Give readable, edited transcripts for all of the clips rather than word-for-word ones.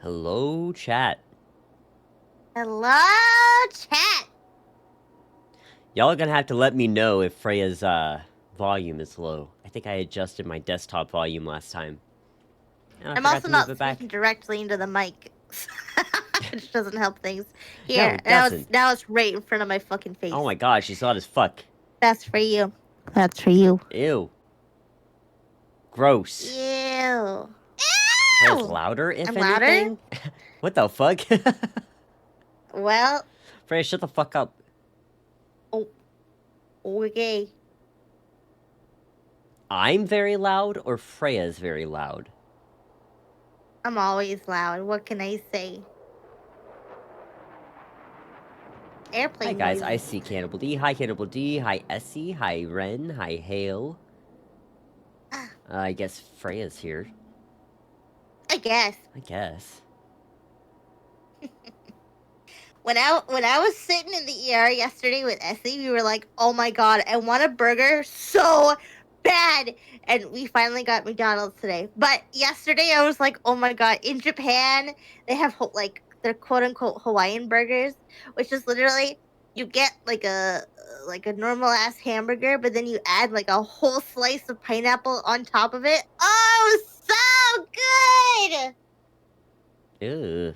Hello, chat. Hello, chat. Y'all are gonna have to let me know if Freya's volume is low. I think I adjusted my desktop volume last time. And I I'm forgot also to move not it back. speaking directly into the mic, which doesn't help things. No, Here, it doesn't. now it's right in front of my fucking face. Oh my god, she's loud as fuck. That's for you. That's for you. Ew. Gross. Ew. Freya's louder, if I'm louder? anything? What the fuck? Well, Freya, shut the fuck up. okay. I'm very loud, or Freya's very loud? I'm always loud. What can I say? Airplane Hi guys, noise. I see Cannibal D. Hi Cannibal D. Hi Essie. Hi Ren. Hi Hale. I guess Freya's here. I guess. I guess. When I was sitting in the ER yesterday with Essie, we were like, "Oh my god, I want a burger so bad!" And we finally got McDonald's today. But yesterday, I was like, "Oh my god!" In Japan, they have like their quote unquote Hawaiian burgers, which is literally you get like a normal ass hamburger, but then you add like a whole slice of pineapple on top of it. Oh, so good! Ew.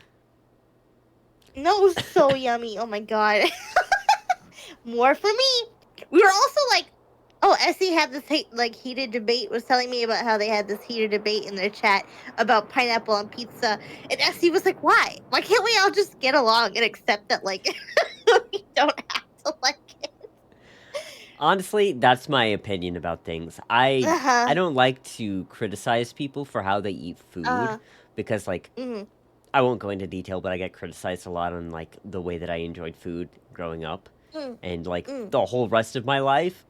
No, it was so yummy. Oh my god. More for me. We were also like, oh, Essie had this heated debate, was telling me about how they had this heated debate in their chat about pineapple on pizza. And Essie was like, why? Why can't we all just get along and accept that, like, we don't have to like it? Honestly, that's my opinion about things. I don't like to criticize people for how they eat food because, like, I won't go into detail, but I get criticized a lot on, like, the way that I enjoyed food growing up and, like, the whole rest of my life.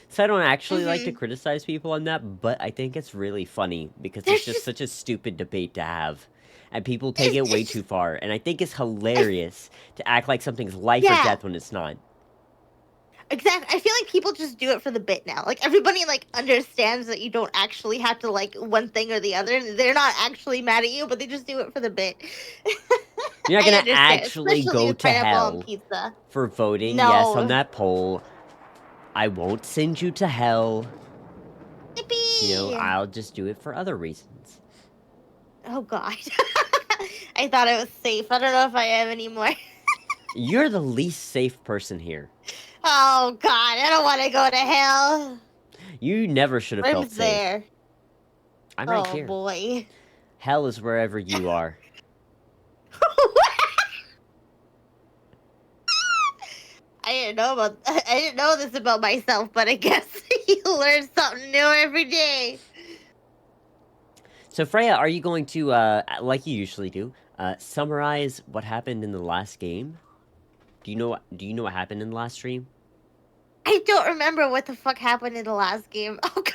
So I don't actually like to criticize people on that, but I think it's really funny because it's just such a stupid debate to have. And people take it way too far. And I think it's hilarious to act like something's life or death when it's not. Exactly. I feel like people just do it for the bit now. Like, everybody, like, understands that you don't actually have to like one thing or the other. They're not actually mad at you, but they just do it for the bit. You're not gonna actually go to hell for voting yes on that poll. I won't send you to hell. Yippee! You know, I'll just do it for other reasons. Oh god. I thought I was safe. I don't know if I am anymore. You're the least safe person here. Oh god, I don't want to go to hell. You never should have felt safe. There. I'm right here. Oh boy. Hell is wherever you are. I didn't know this about myself, but I guess you learn something new every day. So Freya, are you going to, like you usually do, summarize what happened in the last game? Do you know what happened in the last stream? I don't remember what the fuck happened in the last game. Oh god.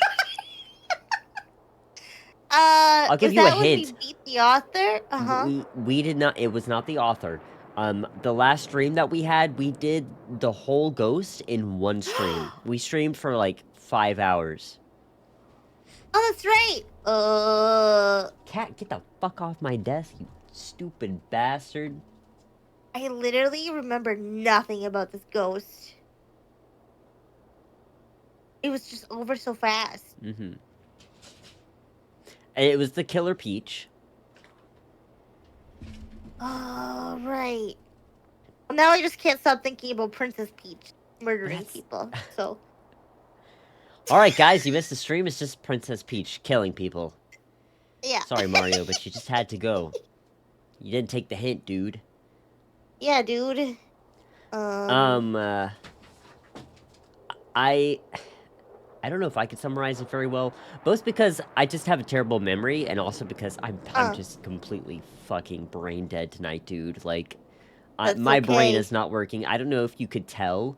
I'll give you a hint. When we beat the author? We did not. It was not the author. The last stream that we had, we did the whole ghost in one stream. We streamed for like 5 hours. Oh, that's right. Cat, get the fuck off my desk, you stupid bastard. I literally remember nothing about this ghost. It was just over so fast. Mm-hmm. It was the Killer Peach. Oh, right. Well, now I just can't stop thinking about Princess Peach murdering people, so... Alright, guys, you missed the stream. It's just Princess Peach killing people. Yeah. Sorry, Mario, but you just had to go. You didn't take the hint, dude. Yeah, dude. I don't know if I could summarize it very well, both because I just have a terrible memory, and also because I'm just completely fucking brain dead tonight, dude. Like, my brain is not working. I don't know if you could tell,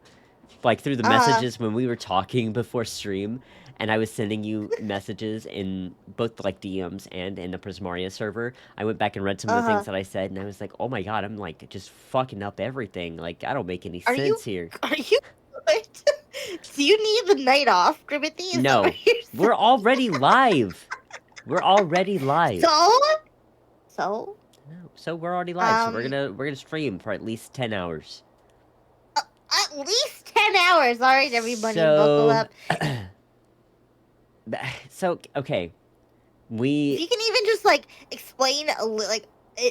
like, through the messages when we were talking before stream, and I was sending you messages in both, like, DMs and in the Prismaria server. I went back and read some of the things that I said, and I was like, oh my god, I'm, like, just fucking up everything. Like, I don't make any sense here. Are you good? Do you need the night off, Gribbity? No, we're already live. We're already live. So? No. So we're already live. So Um, we're gonna stream for at least 10 hours. at least 10 hours. All right, everybody, buckle So, up. so okay. If We you can even just like explain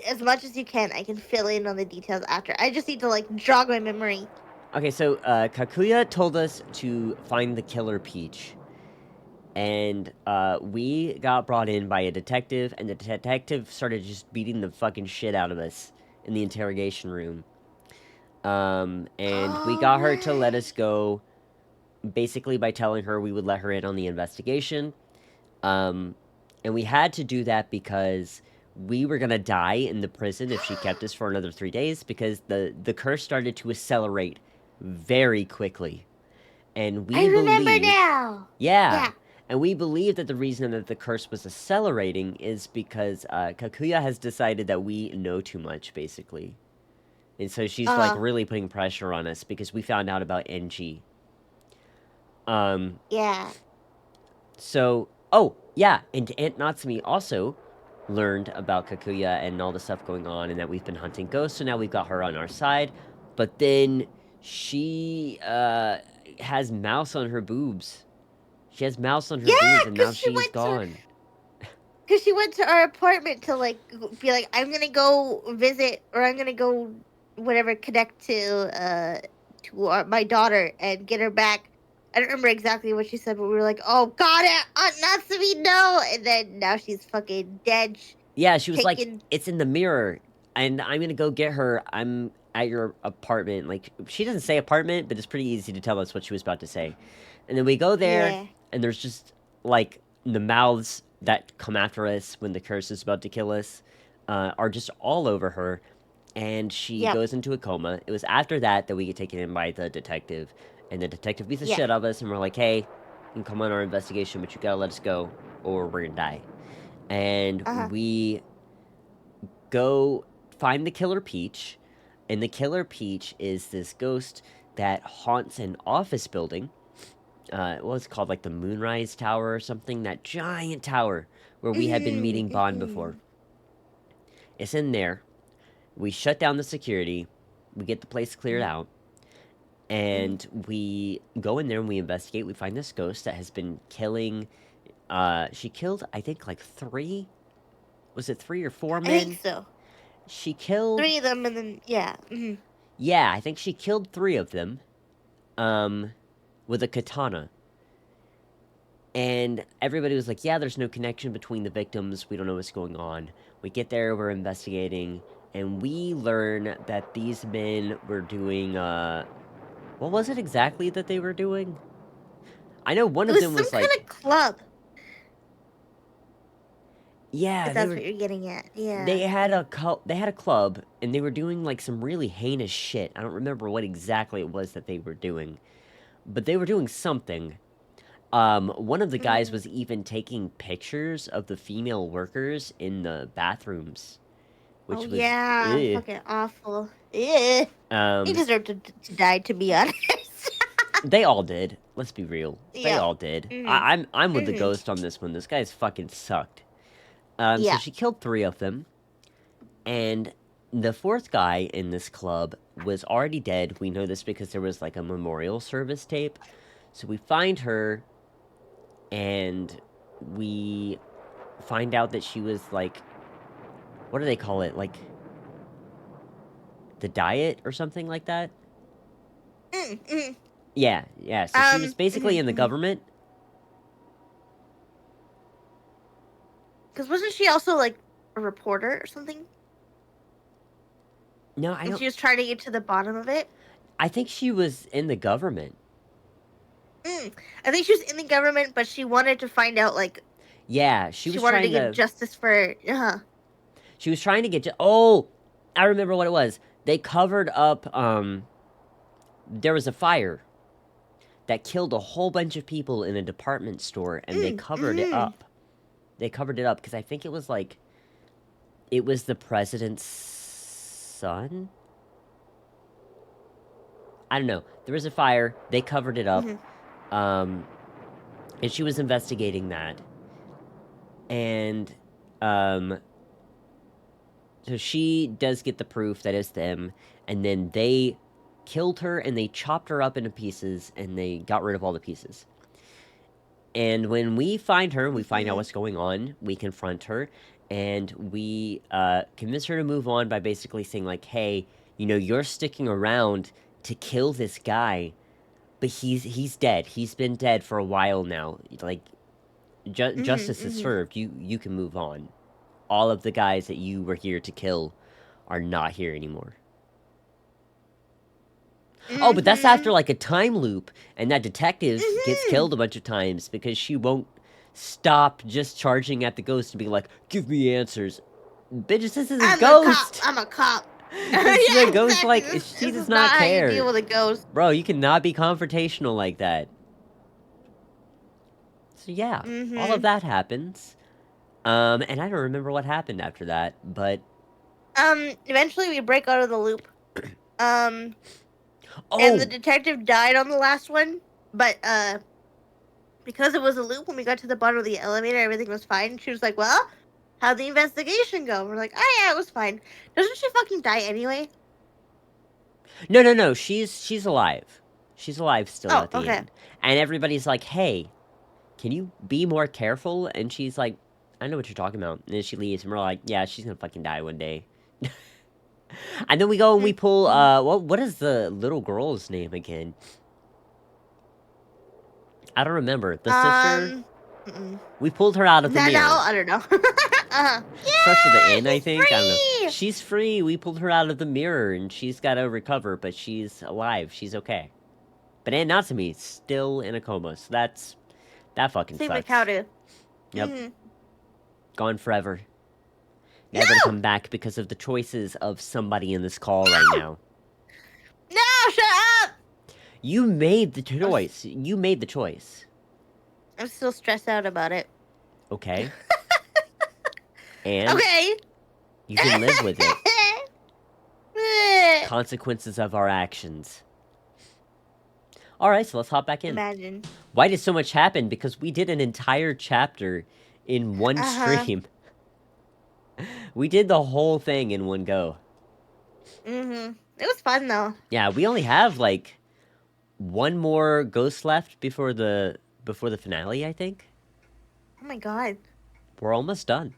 as much as you can, I can fill in on the details after. I just need to like jog my memory. okay. So Kakuya told us to find the killer Peach, and we got brought in by a detective, and the detective started just beating the fucking shit out of us in the interrogation room. And we Oh got her to let man. us go, basically by telling her we would let her in on the investigation. Um, and we had to do that because we were gonna die in the prison if she kept us for another 3 days because the curse started to accelerate very quickly. And I we remember believe, now. yeah, Yeah. and we believe that the reason that the curse was accelerating is because Kakuya has decided that we know too much, basically. And so she's like Uh. really putting pressure on us because we found out about NG. Um, Yeah. So, oh, yeah, and Aunt Natsumi also learned about Kakuya and all the stuff going on, and that we've been hunting ghosts, so now we've got her on our side. But then she has mouse on her boobs. She has mouse on her Yeah, boobs, and now because she she's went to gone. because she went to our apartment to like be like, I'm gonna go visit or I'm gonna go whatever connect to my daughter and get her back. I don't remember exactly what she said, but we were like, oh god, Aunt Natsumi, no! And then now she's fucking dead. Yeah, she was like, Taken. it's in the mirror, and I'm gonna go get her. I'm at your apartment. Like, she doesn't say apartment, but it's pretty easy to tell us what she was about to say. And then we go there, Yeah. and there's just, like, the mouths that come after us when the curse is about to kill us are just all over her, and she Yep. goes into a coma. It was after that that we get taken in by the detective, and the detective beats the Yeah. shit out of us, and we're like, hey, you can come on our investigation, but you gotta let us go, or we're gonna die. And Uh huh. we go find the Killer Peach, and the Killer Peach is this ghost that haunts an office building. What was it called, like the Moonrise Tower or something? That giant tower where we had been meeting Bond before. It's in there. We shut down the security. We get the place cleared out, and we go in there and we investigate. We find this ghost that has been killing. She killed, I think, like three. Was it 3 or 4 I think men? so. She killed. 3 of them, and then yeah. Yeah, I think she killed 3 of them. Um, with a katana. And everybody was like, yeah, there's no connection between the victims. We don't know what's going on. We get there, we're investigating, and we learn that these men were doing, what was it exactly that they were doing? I know one It of was them some was kind like, of club. yeah, If that's what you're getting at. they Yeah. had they had a club, and they were doing like some really heinous shit. I don't remember what exactly it was that they were doing, but they were doing something. One of the guys was even taking pictures of the female workers in the bathrooms, Oh which was, yeah, ugh. fucking awful. Yeah, he Um, deserved to die. To be honest. they all did. Let's be real. They Yep. all did. Mhm. I'm with the Mhm. ghost on this one. This guy's fucking sucked. So Yeah. she killed 3 of them, and the fourth guy in this club was already dead. We know this because there was like a memorial service tape. So we find her, and we find out that she was like, what do they call it? Like the diet or something like that? Mm. Yeah, yeah. So she was basically in the Mhm. government. Because wasn't she also like a reporter or something? No, I And don't. she was trying to get to the bottom of it. I think she was in the government. I think she was in the government, but she wanted to find out like Yeah, she she was wanted to trying get to. justice for. She was trying to get. Oh, I remember what it was. They covered up. There was a fire that killed a whole bunch of people in a department store, and they covered it Mm-hmm. up. They covered it up because I think it was like. It was the president's son. I don't know. There was a fire. They covered it up. Mm-hmm. Um, and she was investigating that. And, um, So she does get the proof that it's them, and then they killed her and they chopped her up into pieces and they got rid of all the pieces. And when we find her, we find out what's going on, we confront her, and we convince her to move on by basically saying, like, hey, you know, you're sticking around to kill this guy, but he's dead. He's been dead for a while now. Like, justice is served. You can move on. All of the guys that you were here to kill are not here anymore. Oh, but that's after like a time loop, and that detective gets killed a bunch of times because she won't stop just charging at the ghost and being like, "Give me answers." Bitch, this is a ghost. I'm a cop. This is a ghost. Exactly. Like she This does is not not how care. you deal with a ghost, bro. You cannot be confrontational like that. So yeah, all of that happens. And I don't remember what happened after that, but eventually we break out of the loop. And the oh, detective died on the last one, but because it was a loop, when we got to the bottom of the elevator, everything was fine. She was like, "Well, how'd the investigation go?" We're like, "Oh yeah, it was fine." Doesn't she fucking die anyway? no. She's alive. She's alive still Oh, at the okay. end. And everybody's like, "Hey, can you be more careful?" And she's like, "I know what you're talking about." And then she leaves, and we're like, "Yeah, she's gonna fucking die one day." And then we go and we pull, what is the little girl's name again? I don't remember. The sister? We pulled her out of the mirror. No, I don't know. Starts with the N, I she's think. free! I don't know. She's free. We pulled her out of the mirror, and she's got to recover, but she's alive. She's okay. But Aunt Natsumi's still in a coma, so that fucking Same sucks. with Cowdo. Yep. Gone forever. Never to come back because of the choices of somebody in this call right now. No, shut up! You made the choice. You made the choice. I'm still stressed out about it. Okay. And okay. You can live with it. Consequences of our actions. Alright, so let's hop back in. Imagine. Why did so much happen? Because we did an entire chapter in one stream. We did the whole thing in one go. It was fun though. Yeah, we only have like one more ghost left before the finale, I think. Oh my god. We're almost done.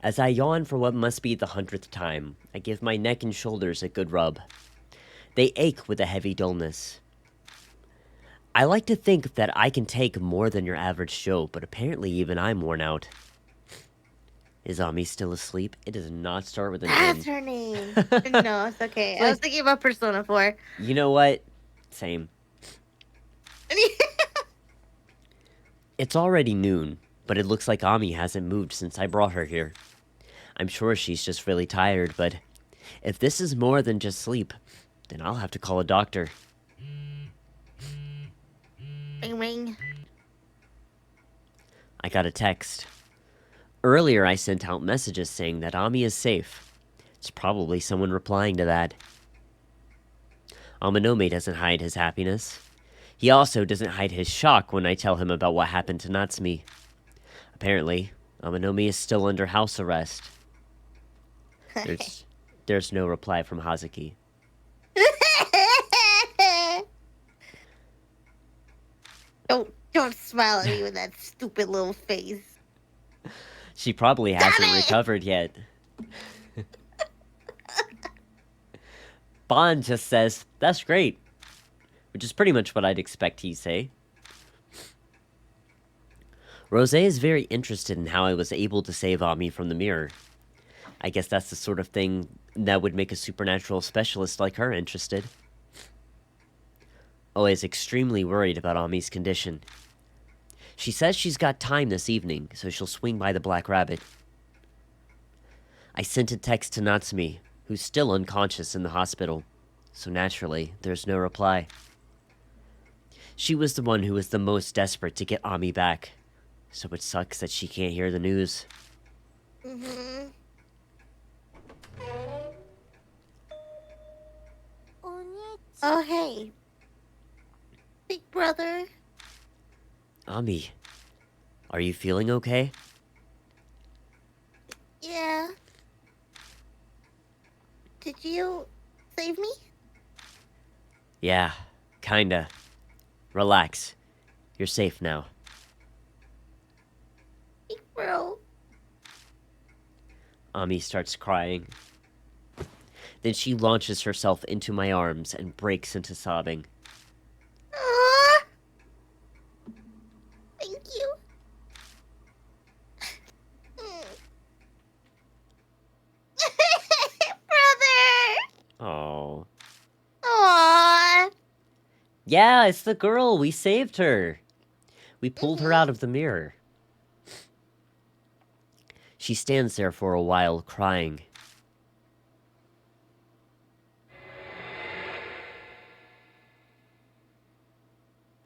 As I yawn for what must be the 100th time, I give my neck and shoulders a good rub. They ache with a heavy dullness. I like to think that I can take more than your average Joe, but apparently even I'm worn out. Is Ami still asleep? It does not start with an N. That's her name. No, it's okay. I was thinking about Persona 4. You know what? Same. It's already noon, but it looks like Ami hasn't moved since I brought her here. I'm sure she's just really tired, but if this is more than just sleep, then I'll have to call a doctor. Ring ring. I got a text. Earlier I sent out messages saying that Ami is safe. It's probably someone replying to that. Amanome doesn't hide his happiness. He also doesn't hide his shock when I tell him about what happened to Natsumi. Apparently, Amanome is still under house arrest. There's no reply from Hazuki. Don't smile at me with that stupid little face. She probably hasn't recovered yet. Bond just says, "That's great." Which is pretty much what I'd expect he'd say. Rose is very interested in how I was able to save Ami from the mirror. I guess that's the sort of thing that would make a supernatural specialist like her interested. Oh is extremely worried about Ami's condition. She says she's got time this evening, so she'll swing by the Black Rabbit. I sent a text to Natsumi, who's still unconscious in the hospital, so naturally, there's no reply. She was the one who was the most desperate to get Ami back, so it sucks that she can't hear the news. Oh, hey. Big brother. Ami, are you feeling okay? Yeah. Did you save me? Yeah, kinda. Relax. You're safe now. Big bro. Ami starts crying. Then she launches herself into my arms and breaks into sobbing. Aww. Thank you. Brother. Oh. Aww. Yeah, it's the girl. We saved her. We pulled her out of the mirror. She stands there for a while, crying.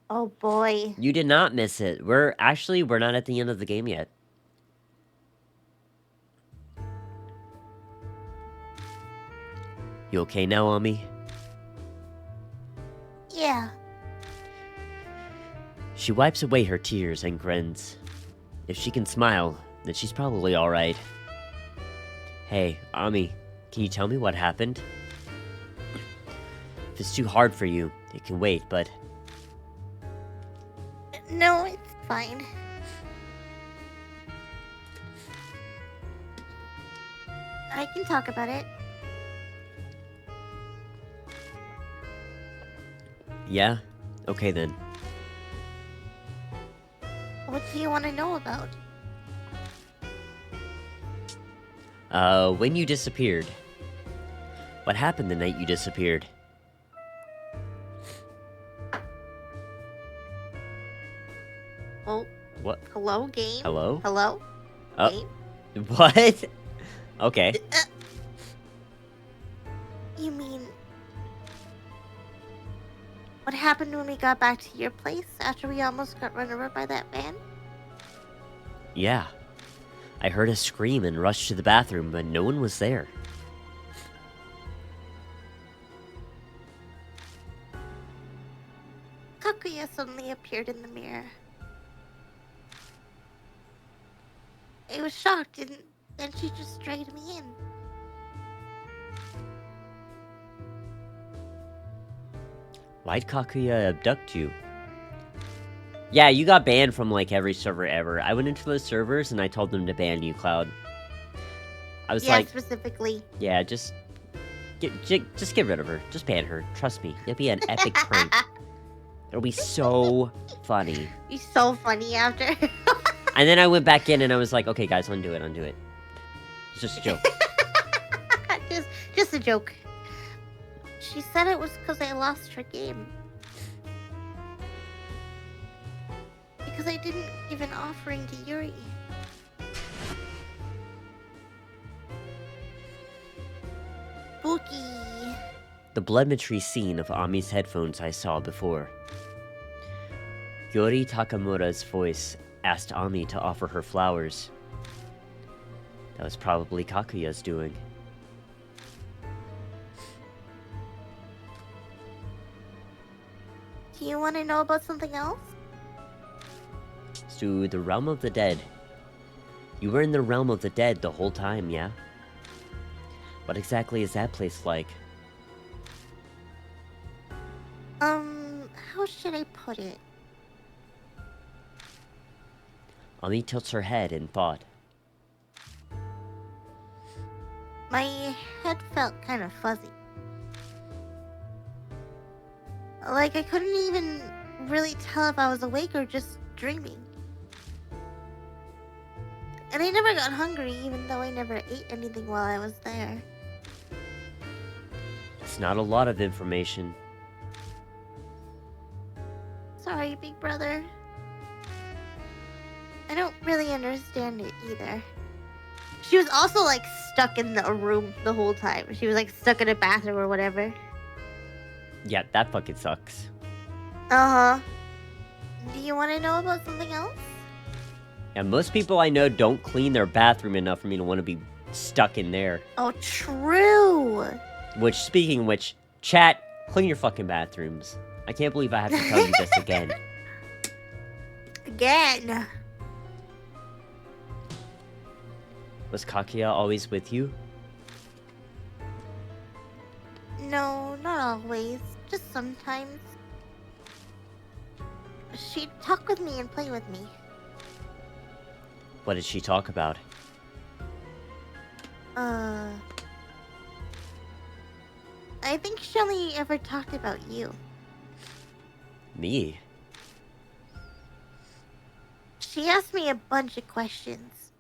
Oh boy. You did not miss it. We're not at the end of the game yet. You okay now, Ami? Yeah. She wipes away her tears and grins. If she can smile, then she's probably alright. Hey, Ami, can you tell me what happened? If it's too hard for you, it can wait, but... No, it's fine. I can talk about it. Yeah? Okay then. What do you want to know about? When you disappeared. What happened the night you disappeared? Oh. What? Hello, game? Hello? Hello? Game? What? Okay. You mean... What happened when we got back to your place after we almost got run over by that van? Yeah. I heard a scream and rushed to the bathroom, but no one was there. Kakuya suddenly appeared in the mirror. I was shocked, and then she just dragged me in. Why'd Kakuya abduct you? Yeah, you got banned from, like, every server ever. I went into those servers and I told them to ban you, Cloud. I was like... specifically. Yeah, just get rid of her. Just ban her. Trust me. It'll be an epic prank. It'll be so funny. Be so funny after. And then I went back in and I was like, okay, guys, undo it. It's just a joke. just a joke. She said it was because I lost her game. Because I didn't give an offering to Yuri. Spooky. The blemishy scene of Ami's headphones I saw before. Yori Takamura's voice asked Ami to offer her flowers. That was probably Kakuya's doing. Do you want to know about something else? So, the realm of the dead. You were in the realm of the dead the whole time, yeah? What exactly is that place like? How should I put it? Ami tilts her head in thought. My head felt kind of fuzzy. Like I couldn't even really tell if I was awake or just dreaming. And I never got hungry, even though I never ate anything while I was there. It's not a lot of information. Sorry, big brother. I don't really understand it either. She was also like stuck in a room the whole time. She was like stuck in a bathroom or whatever. Yeah, that fucking sucks. Uh-huh. Do you want to know about something else? Yeah, most people I know don't clean their bathroom enough for me to want to be stuck in there. Oh, true. Which, speaking of which, chat, clean your fucking bathrooms. I can't believe I have to tell you this again. again. Was Kakia always with you? No, not always. Just sometimes. She'd talk with me and play with me. What did she talk about? I think she only ever talked about you. Me? She asked me a bunch of questions.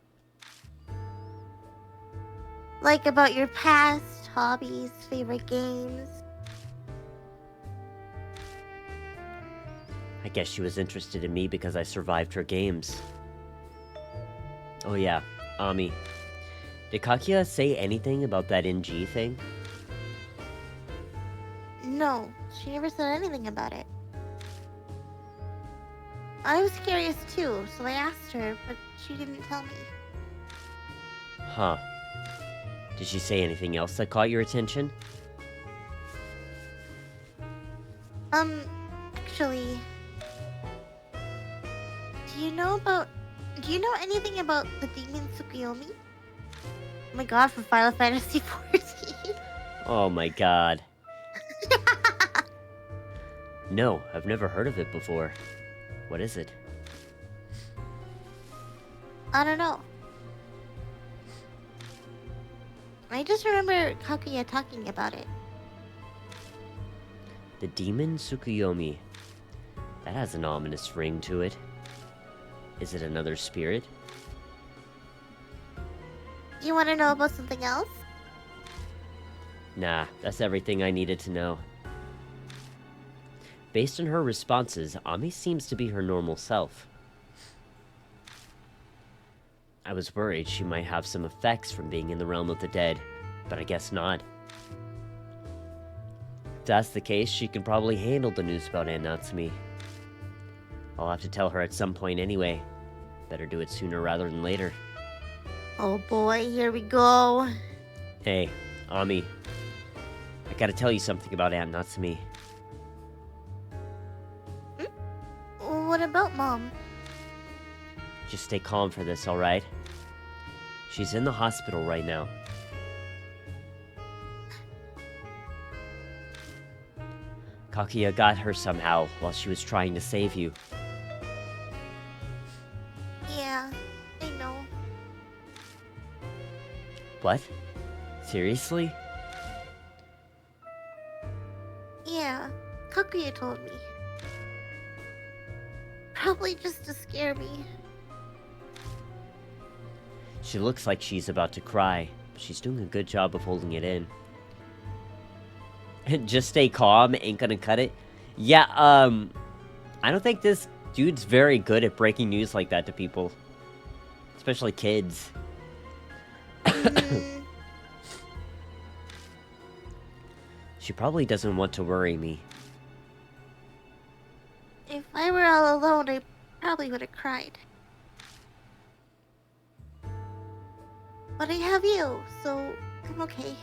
Like about your past, hobbies, favorite games. I guess she was interested in me because I survived her games. Oh yeah, Ami. Did Kakia say anything about that NG thing? No, she never said anything about it. I was curious too, so I asked her, but she didn't tell me. Huh. Did she say anything else that caught your attention? Actually... Do you know anything about the demon Tsukuyomi? Oh my god, from Final Fantasy XIV. Oh my god. No, I've never heard of it before. What is it? I don't know. I just remember Kaguya talking about it. The demon Tsukuyomi. That has an ominous ring to it. Is it another spirit? You want to know about something else? Nah, that's everything I needed to know. Based on her responses, Ami seems to be her normal self. I was worried she might have some effects from being in the realm of the dead, but I guess not. If that's the case, she can probably handle the news about Aunt Natsumi. I'll have to tell her at some point anyway. Better do it sooner rather than later. Oh boy, here we go. Hey, Ami. I gotta tell you something about Aunt Natsumi. What about Mom? Just stay calm for this, alright? She's in the hospital right now. Kakia got her somehow while she was trying to save you. Yeah, I know. What? Seriously? Yeah, Kaguya told me. Probably just to scare me. She looks like she's about to cry, but she's doing a good job of holding it in. Just stay calm, ain't gonna cut it. Yeah, I don't think this dude's very good at breaking news like that to people. Especially kids. She probably doesn't want to worry me. If I were all alone, I probably would have cried. But I have you, so I'm okay.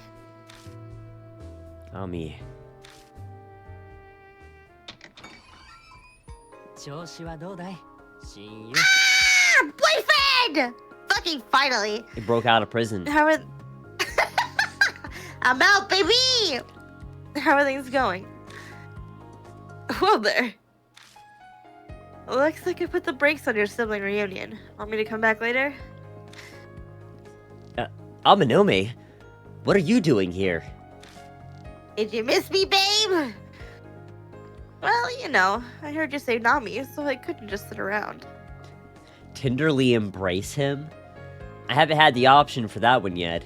Ami. Ah! Boyfriend! Fucking finally! He broke out of prison. How are... I'm out, baby! How are things going? Well there. Looks like I put the brakes on your sibling reunion. Want me to come back later? Aminome? What are you doing here? Did you miss me, babe? Well, you know, I heard you say Nami, so I couldn't just sit around. Tenderly embrace him? I haven't had the option for that one yet.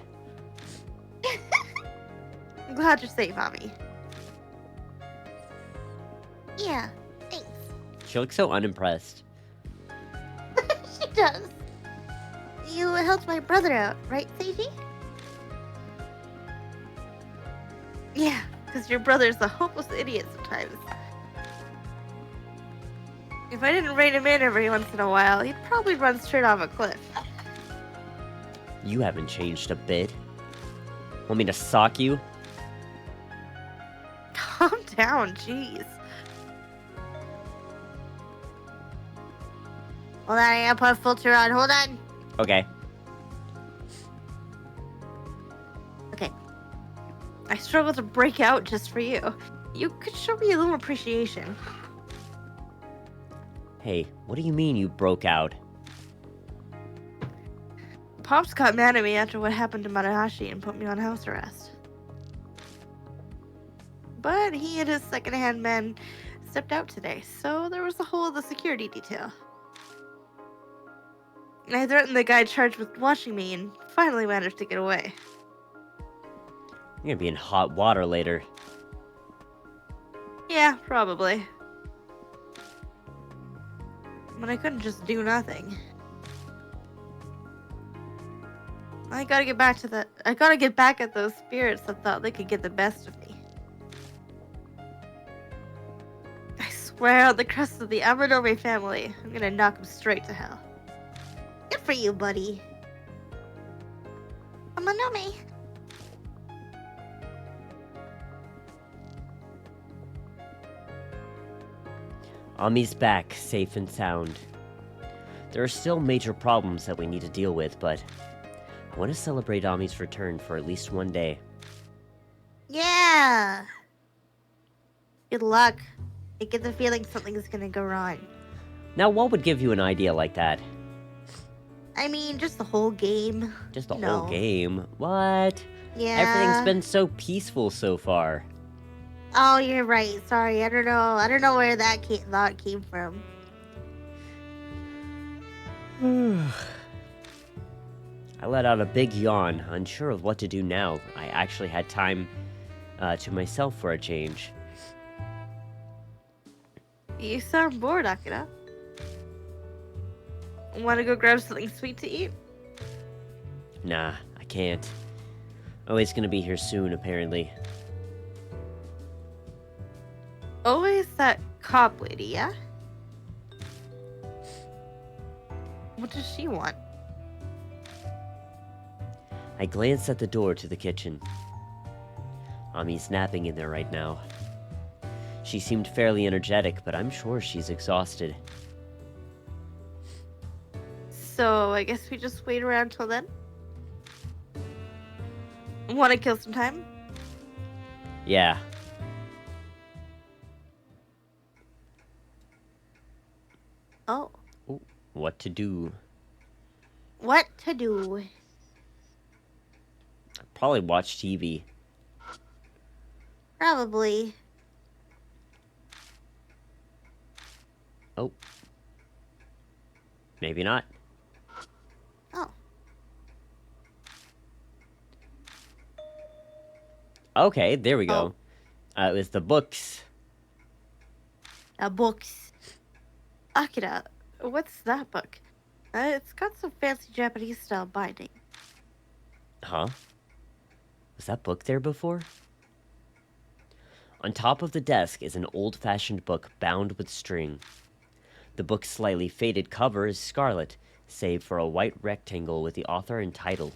I'm glad you're safe, Nami. Yeah, thanks. She looks so unimpressed. She does. You helped my brother out, right, Seiji? Yeah, because your brother's a hopeless idiot sometimes. If I didn't rein him in every once in a while, he'd probably run straight off a cliff. You haven't changed a bit. Want me to sock you? Calm down, jeez. Hold on, I gotta put a filter on. Hold on. Okay. Okay. I struggle to break out just for you. You could show me a little appreciation. Hey, what do you mean you broke out? Pops got mad at me after what happened to Manahashi and put me on house arrest. But he and his second-hand men stepped out today, so there was a whole other security detail. I threatened the guy charged with watching me and finally managed to get away. You're gonna be in hot water later. Yeah, probably. But I couldn't just do nothing. I gotta get back at those spirits that thought they could get the best of me. I swear on the crest of the Amadome family, I'm gonna knock them straight to hell. Good for you, buddy. Amadome. Ami's back, safe and sound. There are still major problems that we need to deal with, but I want to celebrate Ami's return for at least one day. Yeah. Good luck. I get the feeling something's gonna go wrong. Now, what would give you an idea like that? I mean, just the whole game. Just the whole game? What? Yeah. Everything's been so peaceful so far. Oh, you're right. Sorry, I don't know where that thought came from. I let out a big yawn, unsure of what to do now. I actually had time to myself for a change. You sound bored, Akira. Want to go grab something sweet to eat? Nah, I can't. Always gonna be here soon, apparently. Always that cop lady, yeah? What does she want? I glanced at the door to the kitchen. Ami's napping in there right now. She seemed fairly energetic, but I'm sure she's exhausted. So, I guess we just wait around till then? Want to kill some time? Yeah. Oh. Ooh, what to do? What to do? Probably watch TV. Probably. Oh. Maybe not. Oh. Okay, there we go. It was the books. Books. Akira, what's that book? It's got some fancy Japanese style binding. Huh? Was that book there before? On top of the desk is an old-fashioned book bound with string. The book's slightly faded cover is scarlet, save for a white rectangle with the author and title.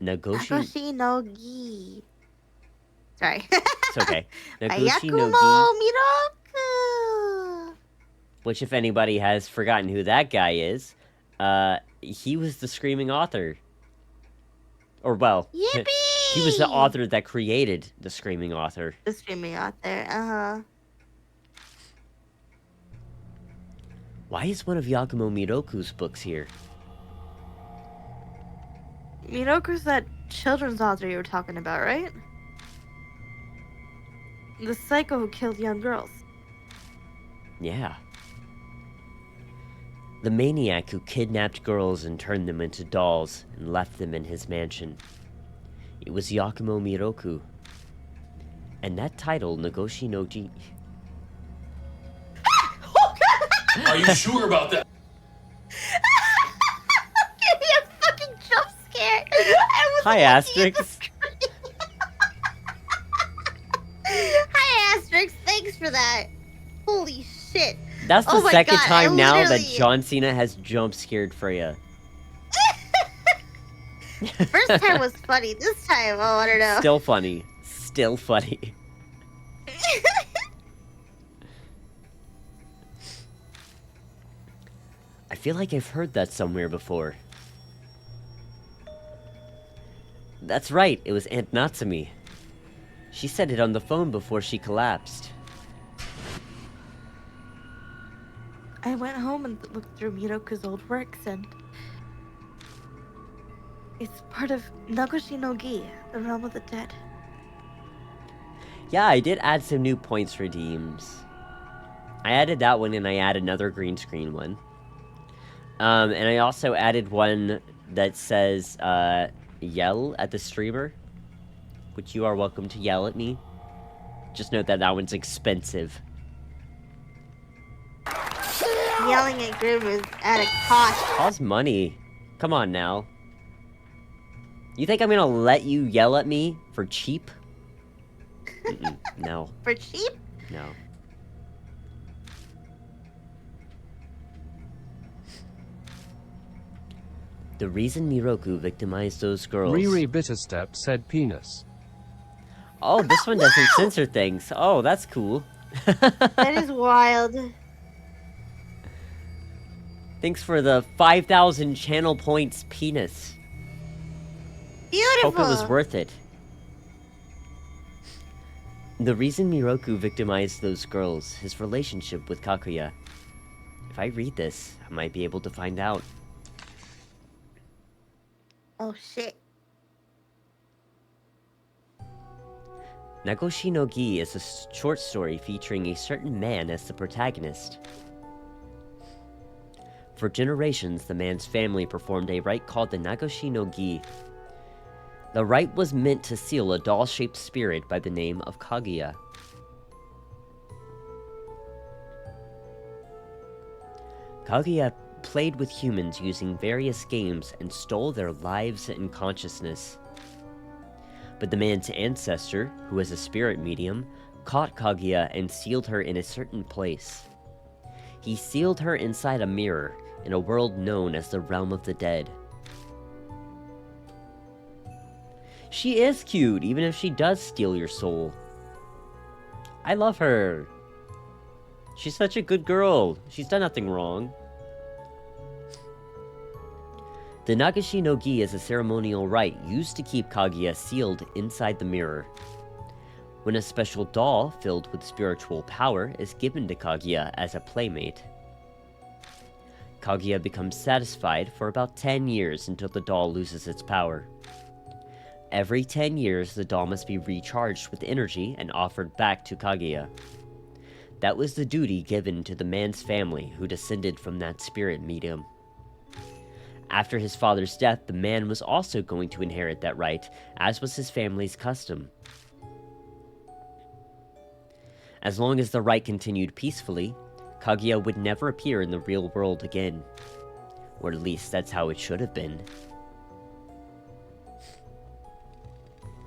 Nagoshi no Gi. Sorry. It's okay. Nagoshi no Miroku. Which, if anybody has forgotten who that guy is, he was the screaming author. Or, well, Yippee! he was the author that created the screaming author. The screaming author, Why is one of Yakumo Miroku's books here? Miroku's that children's author you were talking about, right? The psycho who killed young girls. Yeah. The maniac who kidnapped girls and turned them into dolls and left them in his mansion. It was Yakumo Miroku. And that title, Nagoshi no Ji... Are you sure about that? Give me a fucking jump scare. Hi, Asterix. Hi, Asterix. Thanks for that. Holy shit. That's the second time now that literally... John Cena has jump scared Freya. First time was funny. This time, oh, I don't know. Still funny. Still funny. feel like I've heard that somewhere before. That's right, it was Aunt Natsumi. She said it on the phone before she collapsed. I went home and looked through Miroku's old works, and it's part of Nagoshi no Gi, the realm of the dead. Yeah, I did add some new points redeems. I added that one, and I added another green screen one. And I also added one that says, yell at the streamer, which you are welcome to yell at me. Just note that that one's expensive. Yelling at Groove is at a cost. Costs money. Come on now. You think I'm gonna let you yell at me for cheap? No. For cheap? No. The reason Miroku victimized those girls... Riri Bitterstep said penis. Oh, this one doesn't censor things. Oh, that's cool. That is wild. Thanks for the 5,000 channel points, penis. Beautiful. Hope it was worth it. The reason Miroku victimized those girls, his relationship with Kakuya. If I read this, I might be able to find out. Oh shit. Nagoshi no Gi is a short story featuring a certain man as the protagonist. For generations, the man's family performed a rite called the Nagoshi no Gi. The rite was meant to seal a doll-shaped spirit by the name of Kaguya. Kaguya played with humans using various games and stole their lives and consciousness. But the man's ancestor, who was a spirit medium, caught Kaguya and sealed her in a certain place. He sealed her inside a mirror in a world known as the Realm of the Dead. She is cute, even if she does steal your soul. I love her. She's such a good girl. She's done nothing wrong. The Nagashi no Gi is a ceremonial rite used to keep Kaguya sealed inside the mirror. When a special doll filled with spiritual power is given to Kaguya as a playmate. Kaguya becomes satisfied for about 10 years until the doll loses its power. Every 10 years, the doll must be recharged with energy and offered back to Kaguya. That was the duty given to the man's family who descended from that spirit medium. After his father's death, the man was also going to inherit that right, as was his family's custom. As long as the rite continued peacefully, Kaguya would never appear in the real world again. Or at least that's how it should have been.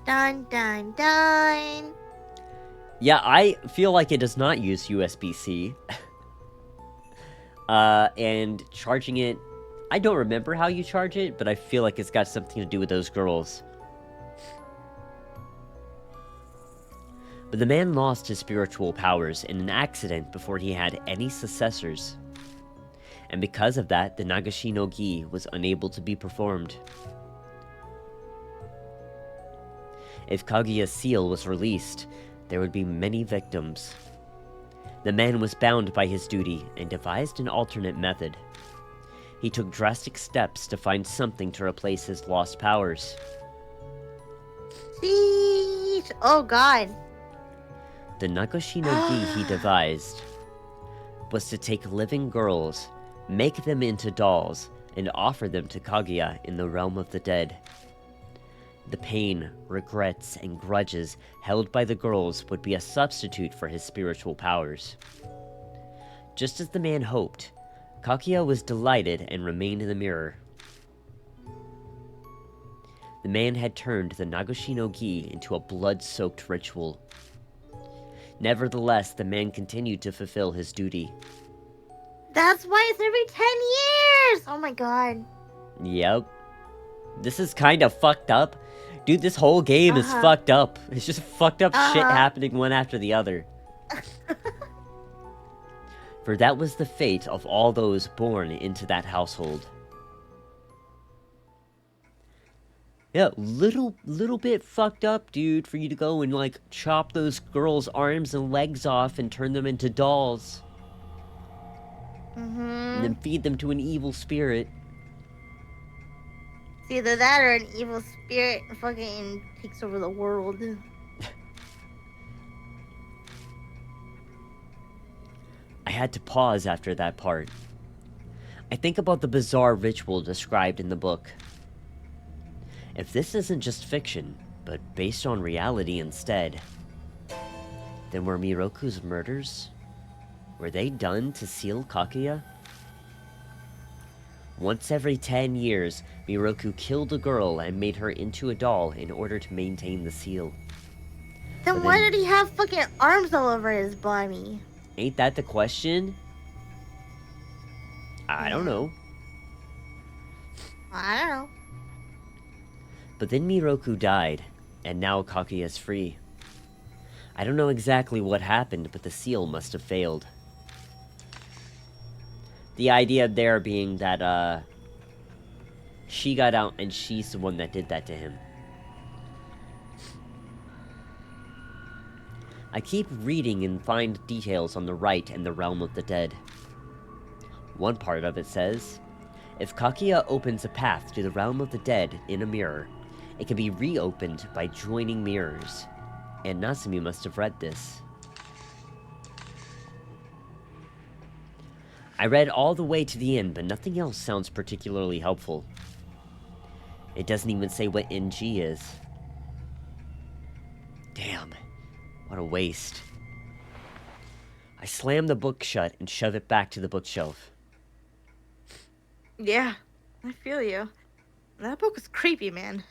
Dun dun dun. Yeah, I feel like it does not use USB-C. And charging it... I don't remember how you charge it, but I feel like it's got something to do with those girls. But the man lost his spiritual powers in an accident before he had any successors. And because of that, the Nagashi no Gi was unable to be performed. If Kaguya's seal was released, there would be many victims. The man was bound by his duty and devised an alternate method. He took drastic steps to find something to replace his lost powers. Sheesh. Oh god. The Nagashi no Gi he devised was to take living girls, make them into dolls, and offer them to Kaguya in the realm of the dead. The pain, regrets, and grudges held by the girls would be a substitute for his spiritual powers. Just as the man hoped, Kaguya was delighted and remained in the mirror. The man had turned the Nagashi no Gi into a blood-soaked ritual. Nevertheless, the man continued to fulfill his duty. That's why it's every 10 years! Oh my god. Yep. This is kind of fucked up. Dude, this whole game is fucked up. It's just fucked up shit happening one after the other. for that was the fate of all those born into that household. Yeah, little bit fucked up, dude, for you to go and, like, chop those girls' arms and legs off and turn them into dolls. And then feed them to an evil spirit. It's either that or an evil spirit fucking takes over the world. I had to pause after that part. I think about the bizarre ritual described in the book. If this isn't just fiction, but based on reality instead, then were Miroku's murders? Were they done to seal Kaguya? Once every 10 years, Miroku killed a girl and made her into a doll in order to maintain the seal. Then why did he have fucking arms all over his body? Ain't that the question? I don't know. I don't know. But then Miroku died, and now Kaguya's free. I don't know exactly what happened, but the seal must have failed. The idea there being that, she got out and she's the one that did that to him. I keep reading and find details on the rite and the realm of the dead. One part of it says, if Kaguya opens a path to the realm of the dead in a mirror, it can be reopened by joining mirrors. And Natsumi must have read this. I read all the way to the end, but nothing else sounds particularly helpful. It doesn't even say what NG is. Damn. What a waste. I slam the book shut and shove it back to the bookshelf. Yeah, I feel you. That book is creepy, man.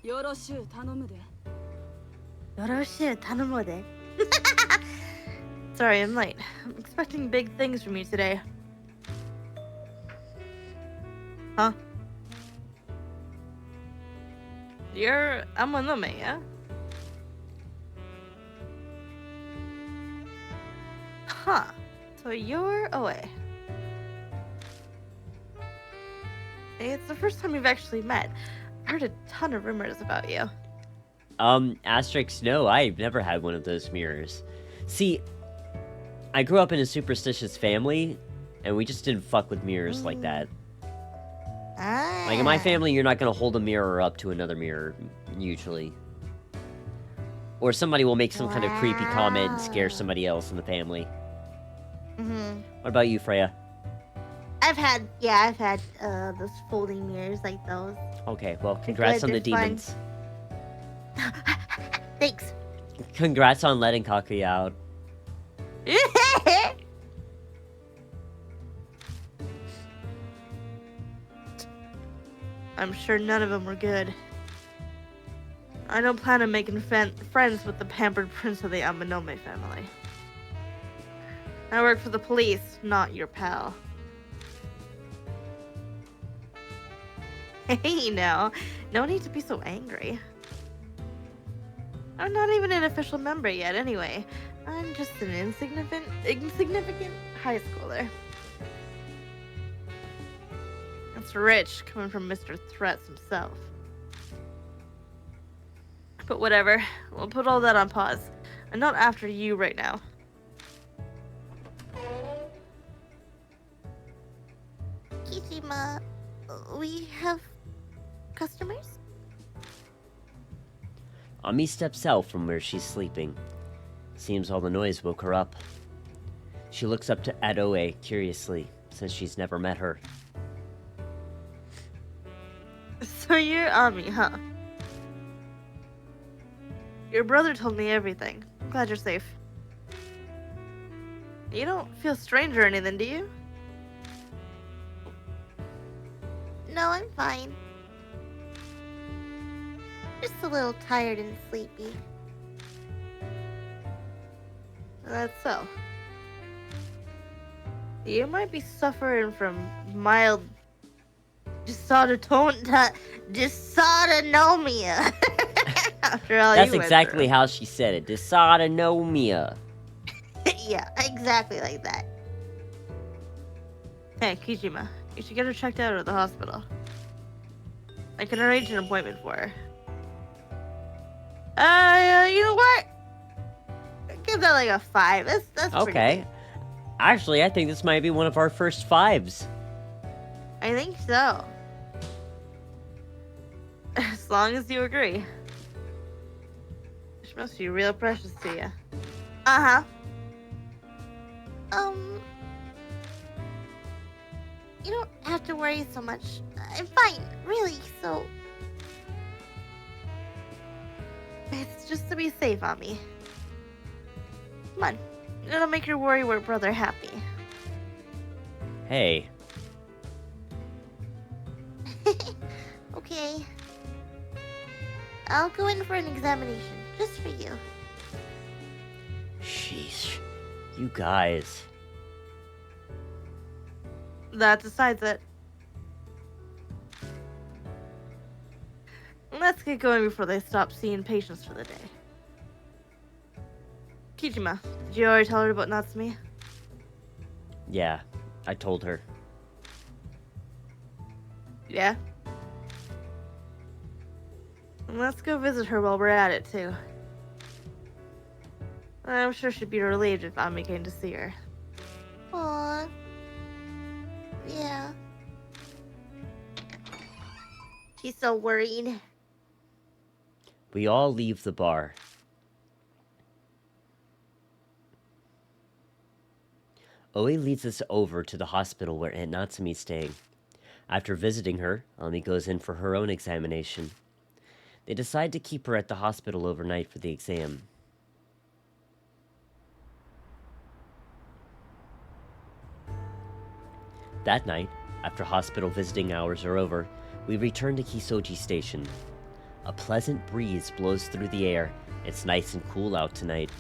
Yoroshiu tanomu de. Sorry, I'm late. I'm expecting big things from you today. Huh? You're Amanome, yeah? Huh. So you're away. It's the first time we've actually met. I've heard a ton of rumors about you. Asterisk, no, I've never had one of those mirrors. See, I grew up in a superstitious family, and we just didn't fuck with mirrors like that. Like, in my family, you're not gonna hold a mirror up to another mirror, usually. Or somebody will make some kind of creepy comment and scare somebody else in the family. What about you, Freya? I've had those folding mirrors like those. Okay, well, congrats on the demons. Thanks. Congrats on letting Kakuya out. I'm sure none of them were good. I don't plan on making friends with the pampered prince of the Amanome family. I work for the police, not your pal. Hey now, no need to be so angry. I'm not even an official member yet anyway. I'm just an insignificant high schooler. That's rich, coming from Mr. Threats himself. But whatever, we'll put all that on pause. I'm not after you right now. Kishima, we have customers? Ami steps out from where she's sleeping. Seems all the noise woke her up. She looks up to Adoe curiously, since she's never met her. So you're Ami, huh? Your brother told me everything. I'm glad you're safe. You don't feel strange or anything, do you? No, I'm fine. Just a little tired and sleepy. That's so. You might be suffering from mild dysautonomia. After all That's you went exactly through. how she said it. Dysautonomia. Yeah, exactly like that. Hey, Kijima, you should get her checked out at the hospital. I can arrange an appointment for her. You know what? Give that like a 5. That's pretty Okay. good. Actually, I think this might be one of our first 5s. I think so. As long as you agree. She must be real precious to you. Uh-huh. You don't have to worry so much. I'm fine, really, so... It's just to be safe on me. Come on. It'll make your worrywart brother happy. Hey. Okay. I'll go in for an examination, just for you. Sheesh. You guys. That decides it. Let's get going before they stop seeing patients for the day. Kijima, did you already tell her about Natsumi? Yeah, I told her. Yeah? Let's go visit her while we're at it, too. I'm sure she'd be relieved if Ami came to see her. Aww. Yeah. She's so worried. We all leave the bar. Oe leads us over to the hospital where Aunt Natsumi's staying. After visiting her, Ami goes in for her own examination. They decide to keep her at the hospital overnight for the exam. That night, after hospital visiting hours are over, we return to Kisoji Station. A pleasant breeze blows through the air. It's nice and cool out tonight.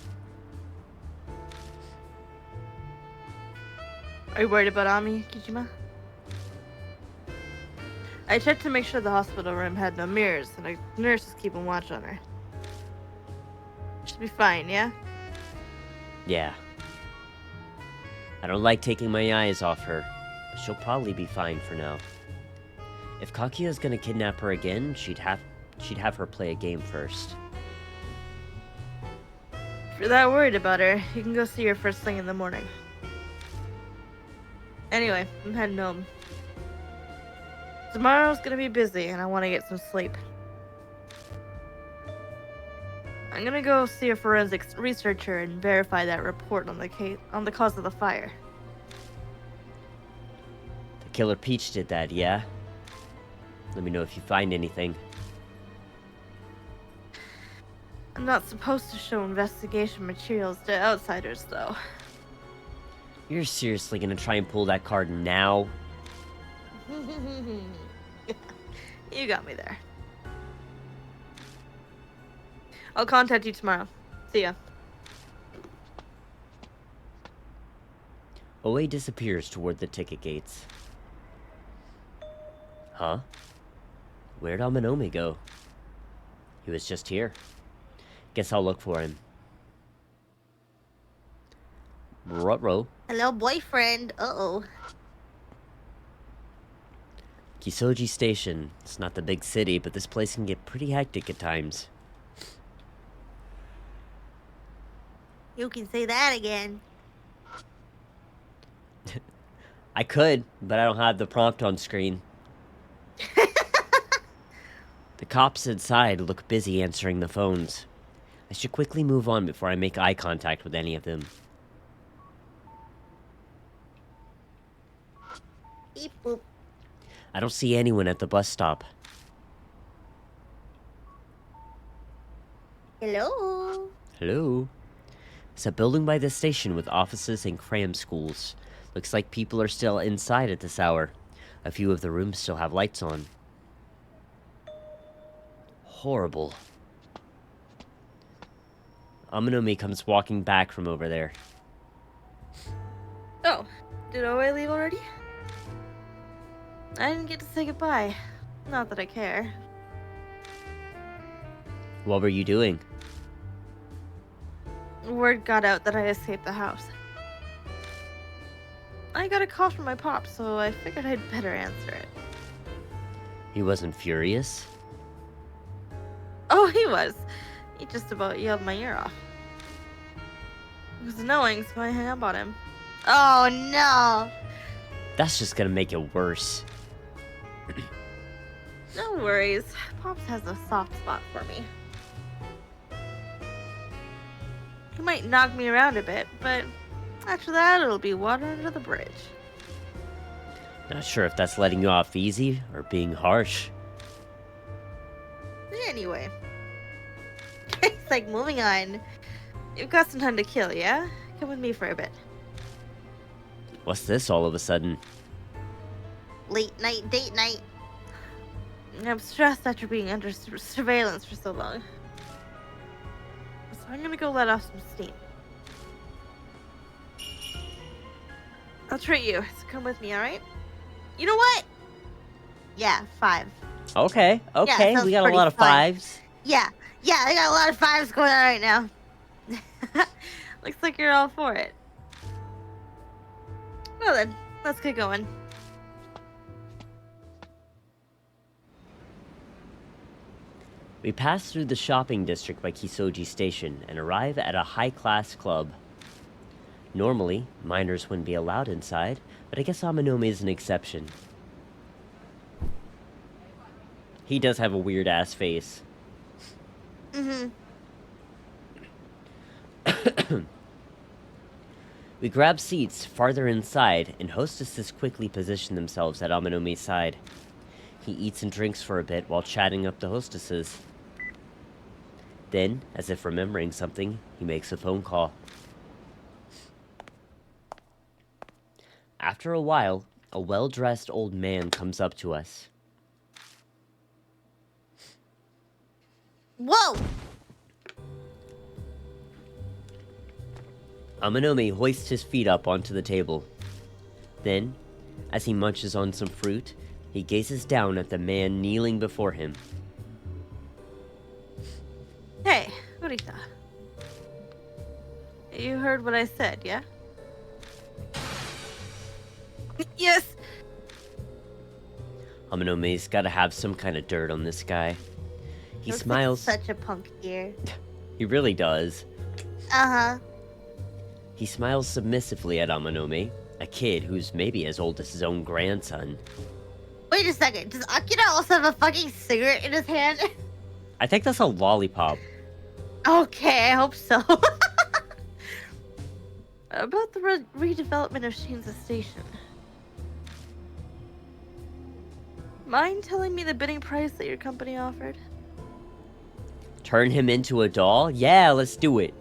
Are you worried about Ami, Kijima? I checked to make sure the hospital room had no mirrors, and a nurse is keeping watch on her. She'll be fine, yeah? Yeah. I don't like taking my eyes off her, but she'll probably be fine for now. If Kakiya's gonna kidnap her again, she'd have her play a game first. If you're that worried about her, you can go see her first thing in the morning. Anyway, I'm heading home. Tomorrow's gonna be busy, and I want to get some sleep. I'm gonna go see a forensics researcher and verify that report on the cause of the fire. The Killer Peach did that, yeah? Let me know if you find anything. I'm not supposed to show investigation materials to outsiders, though. You're seriously gonna try and pull that card now? You got me there. I'll contact you tomorrow. See ya. Oe disappears toward the ticket gates. Huh? Where'd Amanome go? He was just here. Guess I'll look for him. Ruh-roh. Hello, boyfriend. Uh-oh. Kisoji Station. It's not the big city, but this place can get pretty hectic at times. You can say that again. I could, but I don't have the prompt on screen. The cops inside look busy answering the phones. I should quickly move on before I make eye contact with any of them. Beep boop. I don't see anyone at the bus stop. Hello. Hello? It's a building by the station with offices and cram schools. Looks like people are still inside at this hour. A few of the rooms still have lights on. Horrible. Amanome comes walking back from over there. Oh, did Oe leave already? I didn't get to say goodbye. Not that I care. What were you doing? Word got out that I escaped the house. I got a call from my pop, so I figured I'd better answer it. He wasn't furious? Oh, he was. He just about yelled my ear off. It was annoying, so I hung up on him. Oh no. That's just gonna make it worse. No worries. Pops has a soft spot for me. He might knock me around a bit, but after that, it'll be water under the bridge. Not sure if that's letting you off easy or being harsh. Anyway. It's like, moving on. You've got some time to kill, yeah? Come with me for a bit. What's this all of a sudden? Late night, date night. I'm stressed after being under surveillance for so long. So I'm gonna go let off some steam. I'll treat you, so come with me, alright? You know what? Yeah, 5. Okay, okay, sounds we got a pretty lot of fun. 5s. Yeah, I got a lot of 5s going on right now. Looks like you're all for it. Well then, let's get going. We pass through the shopping district by Kisoji Station and arrive at a high-class club. Normally, minors wouldn't be allowed inside, but I guess Amanome is an exception. He does have a weird-ass face. Mm-hmm. We grab seats farther inside, and hostesses quickly position themselves at Amanome's side. He eats and drinks for a bit while chatting up the hostesses. Then, as if remembering something, he makes a phone call. After a while, a well-dressed old man comes up to us. Whoa! Amanome hoists his feet up onto the table. Then, as he munches on some fruit, he gazes down at the man kneeling before him. Hey, Urita. You heard what I said, yeah? Yes! Amanome's gotta have some kind of dirt on this guy. He Looks smiles. Like such a punk here. He really does. Uh-huh. He smiles submissively at Amanome, a kid who's maybe as old as his own grandson. Wait a second. Does Akira also have a fucking cigarette in his hand? I think that's a lollipop. Okay, I hope so. About the redevelopment of Shinza Station. Mind telling me the bidding price that your company offered? Turn him into a doll? Yeah, let's do it.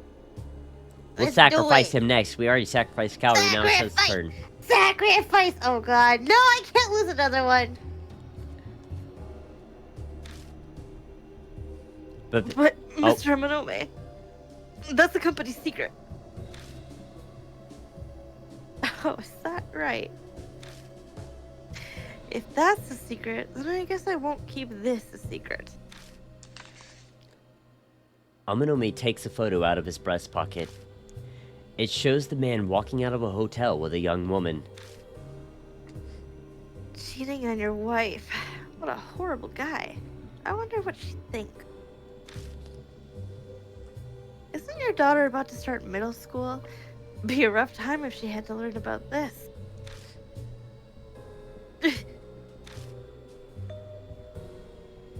We'll Let's sacrifice do it. him next. We already sacrificed Calorie, now it's his Sacrifice! turn. Sacrifice! Oh god. No, I can't lose another one. But Mr. Amanome, that's the company's secret. Oh, is that right? If that's a secret, then I guess I won't keep this a secret. Amanome takes a photo out of his breast pocket. It shows the man walking out of a hotel with a young woman. Cheating on your wife. What a horrible guy. I wonder what she'd think. Isn't your daughter about to start middle school? Be a rough time if she had to learn about this.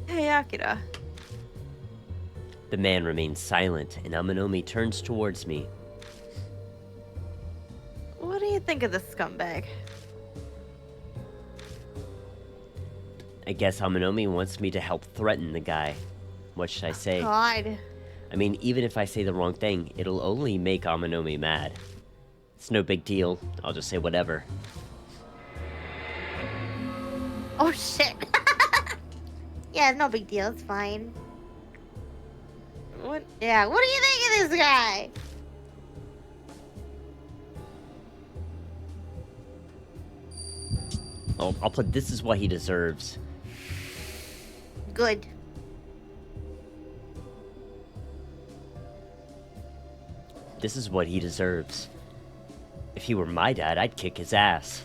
Hey, Akira. The man remains silent, and Amanome turns towards me. What do you think of this scumbag? I guess Amanome wants me to help threaten the guy. What should I say? God. I mean, even if I say the wrong thing, it'll only make Amanome mad. It's no big deal. I'll just say whatever. Oh shit. Yeah, no big deal. It's fine. What? Yeah, what do you think of this guy? I'll put this is what he deserves. Good. This is what he deserves. If he were my dad, I'd kick his ass.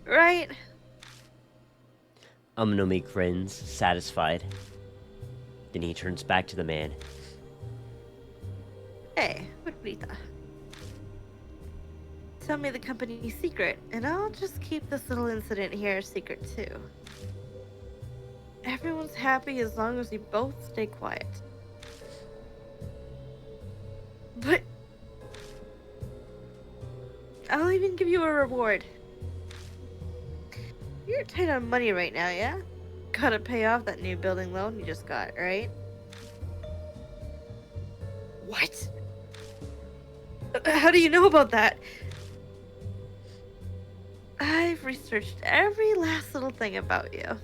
Right? Amanome grins, satisfied. Then he turns back to the man. Hey, Rita. Tell me the company's secret, and I'll just keep this little incident here a secret too. Everyone's happy as long as we both stay quiet. But I'll even give you a reward. You're tight on money right now, yeah? Gotta pay off that new building loan you just got, right? What? How do you know about that? I've researched every last little thing about you. If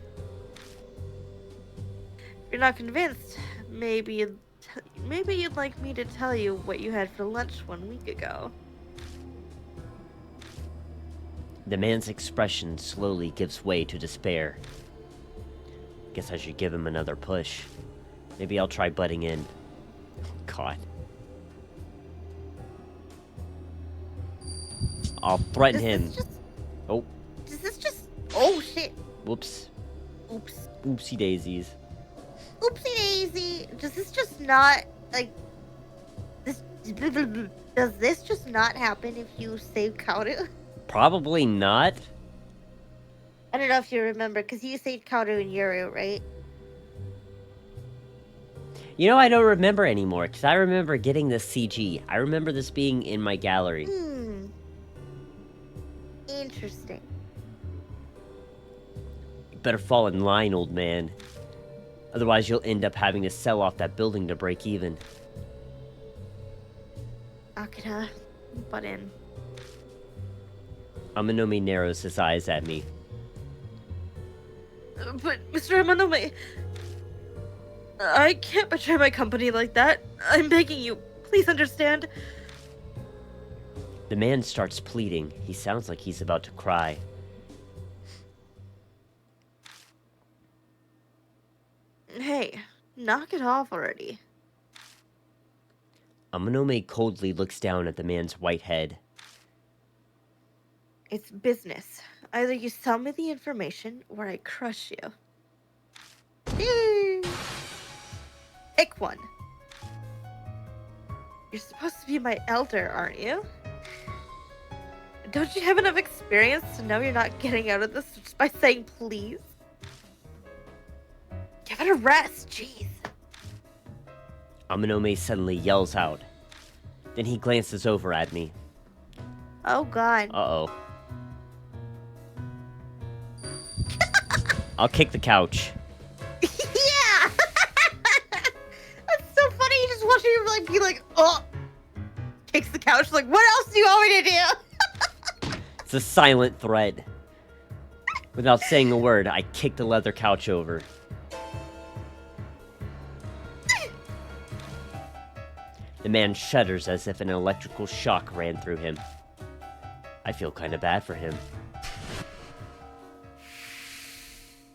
you're not convinced, maybe you'd like me to tell you what you had for lunch 1 week ago. The man's expression slowly gives way to despair. Guess I should give him another push. Maybe I'll try butting in. God. I'll threaten him. Oh. Does this just... Oh, shit. Whoops. Oops. Oopsie daisies. Oopsie daisy. Does this just not, like... This... Does this just not happen if you save Kaoru? Probably not. I don't know if you remember, because you saved Kaoru and Yuru, right? You know, I don't remember anymore, because I remember getting this CG. I remember this being in my gallery. Interesting. You better fall in line, old man. Otherwise, you'll end up having to sell off that building to break even. Akira, butt in. Amanome narrows his eyes at me. But, Mr. Amanome, I can't betray my company like that. I'm begging you, please understand. The man starts pleading. He sounds like he's about to cry. Hey, knock it off already. Amanome coldly looks down at the man's white head. It's business. Either you sell me the information, or I crush you. Pick one. You're supposed to be my elder, aren't you? Don't you have enough experience to know you're not getting out of this just by saying please? Give it a rest, jeez. Amanome suddenly yells out. Then he glances over at me. Oh, God. Uh-oh. I'll kick the couch. Yeah! That's so funny. You just watch him like be like, oh, kicks the couch. Like, what else do you want me to do? It's a silent threat. Without saying a word, I kick the leather couch over. The man shudders as if an electrical shock ran through him. I feel kind of bad for him.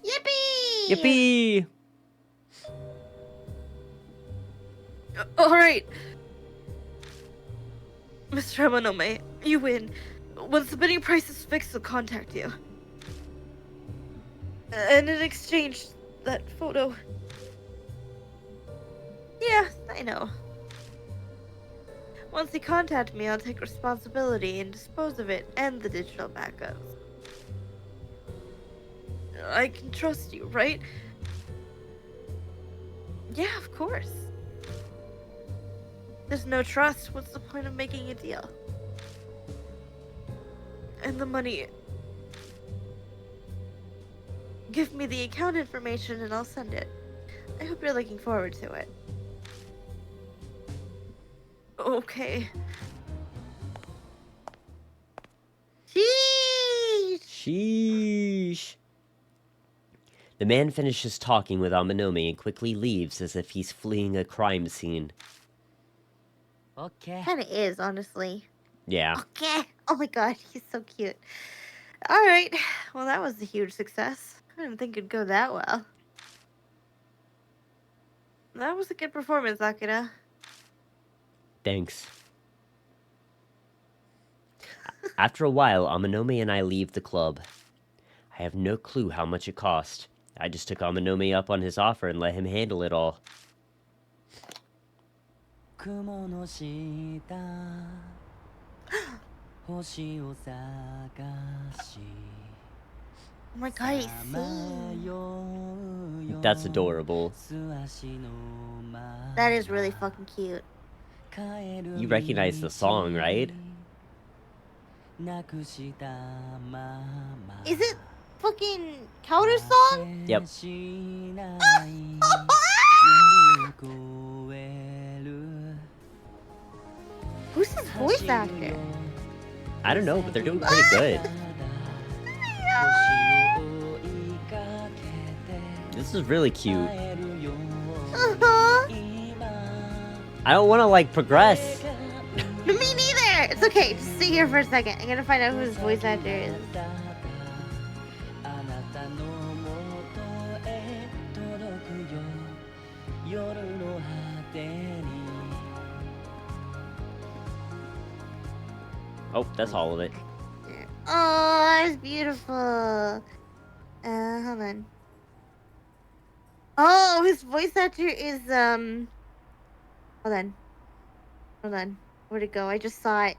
Yippee! Yippee! All right. Mr. Amanome, you win. Once the bidding price is fixed, I'll contact you. And in exchange, that photo... Yeah, I know. Once you contact me, I'll take responsibility and dispose of it and the digital backups. I can trust you, right? Yeah, of course. There's no trust. What's the point of making a deal? And the money... Give me the account information and I'll send it. I hope you're looking forward to it. Okay. Sheesh! Sheesh. The man finishes talking with Amanome and quickly leaves as if he's fleeing a crime scene. Okay. Kind of is, honestly. Yeah. Okay. Oh my God, he's so cute. All right. Well, that was a huge success. I didn't think it'd go that well. That was a good performance, Akira. Thanks. After a while, Amanome and I leave the club. I have no clue how much it cost. I just took Amanome up on his offer and let him handle it all. Oh my god, he's singing. That's adorable. That is really fucking cute. You recognize the song, right? Is it fucking Counter's song? Yep. Who's his voice actor? I don't know, but they're doing pretty good. This is really cute. Uh-huh. I don't want to, like, progress. Me neither! It's okay, just stay here for a second. I'm gonna find out who his voice actor is. Oh, that's all of it. Oh, it's beautiful. Hold on. Oh, his voice actor is, hold on. Hold on. Where'd it go? I just saw it.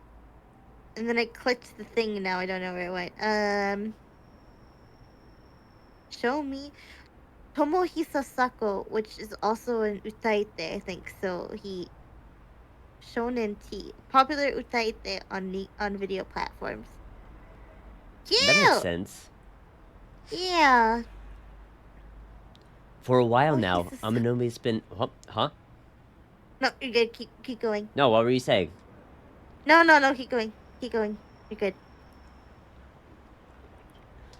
And then I clicked the thing and now I don't know where it went. Show me. Tomohisa Sako, which is also an utaite, I think. So he... Shonen T. Popular utaite on video platforms. Cute! That makes sense. Yeah. For a while now, he's a Amanome's been... Huh? No, you're good. Keep going. No, what were you saying? No, keep going. Keep going. You're good.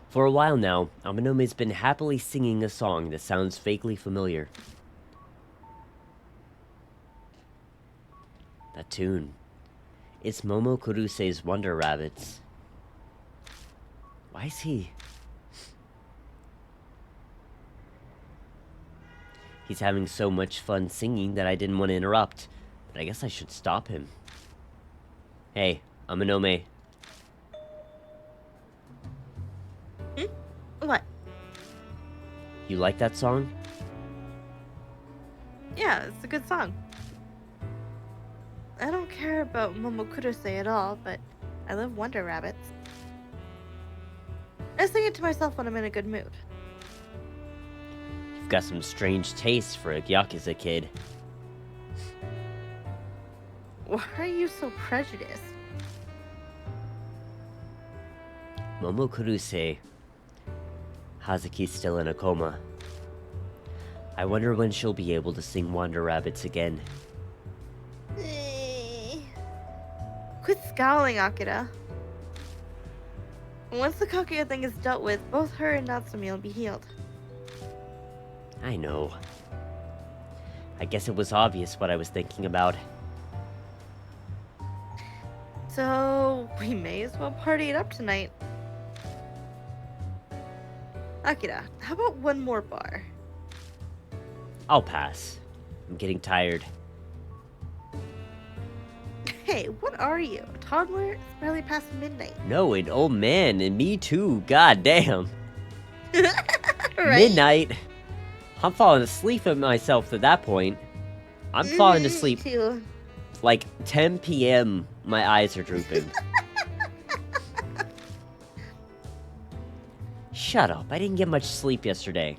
For a while now, Amanome's been happily singing a song that sounds vaguely familiar. That tune. It's Momo Kuruse's Wonder Rabbits. Why is he... He's having so much fun singing that I didn't want to interrupt, but I guess I should stop him. Hey, Amanome. What? You like that song? Yeah, it's a good song. I don't care about Momokurose at all, but I love Wonder Rabbits. I sing it to myself when I'm in a good mood. You've got some strange taste for a Yakuza kid. Why are you so prejudiced? Momo Kuruse. Hazuki's still in a coma. I wonder when she'll be able to sing Wonder Rabbits again. Quit scowling, Akira. Once the Kaguya thing is dealt with, both her and Natsumi will be healed. I know. I guess it was obvious what I was thinking about. So, we may as well party it up tonight. Akira, how about one more bar? I'll pass. I'm getting tired. Hey, what are you? A toddler? It's barely past midnight. No, an old man, and me too. God damn. Right? Midnight. I'm falling asleep at myself at that point. I'm falling asleep Too. like 10 p.m. My eyes are drooping. Shut up. I didn't get much sleep yesterday.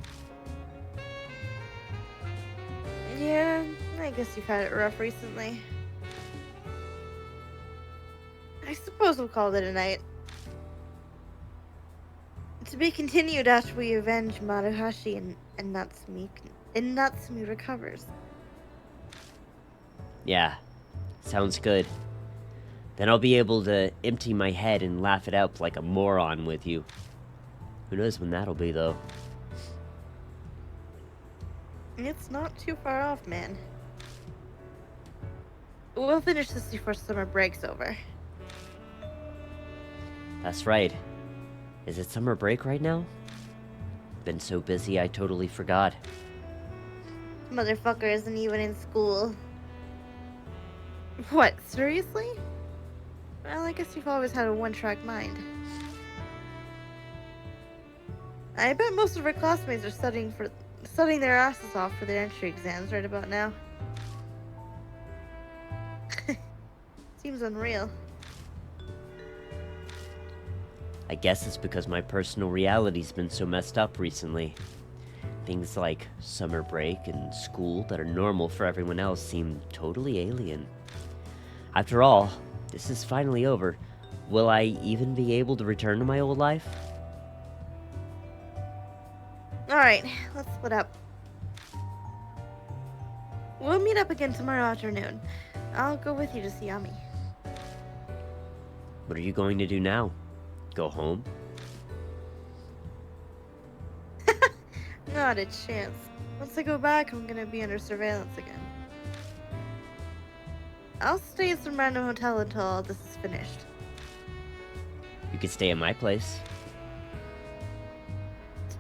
Yeah, I guess you've had it rough recently. I suppose we'll call it a night. To be continued after we avenge Maruhashi and Natsumi recovers. Yeah, sounds good. Then I'll be able to empty my head and laugh it out like a moron with you. Who knows when that'll be, though. It's not too far off, man. We'll finish this before summer break's over. That's right. Is it summer break right now? Been so busy I totally forgot. Motherfucker isn't even in school. What, seriously? Well, I guess you've always had a one-track mind. I bet most of our classmates are studying their asses off for their entry exams right about now. Seems unreal. I guess it's because my personal reality's been so messed up recently. Things like summer break and school that are normal for everyone else seem totally alien. After all, this is finally over. Will I even be able to return to my old life? Alright, let's split up. We'll meet up again tomorrow afternoon. I'll go with you to see Ami. What are you going to do now? Go home? Not a chance. Once I go back, I'm gonna be under surveillance again. I'll stay in some random hotel until all this is finished. You could stay in my place.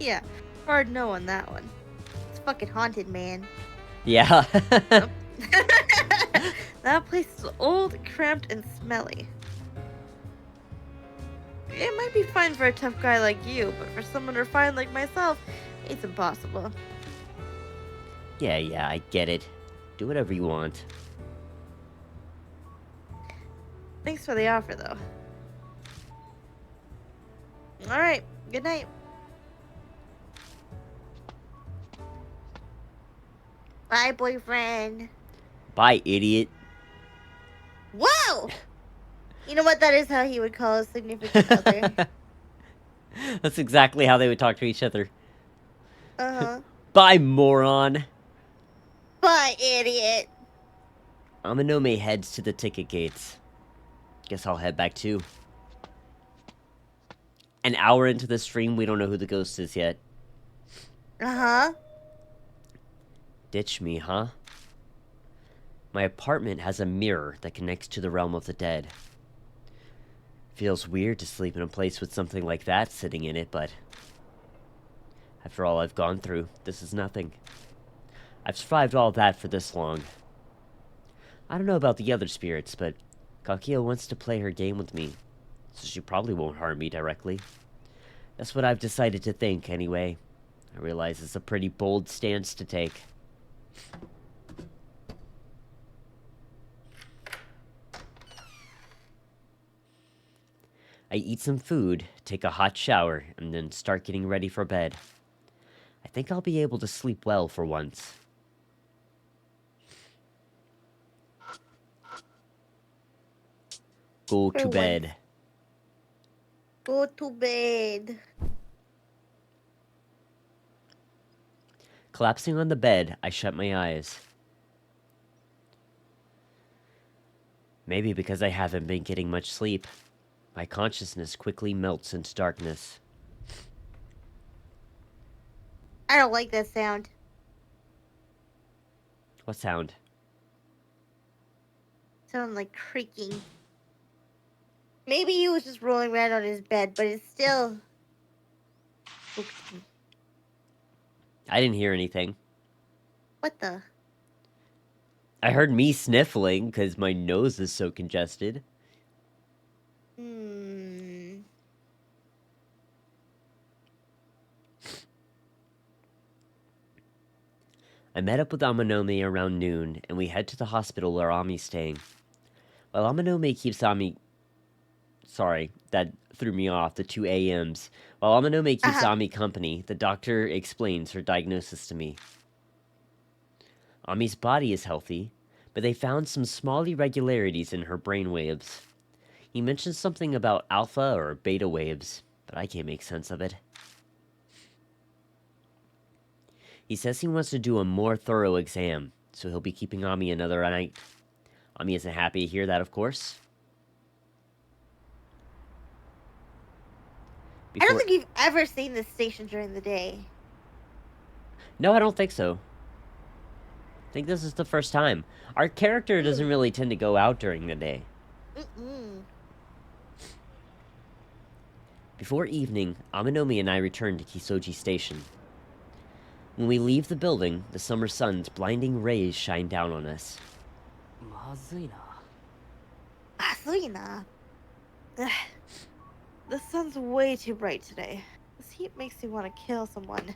Yeah, hard no on that one. It's fucking haunted, man. Yeah. That place is old, cramped, and smelly. It might be fine for a tough guy like you, but for someone refined like myself, it's impossible. Yeah, I get it. Do whatever you want. Thanks for the offer, though. Alright, good night. Bye, boyfriend. Bye, idiot. Whoa! You know what? That is how he would call a significant other. That's exactly how they would talk to each other. Uh-huh. Bye, moron. Bye, idiot. Amanome heads to the ticket gates. Guess I'll head back too. An hour into the stream, we don't know who the ghost is yet. Uh-huh. Ditch me, huh? My apartment has a mirror that connects to the realm of the dead. Feels weird to sleep in a place with something like that sitting in it, but after all I've gone through, this is nothing. I've survived all that for this long. I don't know about the other spirits, but Kakia wants to play her game with me, so she probably won't harm me directly. That's what I've decided to think, anyway. I realize it's a pretty bold stance to take. I eat some food, take a hot shower, and then start getting ready for bed. I think I'll be able to sleep well for once. Go to bed. Go to bed. Collapsing on the bed, I shut my eyes. Maybe because I haven't been getting much sleep, my consciousness quickly melts into darkness. I don't like that sound. What sound? Sound like creaking. Maybe he was just rolling around on his bed, but it's still... I didn't hear anything. What the? I heard me sniffling because my nose is so congested. I met up with Amanome around noon, and we head to the hospital where Ami's staying. While Amanome keeps Ami... Sorry, that threw me off, the 2 a.m.s. While Amanome keeps Ami company, the doctor explains her diagnosis to me. Ami's body is healthy, but they found some small irregularities in her brain waves. He mentions something about alpha or beta waves, but I can't make sense of it. He says he wants to do a more thorough exam, so he'll be keeping Ami another night. Ami isn't happy to hear that, of course. I don't think you've ever seen this station during the day. No, I don't think so. I think this is the first time. Our character doesn't really tend to go out during the day. Before evening, Amanome and I returned to Kisoji Station. When we leave the building, the summer sun's blinding rays shine down on us. Azuina. Ugh. The sun's way too bright today. This heat makes me want to kill someone.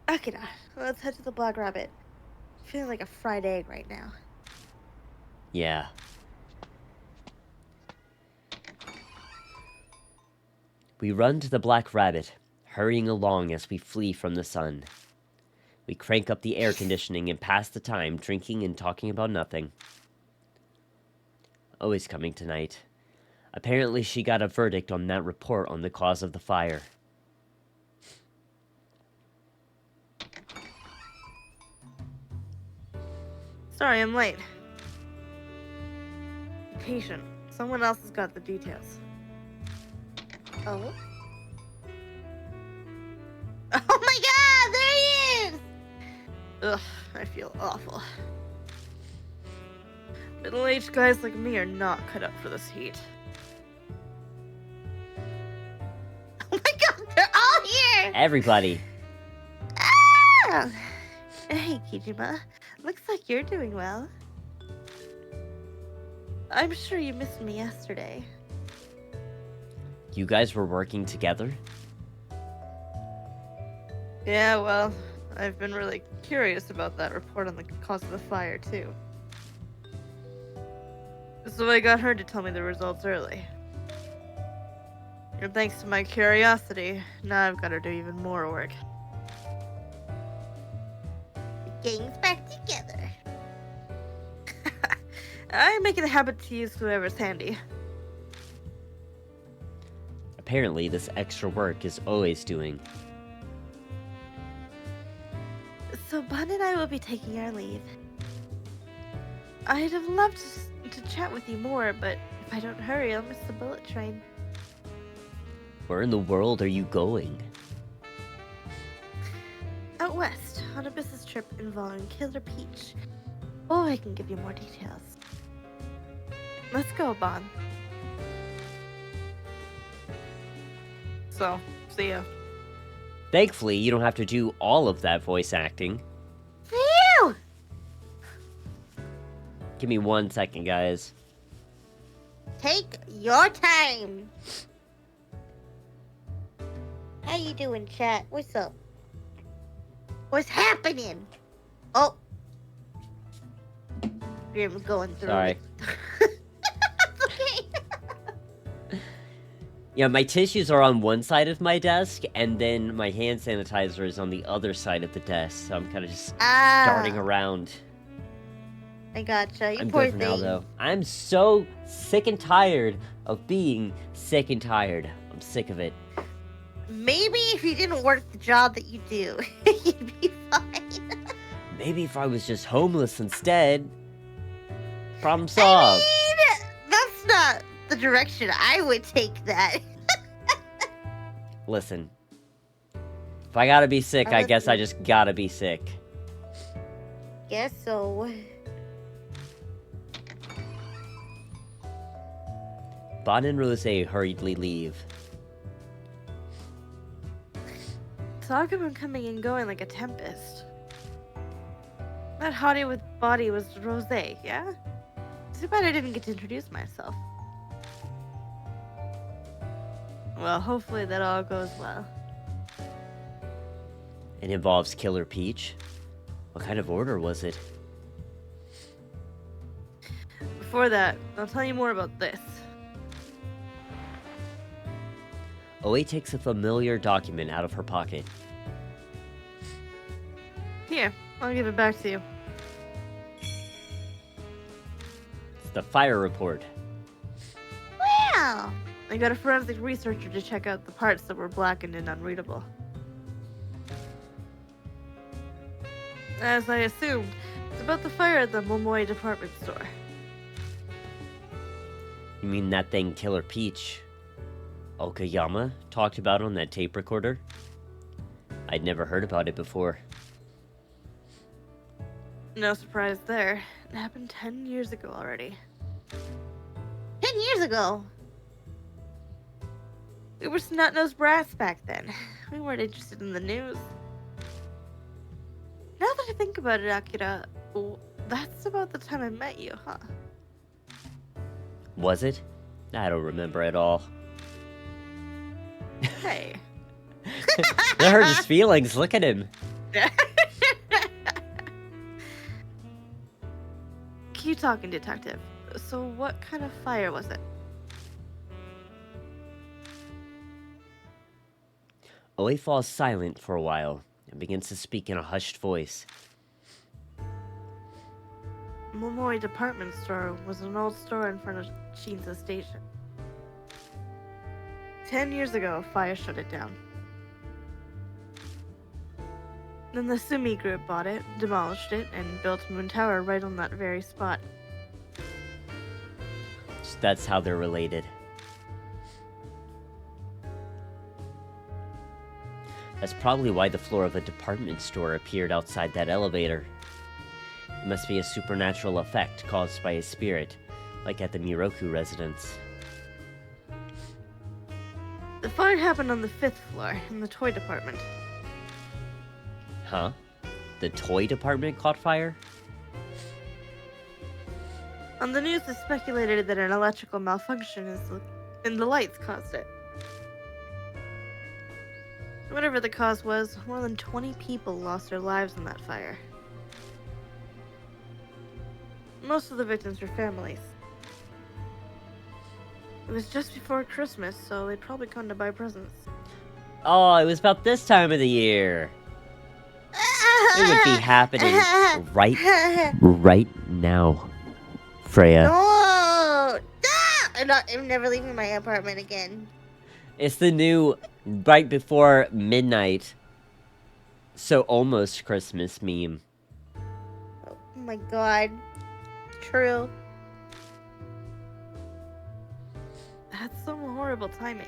Akira, let's head to the Black Rabbit. I'm feeling like a fried egg right now. Yeah. We run to the Black Rabbit, hurrying along as we flee from the sun. We crank up the air conditioning and pass the time drinking and talking about nothing. Always coming tonight. Apparently she got a verdict on that report on the cause of the fire. Sorry, I'm late. Patient. Someone else has got the details. Oh. Oh my god, there he is! Ugh, I feel awful. Middle-aged guys like me are not cut up for this heat. Oh my god, they're all here! Everybody. Ah! Hey, Kijima. Looks like you're doing well. I'm sure you missed me yesterday. You guys were working together? Yeah, well, I've been really curious about that report on the cause of the fire, too. So I got her to tell me the results early. And thanks to my curiosity, now I've got to do even more work. The gang's back together. I make it a habit to use whoever's handy. Apparently, this extra work is always doing. So Bon and I will be taking our leave. I'd have loved to chat with you more, but if I don't hurry, I'll miss the bullet train. Where in the world are you going? Out west, on a business trip involving Killer Peach. Oh, I can give you more details. Let's go, Bon. So, see ya. Thankfully, you don't have to do all of that voice acting. Phew! Give me 1 second, guys. Take your time. How you doing, chat? What's up? What's happening? Oh. You're going through Sorry. it. It's okay. Yeah, my tissues are on one side of my desk, and then my hand sanitizer is on the other side of the desk, so I'm kind of just darting around. I gotcha. You I'm poor good for thing. now, though. I'm so sick and tired of being sick and tired. I'm sick of it. Maybe if you didn't work the job that you do, you'd be fine. Maybe if I was just homeless instead. Problem solved. I mean, that's not the direction I would take that. Listen. If I gotta be sick, I guess I Listen. just gotta be sick. Guess so. Bon and Rose hurriedly leave. Talk about coming and going like a tempest. That hottie with body was Rose, yeah? Too bad I didn't get to introduce myself. Well, hopefully that all goes well. It involves Killer Peach. What kind of order was it? Before that, I'll tell you more about this. Oe takes a familiar document out of her pocket. Here, I'll give it back to you. It's the fire report. Wow. I got a forensic researcher to check out the parts that were blackened and unreadable. As I assumed, it's about the fire at the Momoi department store. You mean that thing Killer Peach Okayama talked about on that tape recorder? I'd never heard about it before. No surprise there. It happened 10 years ago already. 10 years ago. We were snot-nosed brats back then. We weren't interested in the news. think about it, Akira, that's about the time I met you, huh? Was it? I don't remember at all. Hey. That hurt his feelings. Look at him. Keep talking, detective. So what kind of fire was it? Oe falls silent for a while and begins to speak in a hushed voice. Momoi department store was an old store in front of Shinza Station. 10 years ago, a fire shut it down. Then the Sumi group bought it, demolished it, and built Moon Tower right on that very spot. So that's how they're related. That's probably why the floor of a department store appeared outside that elevator. It must be a supernatural effect caused by a spirit, like at the Miroku residence. The fire happened on the 5th floor, in the toy department. Huh? The toy department caught fire? On the news, it speculated that an electrical malfunction in the lights caused it. Whatever the cause was, more than 20 people lost their lives in that fire. Most of the victims were families. It was just before Christmas, so they'd probably come to buy presents. Oh, it was about this time of the year. It would be happening right now, Freya. No! I'm never leaving my apartment again. It's the new right before midnight, so almost Christmas meme. Oh my god. True. That's some horrible timing.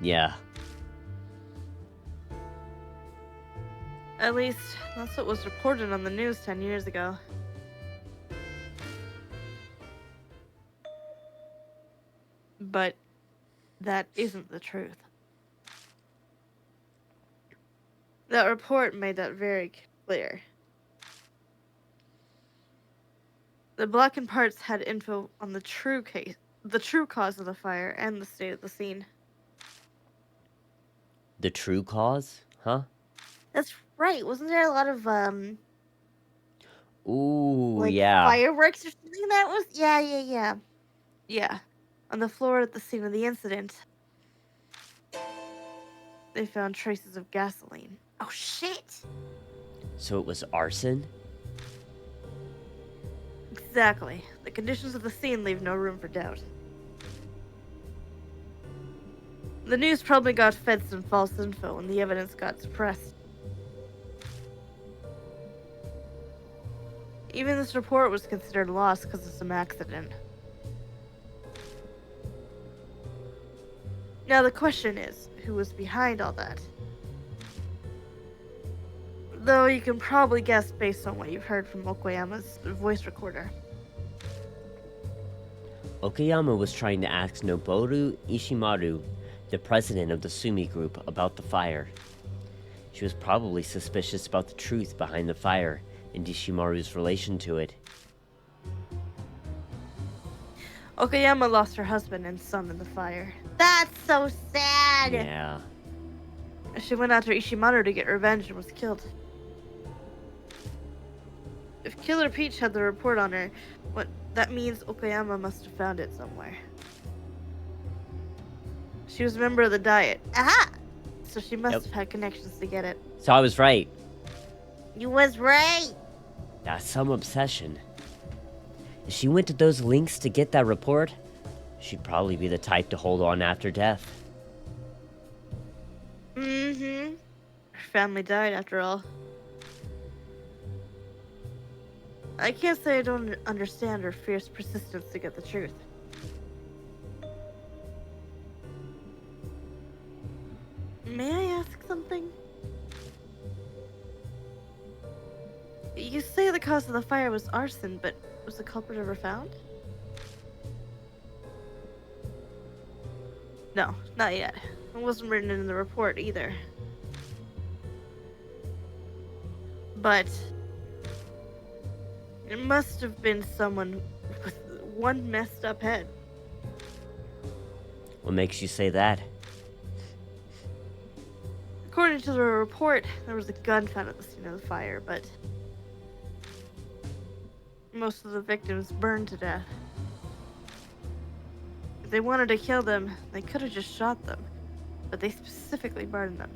Yeah. At least, that's what was reported on the news 10 years ago. But that isn't the truth. That report made that very clear. The blackened parts had info on the true cause of the fire, and the state of the scene. The true cause? Huh? That's right. Wasn't there a lot of Ooh, like yeah. fireworks or something that was? Yeah. Yeah, on the floor at the scene of the incident, they found traces of gasoline. Oh shit. So it was arson? Exactly. The conditions of the scene leave no room for doubt. The news probably got fed some false info and the evidence got suppressed. Even this report was considered lost because of some accident. Now the question is, who was behind all that? Though you can probably guess based on what you've heard from Okoyama's voice recorder. Okayama was trying to ask Noboru Ishimaru, the president of the Sumi group, about the fire. She was probably suspicious about the truth behind the fire and Ishimaru's relation to it. Okayama lost her husband and son in the fire. That's so sad. Yeah. She went after Ishimaru to get revenge and was killed. If Killer Peach had the report on her, that means Okayama must have found it somewhere. She was a member of the Diet, Aha! so she must have had connections to get it. So I was right. You was right. That's some obsession. If she went to those links to get that report, she'd probably be the type to hold on after death. Mm-hmm. Her family died after all. I can't say I don't understand her fierce persistence to get the truth. May I ask something? You say the cause of the fire was arson, but was the culprit ever found? No, not yet. It wasn't written in the report either. But it must have been someone with one messed up head. What makes you say that? According to the report, there was a gun found at the scene of the fire, but most of the victims burned to death. If they wanted to kill them, they could have just shot them, but they specifically burned them.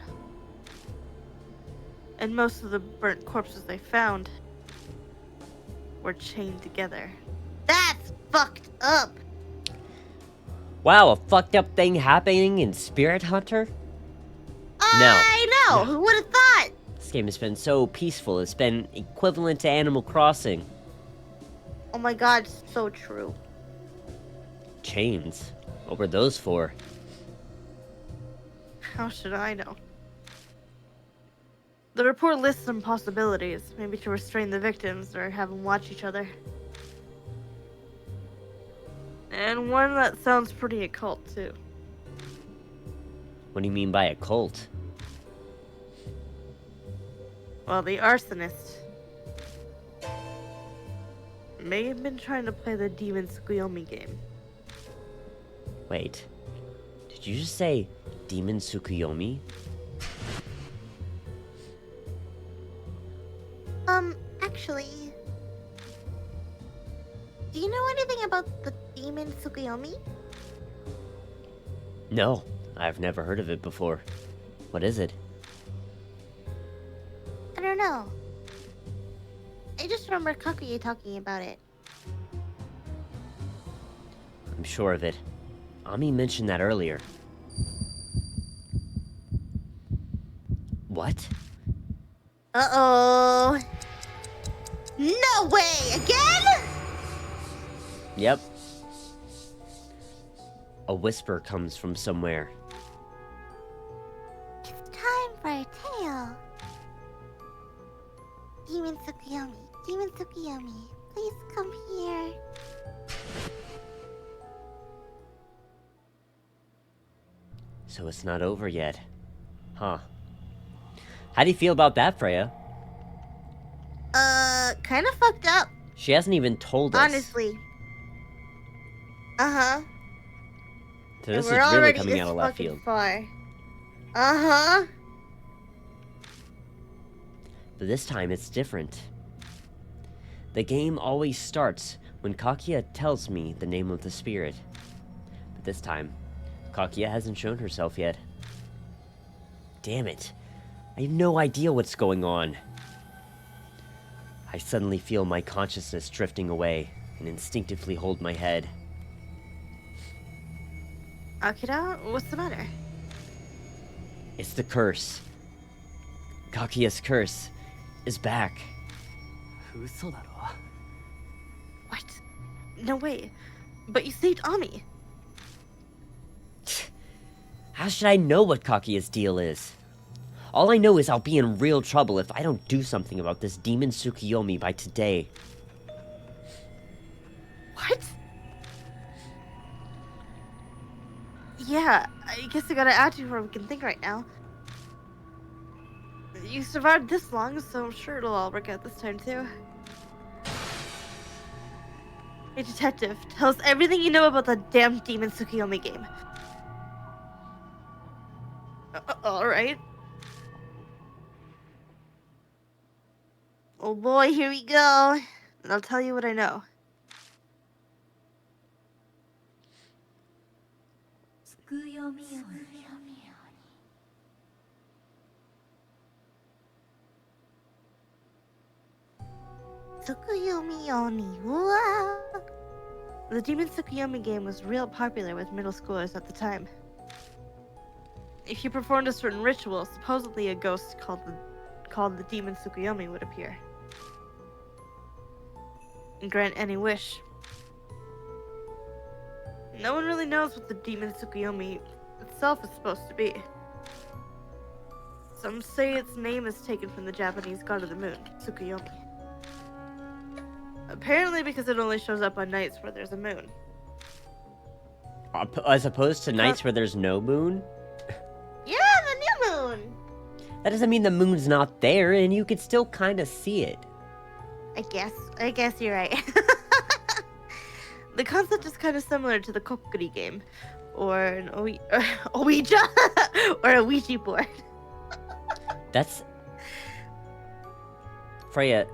And most of the burnt corpses they found were chained together. That's fucked up. Wow, a fucked up thing happening in Spirit Hunter? I know. No. Who would have thought? This game has been so peaceful. It's been equivalent to Animal Crossing. Oh my god, so true. Chains. What were those for? How should I know? The report lists some possibilities, maybe to restrain the victims or have them watch each other. And one that sounds pretty occult, too. What do you mean by a cult? Well, the arsonist may have been trying to play the Demon Tsukuyomi game. Wait. Did you just say Demon Tsukuyomi? Actually, do you know anything about the Demon Tsukuyomi? No, I've never heard of it before. What is it? I don't know. I just remember Kakuya talking about it. I'm sure of it. Ami mentioned that earlier. What? Uh-oh. No way! Again? Yep. A whisper comes from somewhere. It's time for a tale. Demon Tsukuyomi, please come here. So it's not over yet. Huh. How do you feel about that, Freya? Kind of fucked up, She hasn't even told us. honestly. Uh-huh. So this is We're really already coming this out of left fucking field. far. Uh-huh. But this time it's different. The game always starts when Kakia tells me the name of the spirit. But this time, Kakia hasn't shown herself yet. Damn it. I have no idea what's going on. I suddenly feel my consciousness drifting away and instinctively hold my head. Akira, what's the matter? It's the curse. Kakia's curse is back. What? No way. But you saved Ami. How should I know what Kakia's deal is? All I know is I'll be in real trouble if I don't do something about this Demon Tsukuyomi by today. What? Yeah, I guess I gotta add you before we can think right now. You survived this long, so I'm sure it'll all work out this time too. Hey, detective, tell us everything you know about the damn Demon Tsukuyomi game. Alright. Oh boy, here we go. And I'll tell you what I know. Tsukuyomi Oni. Wow. The Demon Tsukuyomi game was real popular with middle schoolers at the time. If you performed a certain ritual, supposedly a ghost called the Demon Tsukuyomi would appear and grant any wish. No one really knows what the Demon Tsukuyomi itself is supposed to be. Some say its name is taken from the Japanese god of the moon, Tsukuyomi. Apparently because it only shows up on nights where there's a moon. As opposed to nights where there's no moon? Yeah, the new moon. That doesn't mean the moon's not there, and you could still kind of see it. I guess you're right. The concept is kind of similar to the Kokuri game, or an Ouija, or a Ouija board. That's... Freya,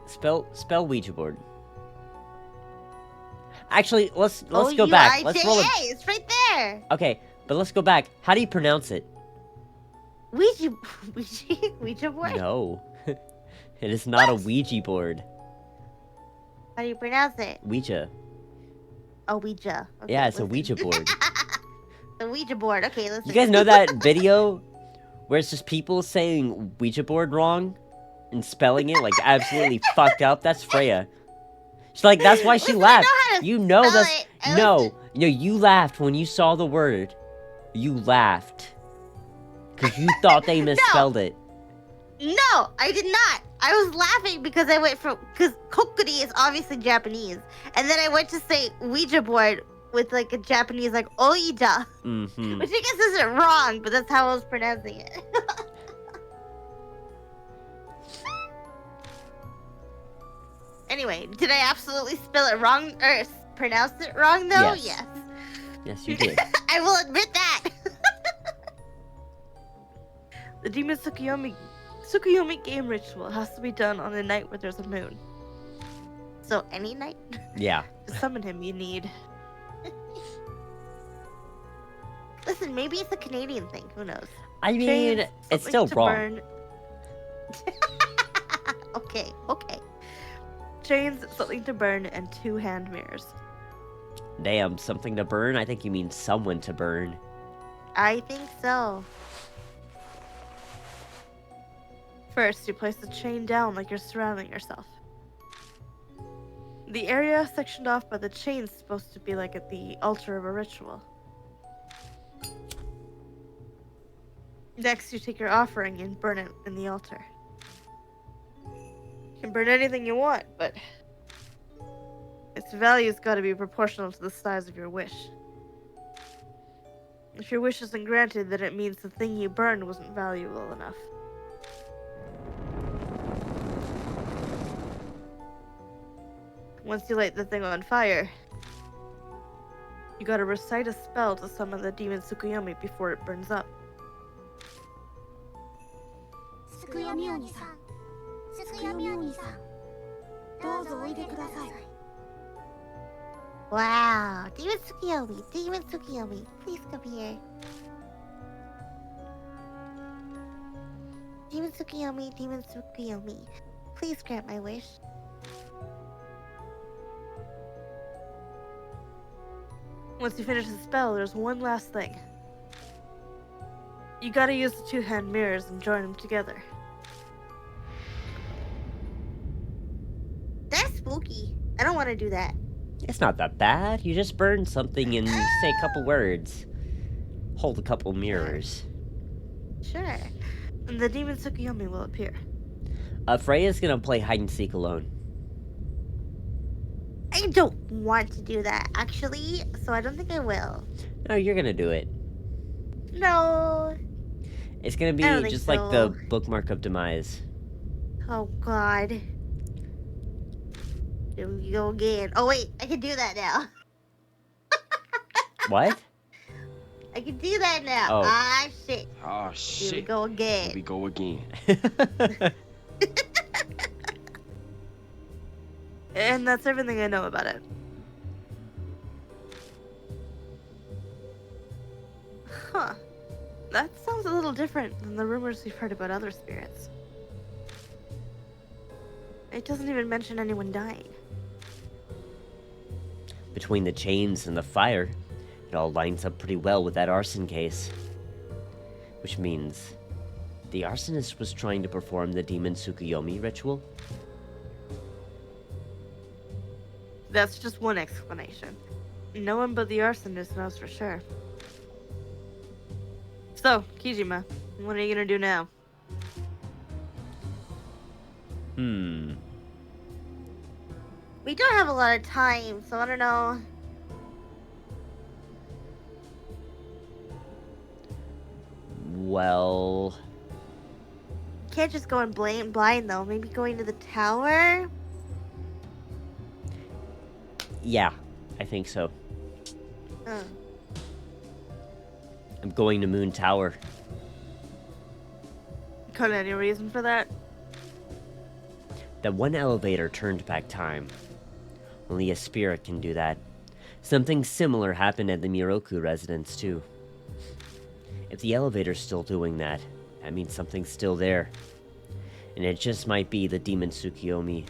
spell Ouija board. Actually, let's go back. Let's roll it. It's right there. Okay, but let's go back. How do you pronounce it? Ouija board? No. It is not a Ouija board. How do you pronounce it? Ouija. Oh, Ouija. Okay, Yeah, it's a Ouija board. The Ouija board. Okay, listen. You guys know that video where it's just people saying Ouija board wrong and spelling it like absolutely fucked up? That's Freya. She's like, that's why she laughed. You know that's... No, you laughed when you saw the word. You laughed. Because you thought they misspelled it. No, I did not. I was laughing because I went from... Because kokuri is obviously Japanese. And then I went to say Ouija board with like a Japanese like Oija. Mm-hmm. Which I guess isn't wrong, but that's how I was pronouncing it. Anyway, did I absolutely spell it wrong or pronounce it wrong though? Yes. Yes, you did. I will admit that. The demon Tsukuyomi game ritual has to be done on a night where there's a moon. So any night? Yeah. To summon him, you need... Listen, maybe it's a Canadian thing. Who knows? I mean, chains, it's something still to wrong. burn- Okay. Chains, something to burn, and 2 hand mirrors. Damn, something to burn? I think you mean someone to burn. I think so. First, you place the chain down like you're surrounding yourself. The area sectioned off by the chain is supposed to be like at the altar of a ritual. Next, you take your offering and burn it in the altar. You can burn anything you want, but its value's got to be proportional to the size of your wish. If your wish isn't granted, then it means the thing you burned wasn't valuable enough. Once you light the thing on fire, you gotta recite a spell to summon the demon Tsukuyomi before it burns up. つくよみおにさん、つくよみおにさん、どうぞおいでください。 Wow. Demon Tsukuyomi, please come here. Demon Tsukuyomi, please grant my wish. Once you finish the spell, there's one last thing. You gotta use the 2 hand mirrors and join them together. That's spooky. I don't want to do that. It's not that bad. You just burn something and say a couple words. Hold a couple mirrors. Sure. And the demon Tsukuyomi will appear. Freya's gonna play hide and seek alone. I don't want to do that, actually, so I don't think I will. No, you're gonna do it. No. It's gonna be I don't think just so. like the bookmark of demise. Oh, God. Here we go again. Oh, wait, I can do that now. What? I can do that now. Oh. Ah, shit. Oh Here we shit. go Here again. we go again. And that's everything I know about it. Huh. That sounds a little different than the rumors we've heard about other spirits. It doesn't even mention anyone dying. Between the chains and the fire, it all lines up pretty well with that arson case. Which means the arsonist was trying to perform the demon Tsukuyomi ritual. That's just one explanation. No one but the arsonist knows for sure. So, Kijima, what are you gonna do now? Hmm. We don't have a lot of time, so I don't know. Well... can't just go in blind though. Maybe going to the tower? Yeah, I think so. Uh, I'm going to Moon Tower. Got any reason for that? That one elevator turned back time. Only a spirit can do that. Something similar happened at the Miroku residence, too. If the elevator's still doing that, that means something's still there. And it just might be the demon Tsukiyomi.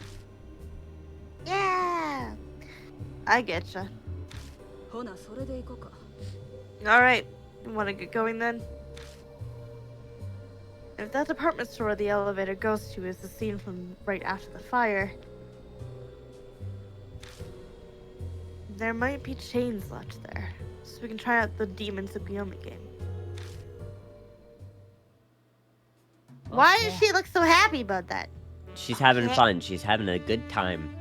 Yeah! I getcha. Alright, you wanna get going then? If that department store the elevator goes to is the scene from right after the fire, there might be chains left there, so we can try out the Demon Tsukuyomi game. Why does she look so happy about that? She's having fun. She's having a good time.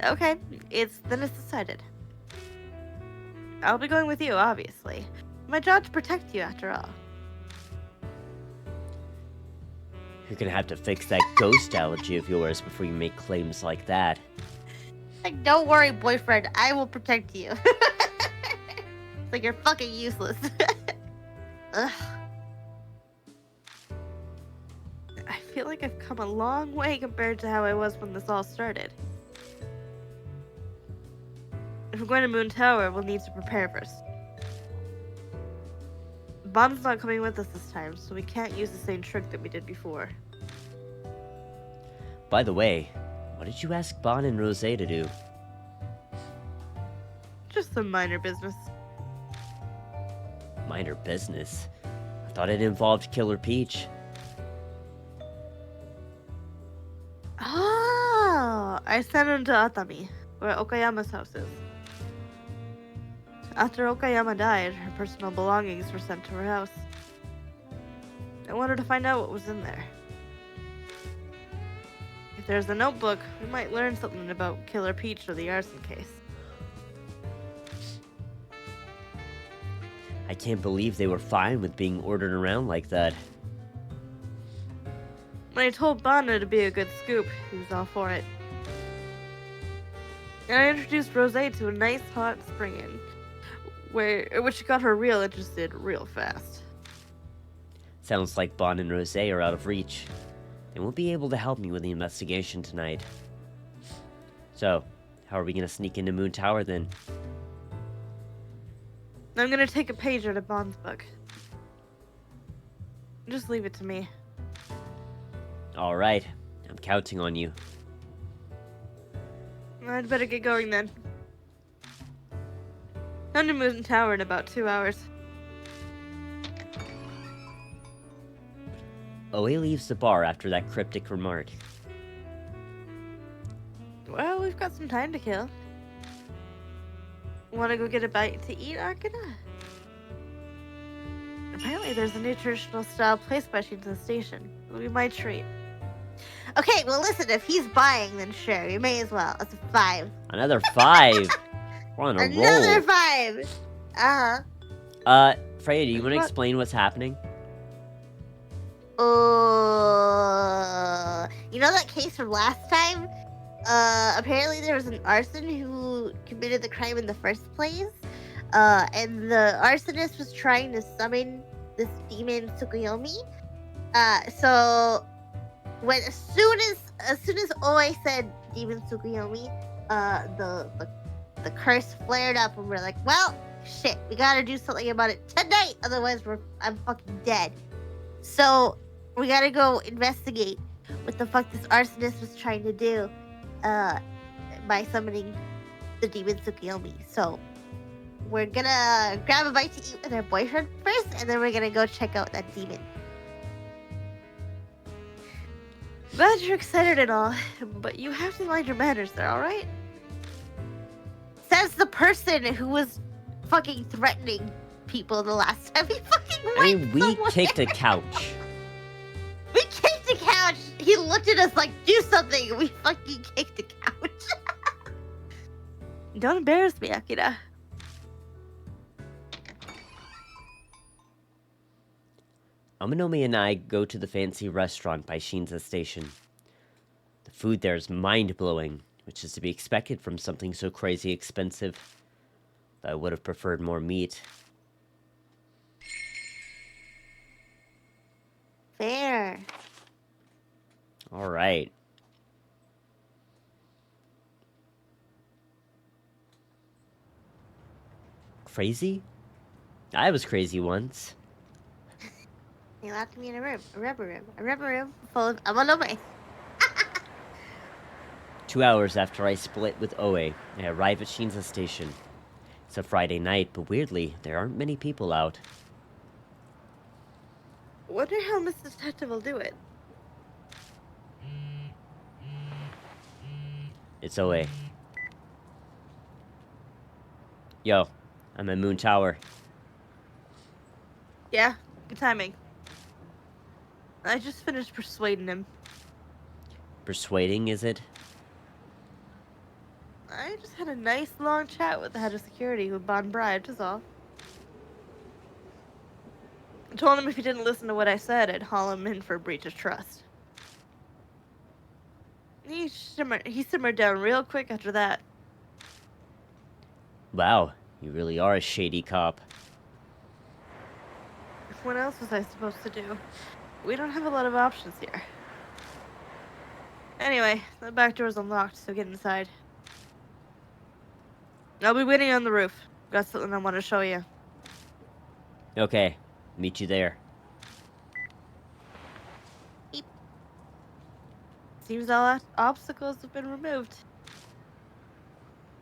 Okay, then it's decided. I'll be going with you, obviously. My job to protect you, after all. You're gonna have to fix that ghost allergy of yours before you make claims like that. Like, don't worry, boyfriend. I will protect you. It's like you're fucking useless. Ugh. I feel like I've come a long way compared to how I was when this all started. If we're going to Moon Tower, we'll need to prepare first. Bon's not coming with us this time, so we can't use the same trick that we did before. By the way, what did you ask Bon and Rose to do? Just some minor business. Minor business? I thought it involved Killer Peach. Oh, I sent him to Atami, where Okayama's house is. After Okayama died, her personal belongings were sent to her house. I wanted to find out what was in there. If there's a notebook, we might learn something about Killer Peach or the arson case. I can't believe they were fine with being ordered around like that. When I told Bana to be a good scoop, he was all for it. And I introduced Rose to a nice hot spring inn, which got her real interested real fast. Sounds like Bon and Rose are out of reach. They won't be able to help me with the investigation tonight. So, how are we gonna sneak into Moon Tower then? I'm gonna take a page out of Bon's book. Just leave it to me. Alright, I'm counting on you. I'd better get going then. I'm to Moon Tower in about 2 hours. Oe leaves the bar after that cryptic remark. Well, we've got some time to kill. Wanna go get a bite to eat, Akina? Apparently there's a new traditional style place by Shinto Station. It'll be my treat. Okay, well, listen, if he's buying, then sure, you may as well. That's a 5. Another 5! We're on a Another roll. 5! Freya, do you want to What? explain what's happening? You know that case from last time? Apparently there was an arson who committed the crime in the first place. And the arsonist was trying to summon this demon Tsukuyomi. So when as soon as Oe said demon Tsukuyomi, the curse flared up, and we're like, well, shit, we gotta do something about it tonight, otherwise I'm fucking dead. So we gotta go investigate what the fuck this arsonist was trying to do, by summoning the demon Tsukuyomi. So we're gonna grab a bite to eat with our boyfriend first, and then we're gonna go check out that demon. Glad you're excited and all, but you have to mind your manners there, alright? Says the person who was fucking threatening people the last time. He fucking went I mean, we somewhere. kicked a couch. We kicked the couch. He looked at us like, do something. We fucking kicked the couch. Don't embarrass me, Akira. Aminomi and I go to the fancy restaurant by Shinza Station. The food there is mind-blowing, which is to be expected from something so crazy expensive. I would have preferred more meat. Fair. Alright. Crazy? I was crazy once. They locked me in a room. A rubber room full of Amanome. 2 hours after I split with Oe, I arrive at Shinza Station. It's a Friday night, but weirdly, there aren't many people out. Wonder how Miss Detective will do it. It's Oe. Yo, I'm at Moon Tower. Yeah, good timing. I just finished persuading him. Persuading, is it? I just had a nice long chat with the head of security who Bon bribed, is all. I told him if he didn't listen to what I said, I'd haul him in for a breach of trust. He simmered down real quick after that. Wow, you really are a shady cop. What else was I supposed to do? We don't have a lot of options here. Anyway, the back door's unlocked, so get inside. I'll be waiting on the roof. Got something I want to show you. Okay, meet you there. Seems all obstacles have been removed.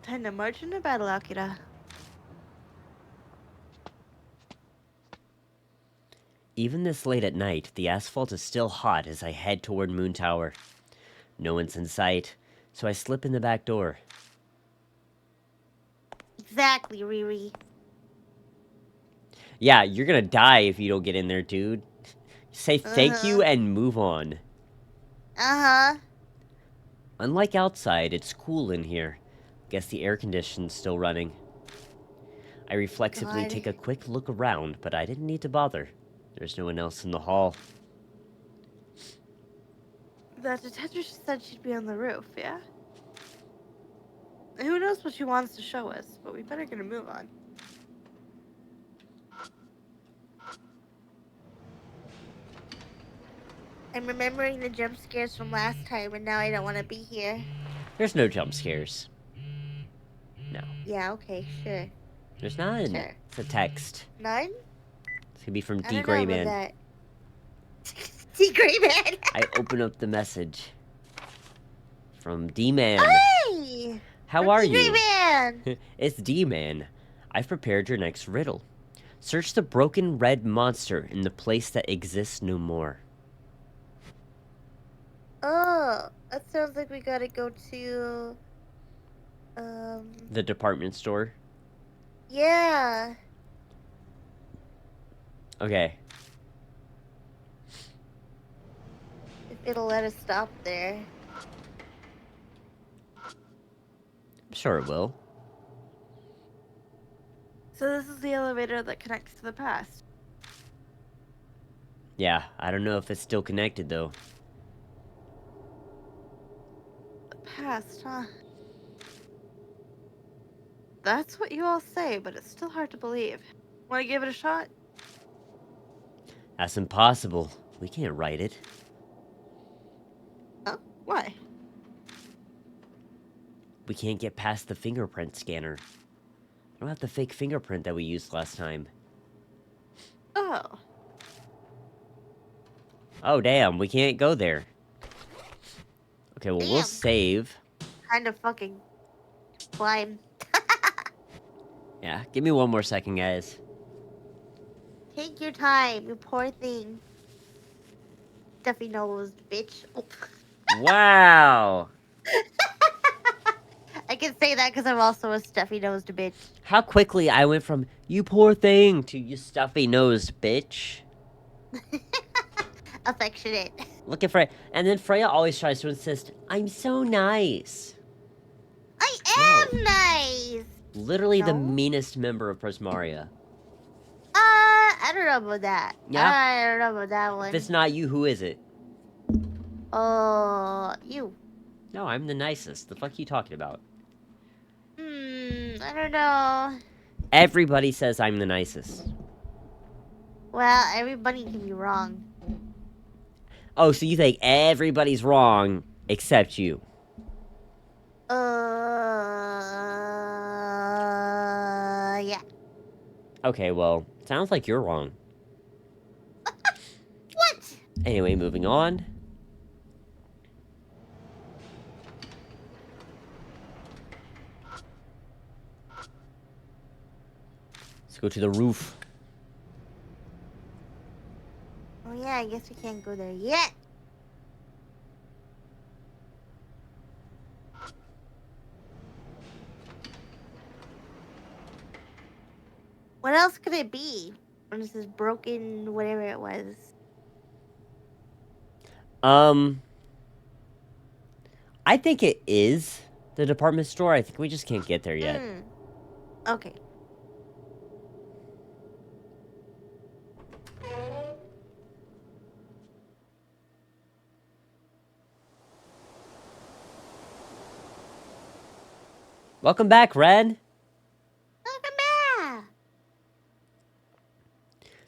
Time to march into battle, Akira. Even this late at night, the asphalt is still hot as I head toward Moon Tower. No one's in sight, so I slip in the back door. Exactly, Riri. Yeah, you're gonna die if you don't get in there, dude. Say thank you and move on. Uh-huh. Unlike outside, it's cool in here. Guess the air conditioning's still running. I reflexively God. take a quick look around, but I didn't need to bother. There's no one else in the hall. That detective said she'd be on the roof, yeah? Who knows what she wants to show us, but we better get a move on. I'm remembering the jump scares from last time, and now I don't want to be here. There's no jump scares. No. Yeah, okay, sure. There's none. Sure. It's a text. None? It's gonna be from I D. don't Gray know Man. about that. D. Gray Man? I open up the message. From D-Man. Hi! How From are D. Gray you? Man! It's D-Man. I've prepared your next riddle. Search the broken red monster in the place that exists no more. Oh, that sounds like we gotta go to... The department store. Yeah. Okay. If it'll let us stop there. I'm sure it will. So this is the elevator that connects to the past. Yeah, I don't know if it's still connected though. The past, huh? That's what you all say, but it's still hard to believe. Want to give it a shot? That's impossible. We can't write it. Huh? Why? We can't get past the fingerprint scanner. I don't have the fake fingerprint that we used last time. Oh. Oh, damn, we can't go there. Okay, well, we'll Damn. save. Kind of fucking climb. Yeah, give me one more second, guys. Take your time, you poor thing. Stuffy nose, bitch. Oh. Wow! I can say that because I'm also a stuffy nosed bitch. How quickly I went from, you poor thing, to you stuffy-nosed bitch. Affectionate. Look at Freya. And then Freya always tries to insist, I'm so nice. I am nice. Literally the No. meanest member of Prismaria. I don't know about that. Yeah. I don't know about that one. If it's not you, who is it? Oh, you. No, I'm the nicest. The fuck are you talking about? I don't know. Everybody says I'm the nicest. Well, everybody can be wrong. Oh, so you think everybody's wrong except you? Yeah. Okay, well, sounds like you're wrong. What? Anyway, moving on. Let's go to the roof. Oh yeah, I guess we can't go there yet. What else could it be? Or this is broken, whatever it was. I think it is the department store. I think we just can't get there yet. Okay. Welcome back, Ren. Welcome back.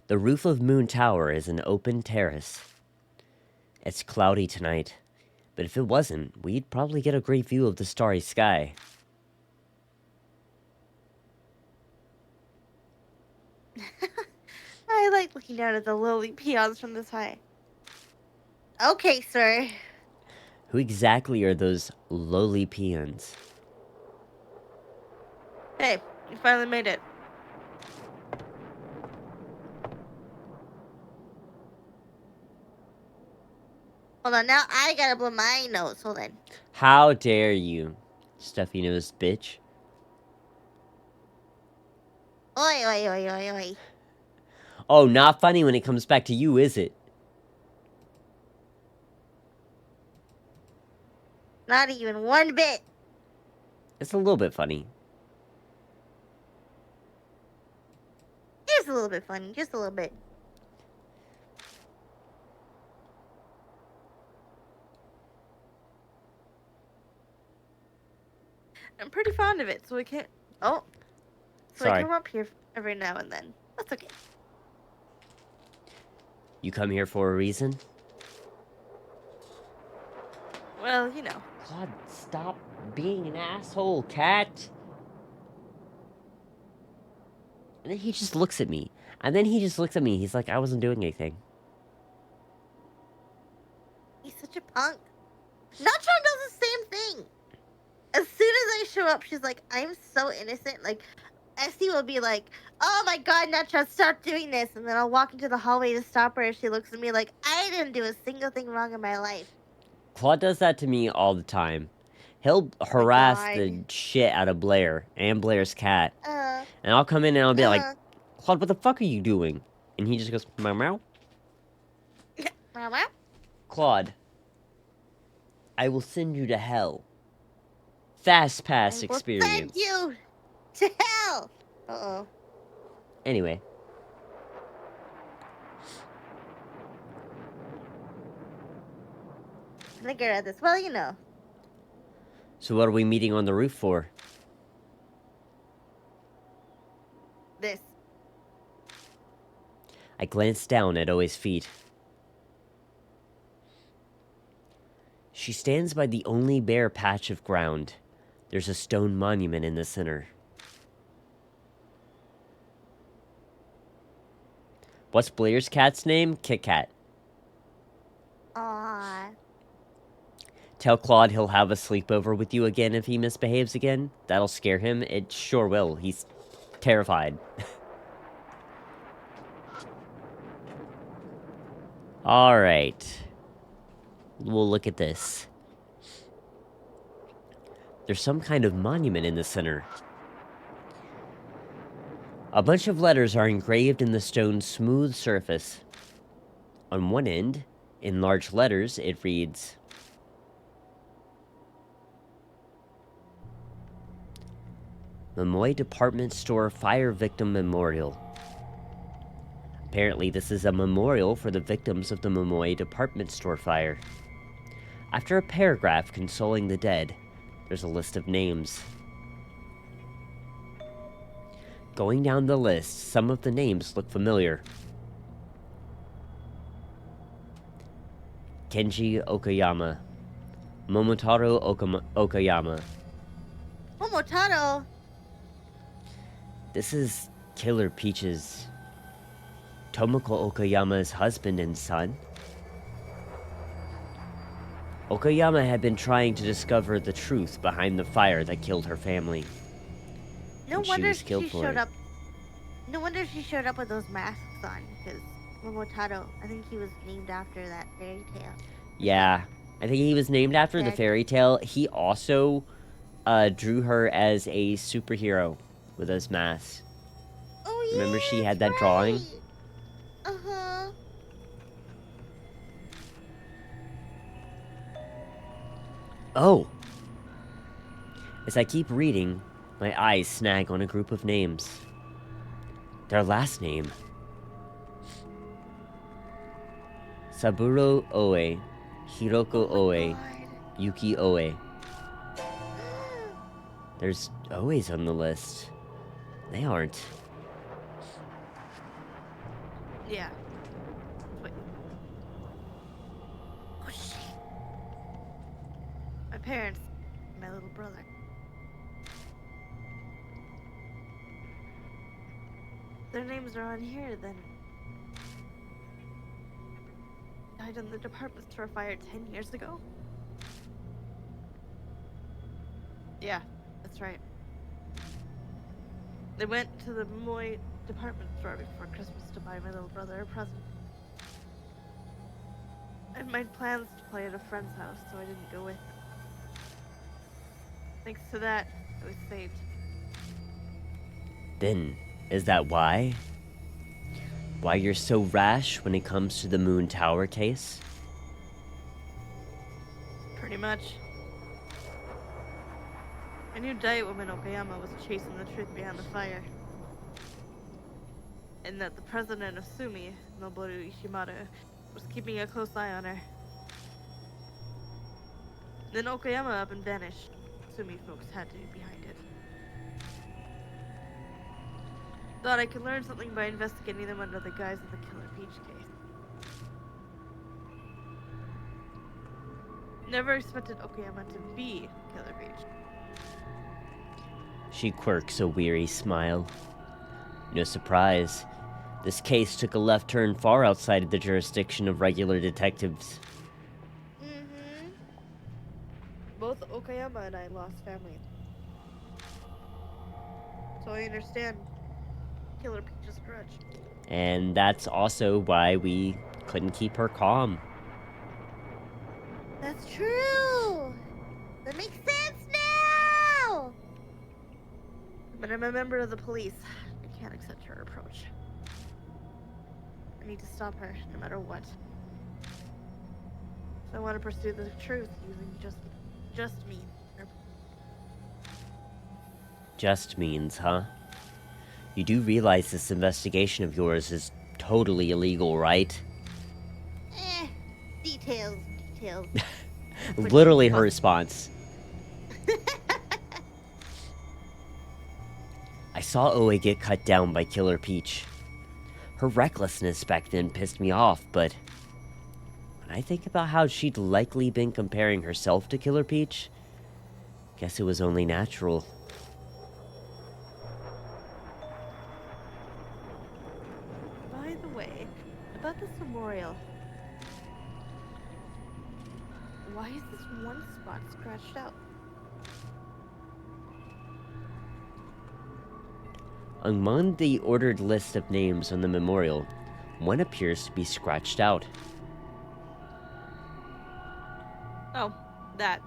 The roof of Moon Tower is an open terrace. It's cloudy tonight, but if it wasn't, we'd probably get a great view of the starry sky. I like looking down at the lowly peons from this high. Okay, sir. Who exactly are those lowly peons? Hey, you finally made it. Hold on, now I gotta blow my nose. Hold on. How dare you, stuffy nosed bitch? Oi, oi, oi, oi, oi. Oh, not funny when it comes back to you, is it? Not even one bit. It's a little bit funny. Just a little bit funny. Just a little bit. I'm pretty fond of it, so we can't. Oh, so Sorry. I come up here every now and then. That's okay. You come here for a reason? Well, you know. God, stop being an asshole, cat. And then he just looks at me. He's like, I wasn't doing anything. He's such a punk. Natron does the same thing. As soon as I show up, she's like, I'm so innocent. Like, Essie will be like, oh my god, Natron, stop doing this. And then I'll walk into the hallway to stop her, and she looks at me like, I didn't do a single thing wrong in my life. Claude does that to me all the time. He'll harass the shit out of Blair and Blair's cat. And I'll come in and I'll be like, Claude, what the fuck are you doing? And he just goes, meow meow. Meow, meow. Claude, I will send you to hell. Fast pass experience. Send you to hell. Uh-oh. Anyway. Let me get at this. Well, you know. So what are we meeting on the roof for? This. I glanced down at Oe's feet. She stands by the only bare patch of ground. There's a stone monument in the center. What's Blair's cat's name? Kit Kat. Aww. Tell Claude he'll have a sleepover with you again if he misbehaves again. That'll scare him. It sure will. He's terrified. Alright. We'll look at this. There's some kind of monument in the center. A bunch of letters are engraved in the stone's smooth surface. On one end, in large letters, it reads, Lemoy Department Store Fire Victim Memorial. Apparently, this is a memorial for the victims of the Momoe department store fire. After a paragraph consoling the dead, there's a list of names. Going down the list, some of the names look familiar. Kenji Okayama, Momotaro Okayama. Momotaro. This is Killer Peach's Tomoko Okayama's husband and son. Okayama had been trying to discover the truth behind the fire that killed her family. No and wonder she was killed for showed it. up. No wonder she showed up with those masks on, because Momotaro, I think he was named after that fairy tale. Yeah, I think he was named after the fairy tale. He also drew her as a superhero with those masks. Oh yeah. Remember she had that right. drawing? Uh-huh. Oh! As I keep reading, my eyes snag on a group of names. Their last name. Saburo Oe, Hiroko Oe, Yuki Oe. There's Oes on the list. They aren't. Yeah. Wait. Oh, shit. My parents, my little brother. Their names are on here, then. Died in the department store fire 10 years ago? Yeah, that's right. They went to the Moy department store before Christmas to buy my little brother a present. I made plans to play at a friend's house, so I didn't go with them. Thanks to that, I was saved. Then, is that why? Why you're so rash when it comes to the Moon Tower case? Pretty much. I knew Diet Woman Okayama was chasing the truth behind the fire. And that the president of Sumi, Noboru Ishimura, was keeping a close eye on her. Then Okayama up and vanished. Sumi folks had to be behind it. Thought I could learn something by investigating them under the guise of the Killer Peach case. Never expected Okayama to be Killer Peach. She quirks a weary smile. No surprise. This case took a left turn far outside of the jurisdiction of regular detectives. Mm-hmm. Both Okayama and I lost family. So I understand Killer Peach's grudge. And that's also why we couldn't keep her calm. That's true. That makes sense now. But I'm a member of the police. I can't accept her approach. I need to stop her, no matter what. So I want to pursue the truth using just me. Just means, huh? You do realize this investigation of yours is totally illegal, right? Details. Literally her response. I saw Oe get cut down by Killer Peach. Her recklessness back then pissed me off, but when I think about how she'd likely been comparing herself to Killer Peach, guess it was only natural. By the way, about this memorial. Why is this one spot scratched out? Among the ordered list of names on the memorial, one appears to be scratched out. Oh, that.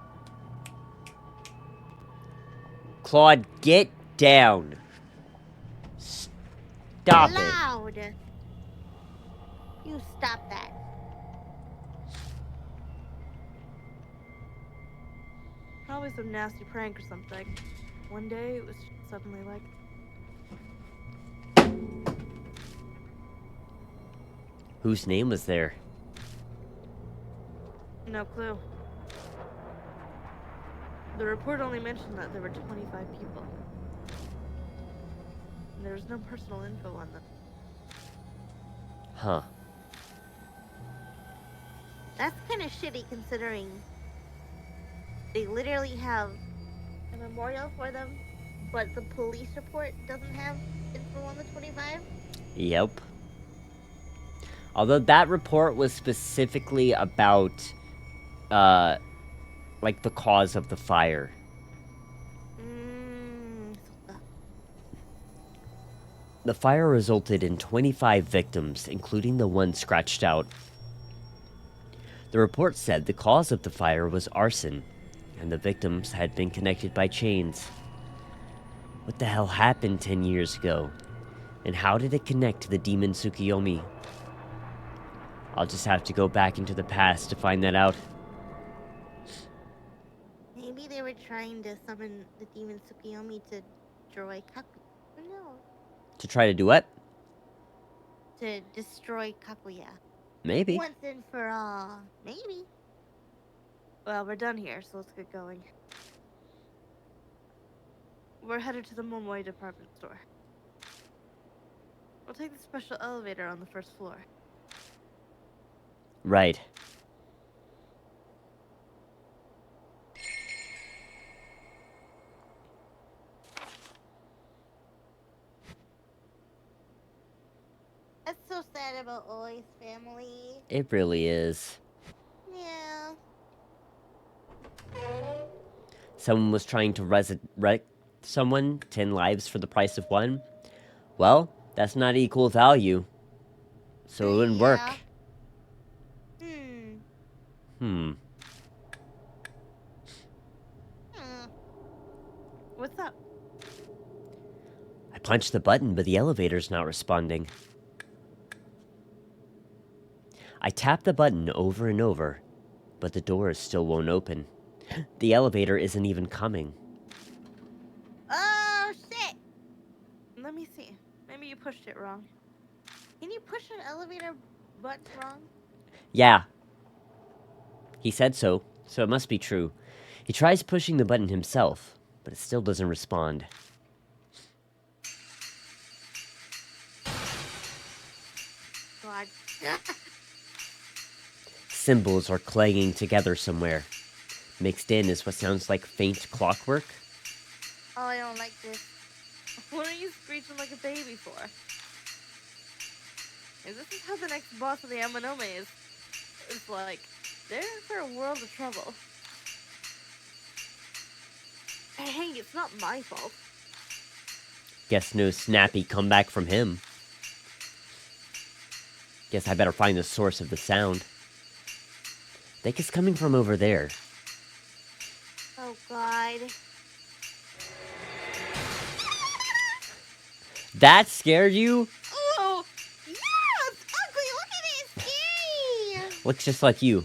Claude, get down! Stop it! Loud. You stop that. Probably some nasty prank or something. One day it was just suddenly like. Whose name was there? No clue. The report only mentioned that there were 25 people. And there was no personal info on them. Huh. That's kind of shitty considering they literally have a memorial for them, but the police report doesn't have info on the 25. Yep. Although that report was specifically about, like the cause of the fire. The fire resulted in 25 victims, including the one scratched out. The report said the cause of the fire was arson, and the victims had been connected by chains. What the hell happened 10 years ago? And how did it connect to the demon Tsukiyomi? I'll just have to go back into the past to find that out. Maybe they were trying to summon the demon Tsukiyomi to destroy Kakuya. Who knows? To try to do what? To destroy Kakuya. Maybe. Once and for all. Maybe. Well, we're done here, so let's get going. We're headed to the Momoi department store. We'll take the special elevator on the first floor. Right. That's so sad about Oi's family. It really is. Yeah. Someone was trying to resurrect someone, 10 lives for the price of one. Well, that's not equal value. So it wouldn't work. Hmm. What's up? I punched the button, but the elevator's not responding. I tapped the button over and over, but the doors still won't open. The elevator isn't even coming. Oh, shit! Let me see. Maybe you pushed it wrong. Can you push an elevator button wrong? Yeah. He said so it must be true. He tries pushing the button himself, but it still doesn't respond. God. Symbols are clanging together somewhere. Mixed in is what sounds like faint clockwork. Oh, I don't like this. What are you screeching like a baby for? And this is how the next boss of the Amanome is. It's like, they're in for a world of trouble. Hey, it's not my fault. Guess no snappy comeback from him. Guess I better find the source of the sound. Think it's coming from over there. Oh, God. That scared you? Oh, yeah, it's ugly. Look at it. It's scary. Looks just like you.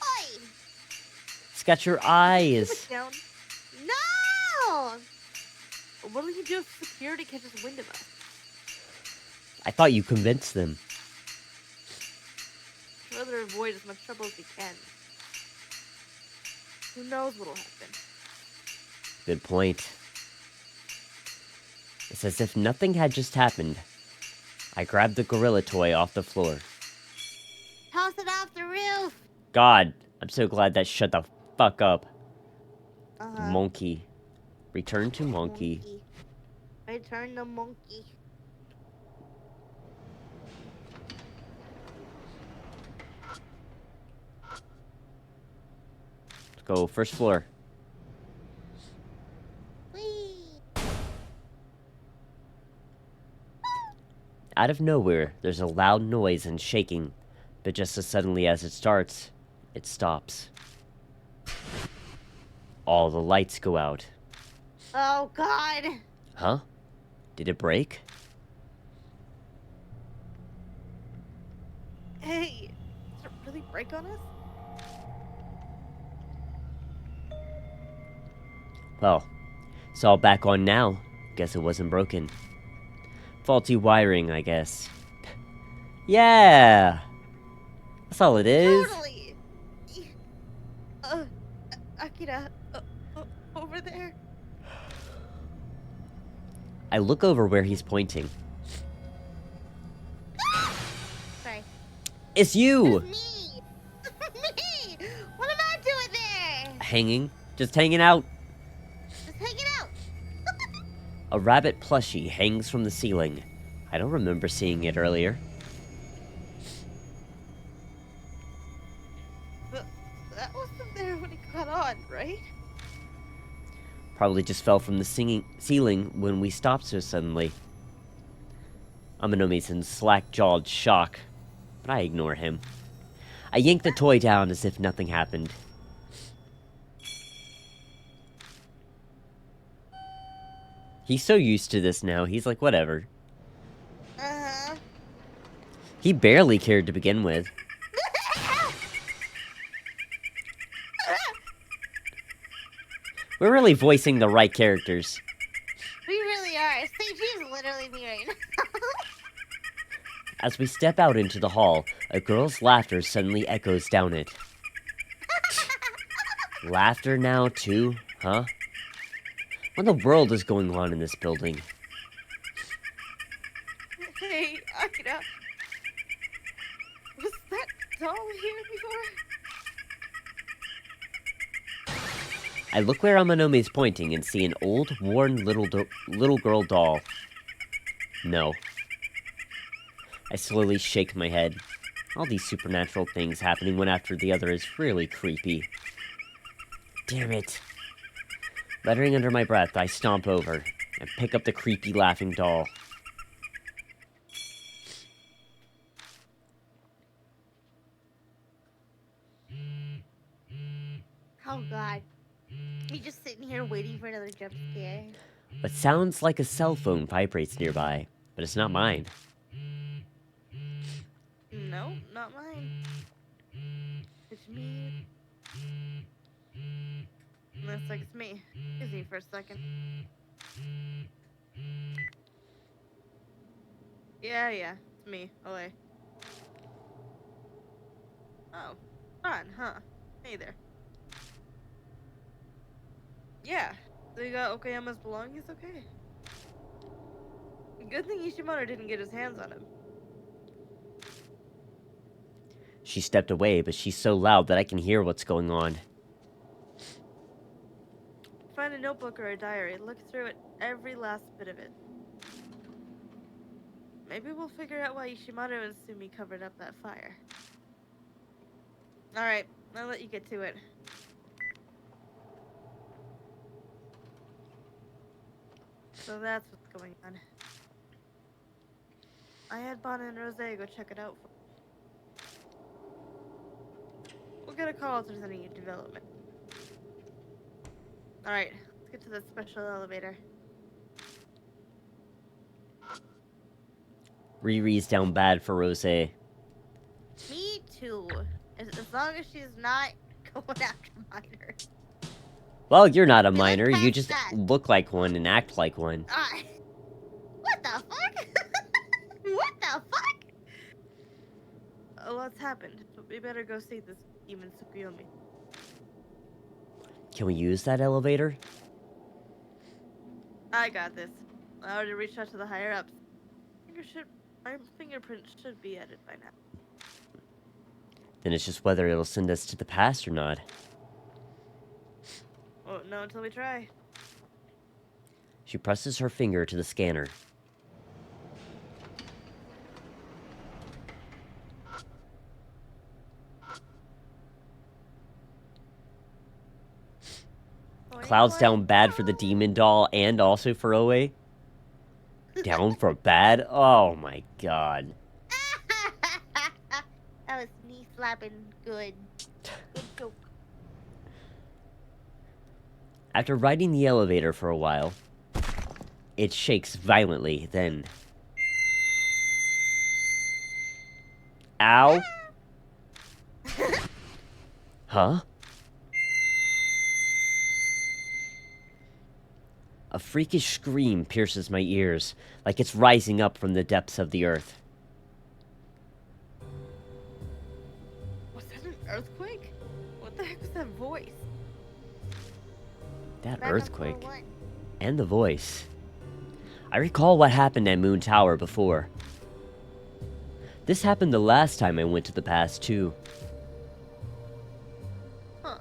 Oi. It's got your Keep eyes. it down. No. What'll you do if security catches wind of us? I thought you convinced them. I'd rather avoid as much trouble as we can. Who knows what'll happen? Good point. It's as if nothing had just happened. I grabbed the gorilla toy off the floor. Toss it off the roof. God, I'm so glad that shut the fuck up. Uh-huh. Monkey. Return to monkey. Return the monkey. Let's go first floor. Whee. Out of nowhere, there's a loud noise and shaking, but just as suddenly as it starts, it stops. All the lights go out. Oh, God. Huh? Did it break? Hey, did it really break on us? Well, it's all back on now. Guess it wasn't broken. Faulty wiring, I guess. Yeah! That's all it is. Totally. Akira, over there. I look over where he's pointing. Sorry. It's you! It's me! Me! What am I doing there? Hanging. Just hanging out. Just hanging out. A rabbit plushie hangs from the ceiling. I don't remember seeing it earlier. That wasn't there when he got on, right? Probably just fell from the ceiling when we stopped so suddenly. Amanomi's in slack-jawed shock, but I ignore him. I yank the toy down as if nothing happened. He's so used to this now, he's like, whatever. Uh-huh. He barely cared to begin with. We're really voicing the right characters. We really are. Seiji is literally me right now. As we step out into the hall, a girl's laughter suddenly echoes down it. Laughter now, too, huh? What in the world is going on in this building? Hey, Akira. Was that doll here before? I look where Amanomi's pointing and see an old, worn little girl doll. No. I slowly shake my head. All these supernatural things happening one after the other is really creepy. Damn it. Muttering under my breath, I stomp over and pick up the creepy laughing doll. Oh god. Me just sitting here waiting for another jump scare. What sounds like a cell phone vibrates nearby, but it's not mine. No, not mine. It's me. Looks like it's me. Excuse me for a second. Yeah, it's me. Away. Oh, fun, huh? Hey there. Yeah, so you got Okayama's belongings, okay? Good thing Ishimoto didn't get his hands on him. She stepped away, but she's so loud that I can hear what's going on. Find a notebook or a diary. Look through it, every last bit of it. Maybe we'll figure out why Ishimoto and Sumi covered up that fire. Alright, I'll let you get to it. So that's what's going on. I had Bonna and Rose go check it out. We'll get a call if there's any development. Alright, let's get to the special elevator. Riri's down bad for Rose. Me too. As long as she's not going after minors. Well, you're not a We like minor, you past just that. look like one and act like one. What the fuck? What the fuck? A lot's happened, but we better go see this demon Tsukuyomi. Can we use that elevator? I got this. I already reached out to the higher ups. My fingerprint should be added by now. Then it's just whether it'll send us to the past or not. Won't know until we try. She presses her finger to the scanner. Cloud's down bad for the demon doll and also for Oe. Down for bad? Oh my god. That was knee slapping good. Good joke. After riding the elevator for a while, it shakes violently, then... Ow? Huh? A freakish scream pierces my ears, like it's rising up from the depths of the earth. That Back on floor earthquake. 1. And the voice. I recall what happened at Moon Tower before. This happened the last time I went to the past, too. Huh.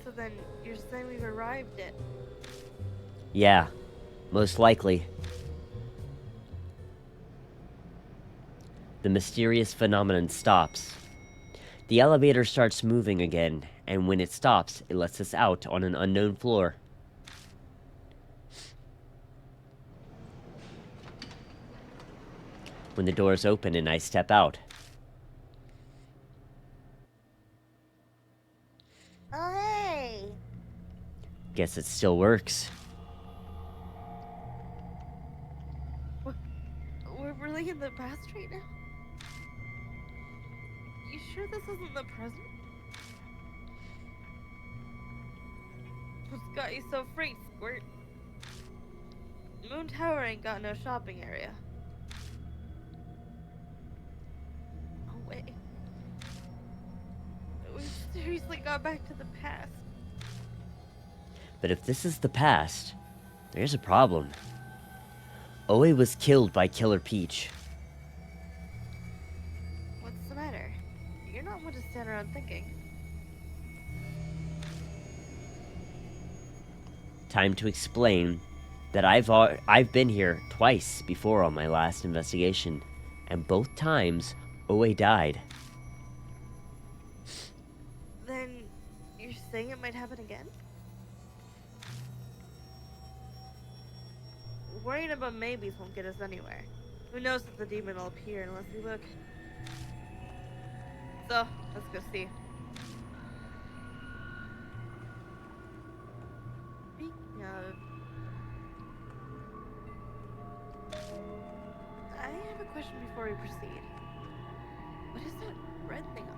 So then, you're saying we've arrived at... Yeah, most likely. The mysterious phenomenon stops. The elevator starts moving again, and when it stops, it lets us out on an unknown floor. When the doors open and I step out, Oh, hey. guess it still works. We're really in the past right now? You sure this isn't the present? What's got you so freaked, Squirt? Moon Tower ain't got no shopping area. No way. We seriously got back to the past. But if this is the past, there's a problem. Oe was killed by Killer Peach. What's the matter? You're not one to stand around thinking. Time to explain that I've been here twice before on my last investigation, and both times Oe died. Then you're saying it might happen again? Worrying about maybes won't get us anywhere. Who knows if the demon will appear unless we look. So, let's go see. Speaking of... I have a question before we proceed. What is that red thing on?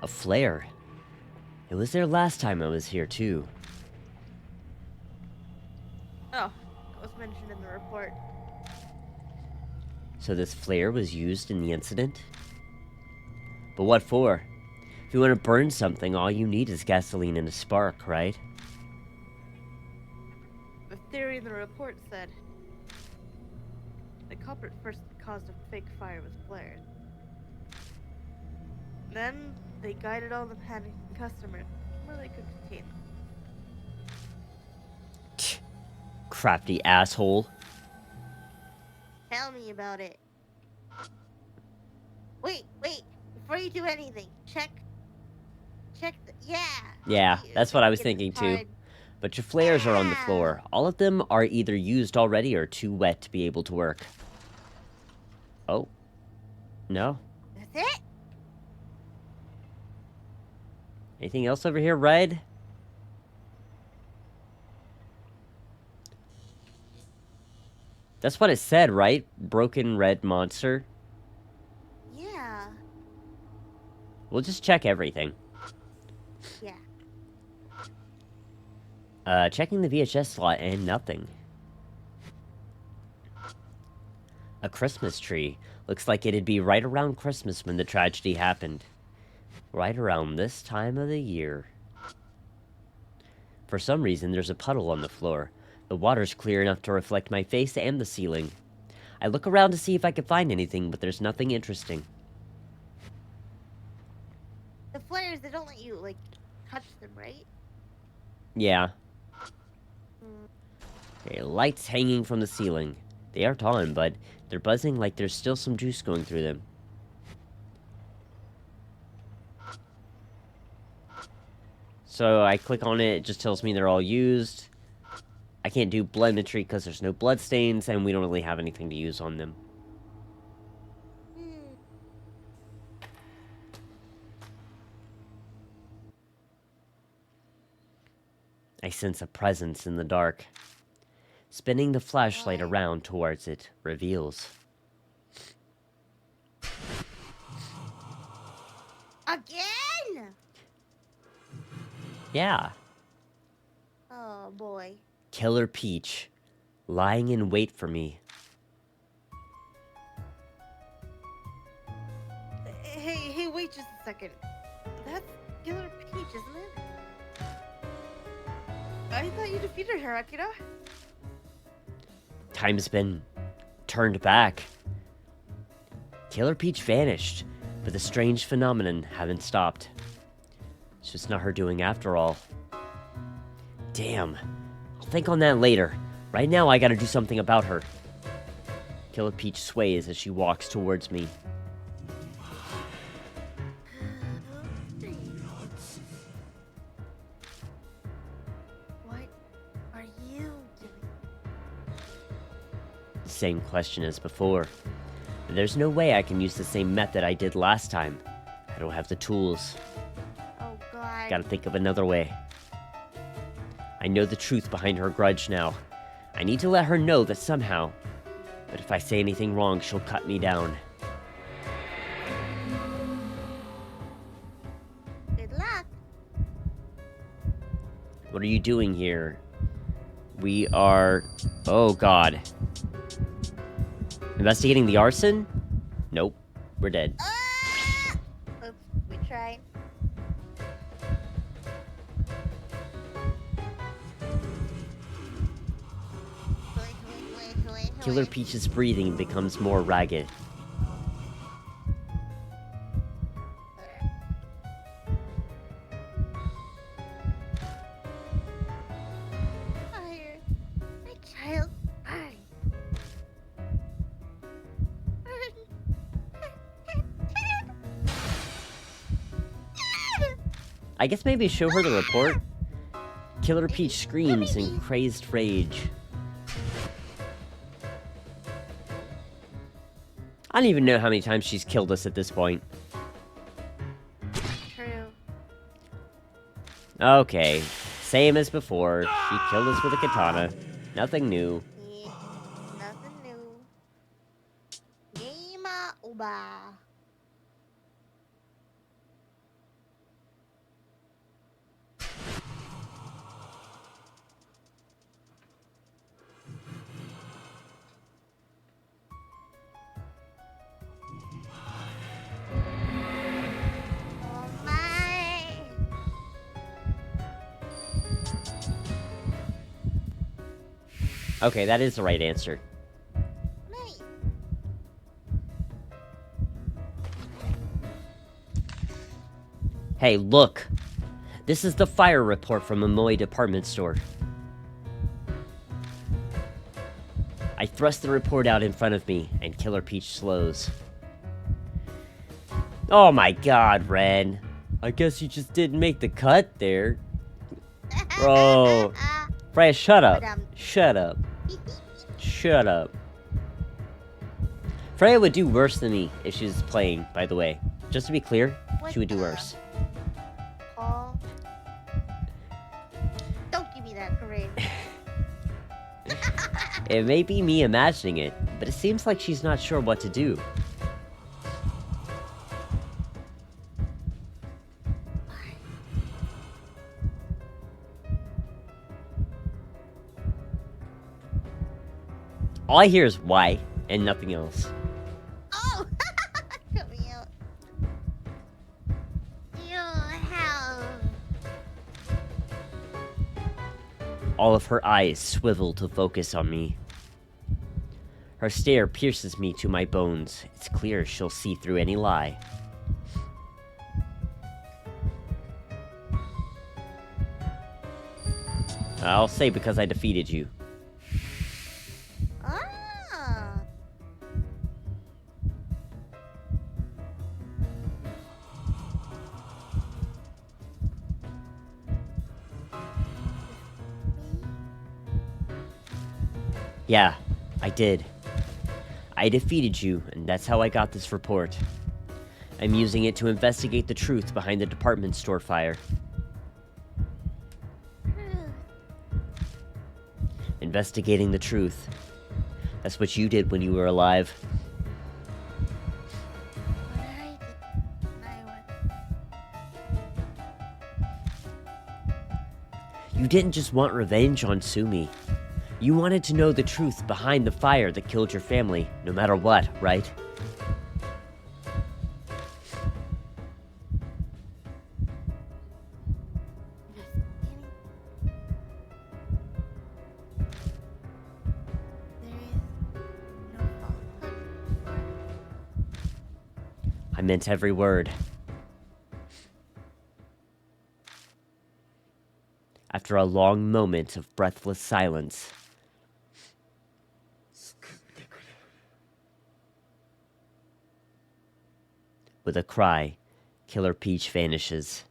A flare. It was there last time I was here, too. Oh, it was mentioned in the report. So this flare was used in the incident? But what for? If you want to burn something, all you need is gasoline and a spark, right? The theory in the report said the culprit first caused a fake fire with flares. Then they guided all the panicking customers where they could contain them. Crafty asshole. Tell me about it. Wait. Before you do anything, check the... Yeah, See, that's so what I we was get thinking this too. card. But your flares are on the Yeah. floor. All of them are either used already or too wet to be able to work. Oh. No? That's it? Anything else over here, Red? That's what it said, right? Broken red monster. Yeah. We'll just check everything. Yeah. Checking the VHS slot and nothing. A Christmas tree. Looks like it'd be right around Christmas when the tragedy happened. Right around this time of the year. For some reason, there's a puddle on the floor. The water's clear enough to reflect my face and the ceiling. I look around to see if I can find anything, but there's nothing interesting. The flares, they don't let you, like, touch them, right? Yeah. Okay, lights hanging from the ceiling. They aren't on, but they're buzzing like there's still some juice going through them. So I click on it, it just tells me they're all used. I can't do bloodmetry because there's no blood stains, and we don't really have anything to use on them. I sense a presence in the dark. Spinning the flashlight around towards it reveals. Again? Yeah. Oh, boy. Killer Peach. Lying in wait for me. second. That's Killer Peach, isn't it? I thought you defeated her, Akira. Time's been turned back. Killer Peach vanished, but the strange phenomenon hadn't stopped. It's just not her doing after all. Damn. I'll think on that later. Right now, I gotta do something about her. Killer Peach sways as she walks towards me. What are you doing? Same question as before. There's no way I can use the same method I did last time. I don't have the tools. Oh god. Gotta think of another way. I know the truth behind her grudge now. I need to let her know that somehow. But if I say anything wrong, she'll cut me down. Good luck. What are you doing here? We are... Oh, God. Investigating the arson? Nope. We're dead. Ah! Oops, we tried. Killer Peach's breathing becomes more ragged. Fire. My child. Burn. I guess maybe show her the report? Killer Peach screams in crazed rage. I don't even know how many times she's killed us at this point. True. Okay, same as before. She killed us with a katana. Nothing new. Yeah, nothing new. Game over. Oh my. Okay, that is the right answer. Nice. Hey, look! This is the fire report from a Moe department store. I thrust the report out in front of me, and Killer Peach slows. Oh my god, Ren. I guess you just didn't make the cut there. Bro. Freya, shut up. Shut up. Shut up. Freya would do worse than me if she was playing, by the way. Just to be clear, she would do worse. Paul. Don't give me that grade. It may be me imagining it, but it seems like she's not sure what to do. All I hear is why, and nothing else. Oh! Cut me out. You have. All of her eyes swivel to focus on me. Her stare pierces me to my bones. It's clear she'll see through any lie. I'll say because I defeated you. Ah. Yeah, I did. I defeated you, and that's how I got this report. I'm using it to investigate the truth behind the department store fire. Investigating the truth. That's what you did when you were alive. What I did. You didn't just want revenge on Sumi. You wanted to know the truth behind the fire that killed your family, no matter what, right? meant every word. After a long moment of breathless silence, with a cry, Killer Peach vanishes.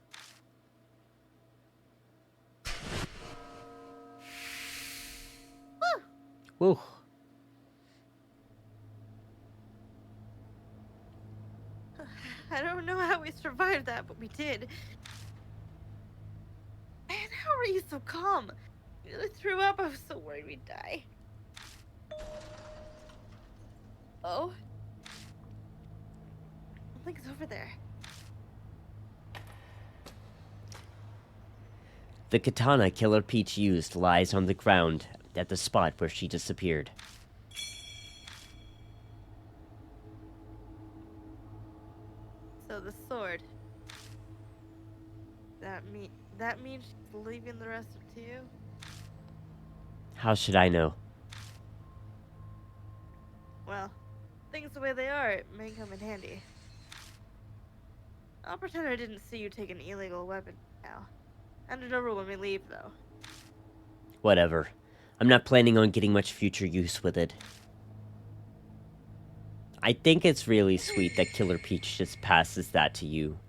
Woo! I don't know how we survived that, but we did. Man, how are you so calm? You nearly threw up. I was so worried we'd die. Oh? Something's over there. The katana Killer Peach used lies on the ground at the spot where she disappeared. So the sword. That means she's leaving the rest of you? How should I know? Well, things the way they are, it may come in handy. I'll pretend I didn't see you take an illegal weapon now. Hand it over when we leave, though. Whatever. I'm not planning on getting much future use with it. I think it's really sweet that Killer Peach just passes that to you.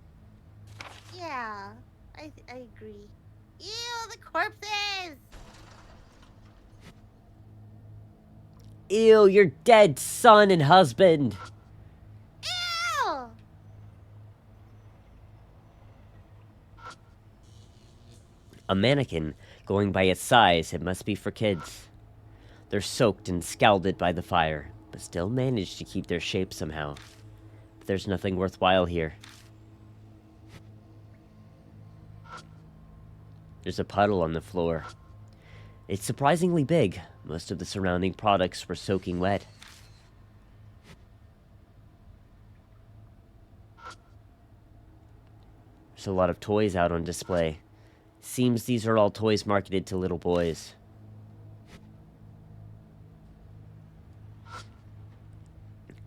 Yeah, I agree. Ew, the corpses! Ew, your dead son and husband! Ew! A mannequin, going by its size, it must be for kids. They're soaked and scalded by the fire, but still manage to keep their shape somehow. But there's nothing worthwhile here. There's a puddle on the floor. It's surprisingly big. Most of the surrounding products were soaking wet. There's a lot of toys out on display. Seems these are all toys marketed to little boys.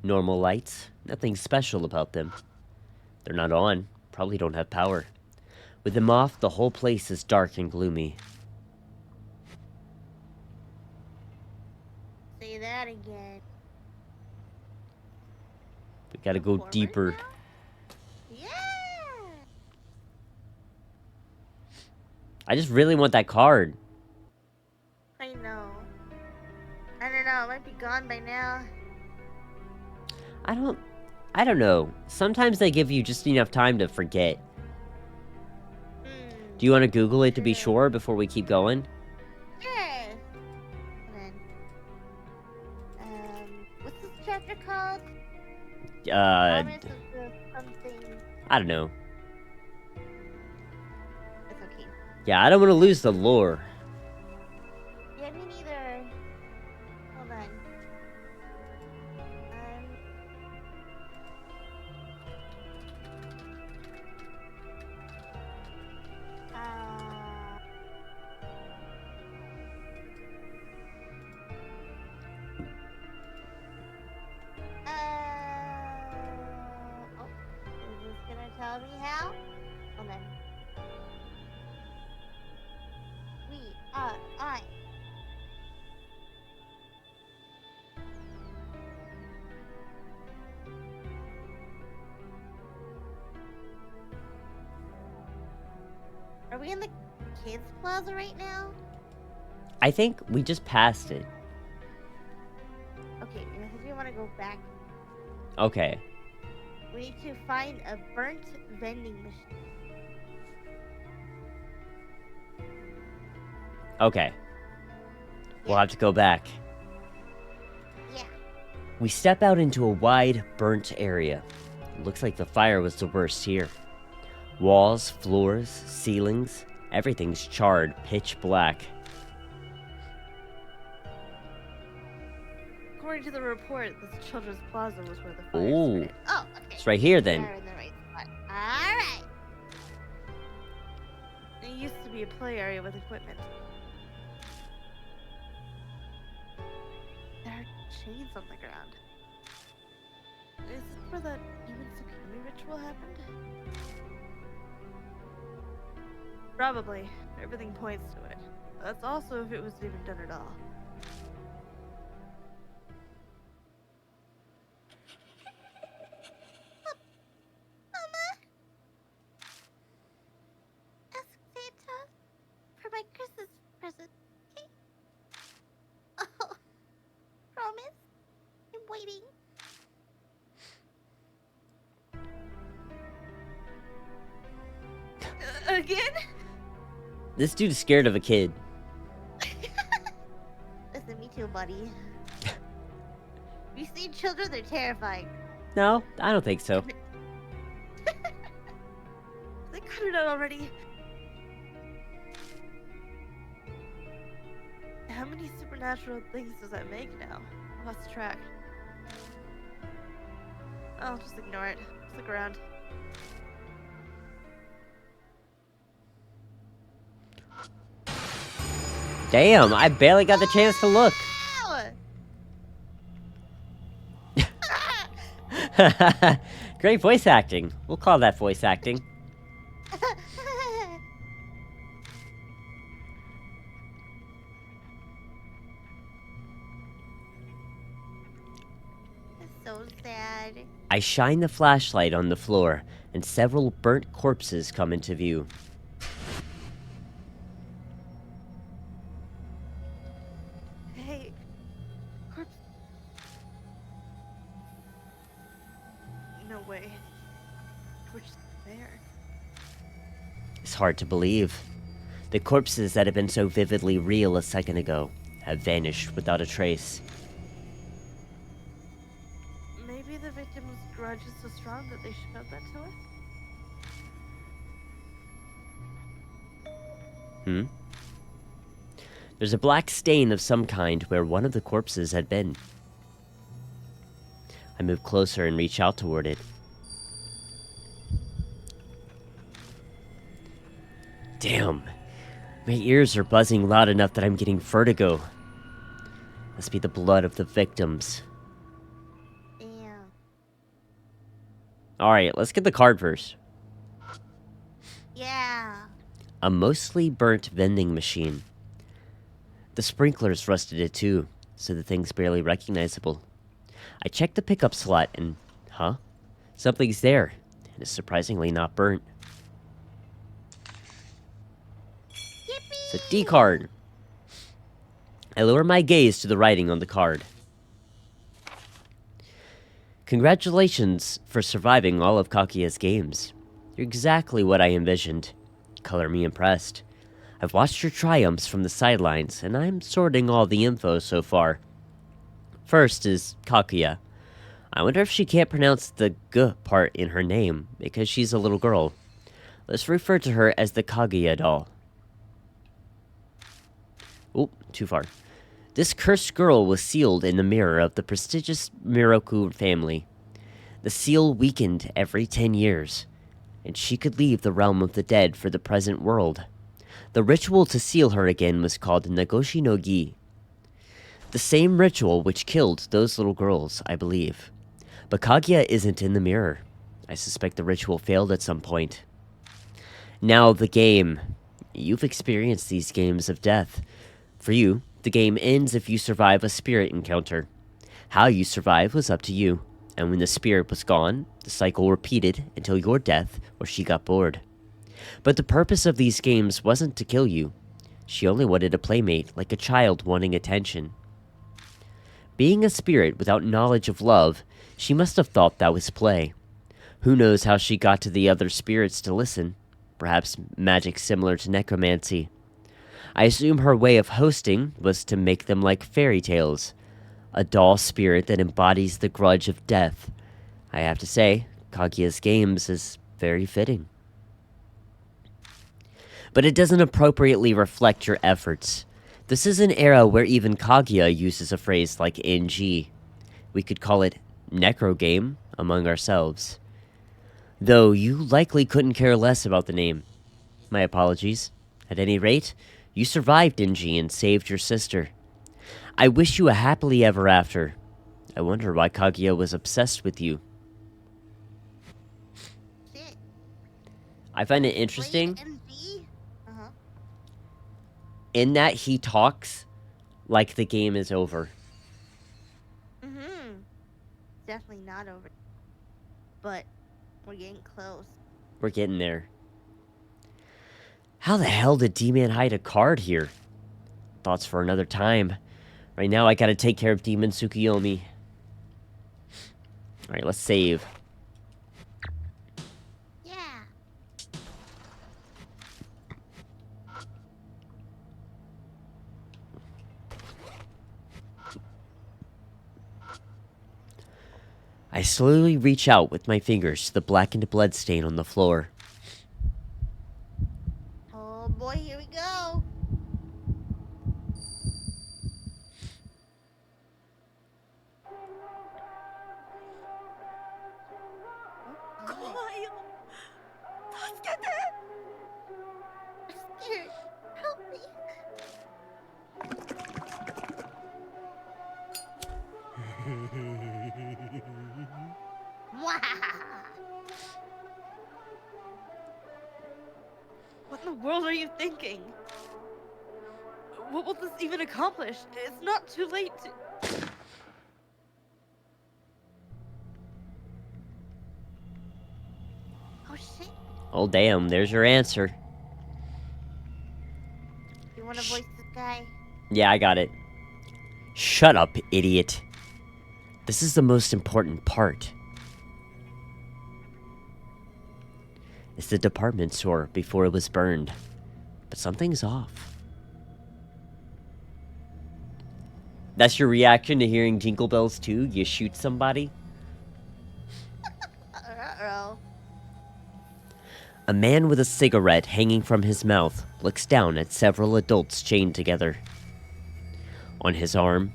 Normal lights, nothing special about them. They're not on, probably don't have power. With them off, the whole place is dark and gloomy. Say that again. We gotta go Performers deeper. now? Yeah! I just really want that card. I know. I don't know, it might be gone by now. I don't know. Sometimes they give you just enough time to forget. Do you want to Google it to be sure before we keep going? Sure. Hold on. What's this chapter called? Promise of the something. I don't know. It's okay. Yeah, I don't want to lose the lore. Yeah, me neither. Hold on. Oh, is this gonna tell me how? Hold on. We are on. Are we in the kids plaza right now? I think we just passed it. Okay, I think we want to go back. Okay. We need to find a burnt vending machine. Okay. We'll have to go back. Yeah. We step out into a wide, burnt area. It looks like the fire was the worst here. Walls, floors, ceilings, everything's charred, pitch black. According to the report, this children's plaza was where the fire Ooh. started. Oh, okay. It's right here then. We're in the right spot. Alright. It used to be a play area with equipment. There are chains on the ground. Is this where that Demon Tsukumi ritual happened? Probably. Everything points to it. That's also if it was even done at all. Mama, ask Santa for my Christmas present, okay? Oh, promise. I'm waiting. Again? This dude's scared of a kid. Listen, me too, buddy. You see children, they're terrifying. No, I don't think so. They cut it out already. How many supernatural things does that make now? I lost track. I'll just ignore it. Just look around. Damn, I barely got the chance to look. Great voice acting. We'll call that voice acting. It's so sad. I shine the flashlight on the floor, and several burnt corpses come into view. Hey, corpse. No way. We're just there. It's hard to believe. The corpses that had been so vividly real a second ago have vanished without a trace. Maybe the victim's grudge is so strong that they showed that to us? There's a black stain of some kind where one of the corpses had been. I move closer and reach out toward it. Damn. My ears are buzzing loud enough that I'm getting vertigo. Must be the blood of the victims. Damn. Alright, let's get the card first. Yeah. A mostly burnt vending machine. The sprinklers rusted it too, so the thing's barely recognizable. I check the pickup slot and, something's there, and it's surprisingly not burnt. It's a D card. I lower my gaze to the writing on the card. Congratulations for surviving all of Kaguya's games. You're exactly what I envisioned. Color me impressed. I've watched your triumphs from the sidelines, and I'm sorting all the info so far. First is Kaguya. I wonder if she can't pronounce the G part in her name, because she's a little girl. Let's refer to her as the Kaguya doll. Oh, too far. This cursed girl was sealed in the mirror of the prestigious Miroku family. The seal weakened every 10 years, and she could leave the realm of the dead for the present world. The ritual to seal her again was called Nagoshi no Gi. The same ritual which killed those little girls, I believe. But Kaguya isn't in the mirror. I suspect the ritual failed at some point. Now the game. You've experienced these games of death. For you, the game ends if you survive a spirit encounter. How you survive was up to you, and when the spirit was gone, the cycle repeated until your death or she got bored. But the purpose of these games wasn't to kill you. She only wanted a playmate, like a child wanting attention. Being a spirit without knowledge of love, she must have thought that was play. Who knows how she got to the other spirits to listen? Perhaps magic similar to necromancy. I assume her way of hosting was to make them like fairy tales. A doll spirit that embodies the grudge of death. I have to say, Kaguya's games is very fitting. But it doesn't appropriately reflect your efforts. This is an era where even Kaguya uses a phrase like NG. We could call it necro game among ourselves. Though you likely couldn't care less about the name. My apologies. At any rate, you survived NG and saved your sister. I wish you a happily ever after. I wonder why Kaguya was obsessed with you, I find it interesting Uh-huh. in that he talks like the game is over. Mm-hmm. Definitely not over. But we're getting close. We're getting there. How the hell did D-Man hide a card here? Thoughts for another time. Right now, I gotta take care of Demon Tsukiyomi. Alright, let's save. Yeah. I slowly reach out with my fingers to the blackened bloodstain on the floor. Oh boy, here we go. I'm scared. Help me. Mwah! What in the world are you thinking? What will this even accomplish? It's not too late to... Oh shit. Oh damn, there's your answer. You wanna voice this guy? Yeah, I got it. Shut up, idiot. This is the most important part. It's the department store before it was burned. But something's off. That's your reaction to hearing Jingle Bells 2? You shoot somebody? Uh-oh. A man with a cigarette hanging from his mouth looks down at several adults chained together. On his arm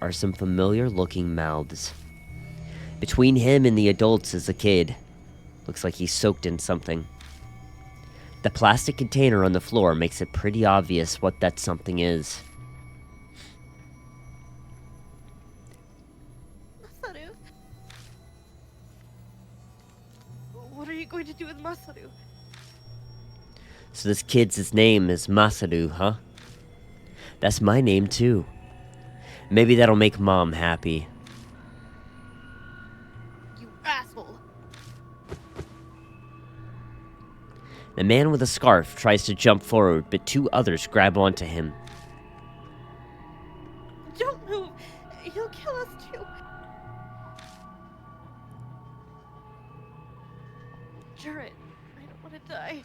are some familiar-looking mouths. Between him and the adults is a kid. Looks like he's soaked in something. The plastic container on the floor makes it pretty obvious what that something is. Masaru? What are you going to do with Masaru? So this kid's name is Masaru, huh? That's my name too. Maybe that'll make Mom happy. You asshole! The man with a scarf tries to jump forward, but two others grab onto him. Don't move! He'll kill us too! Jared, I don't want to die.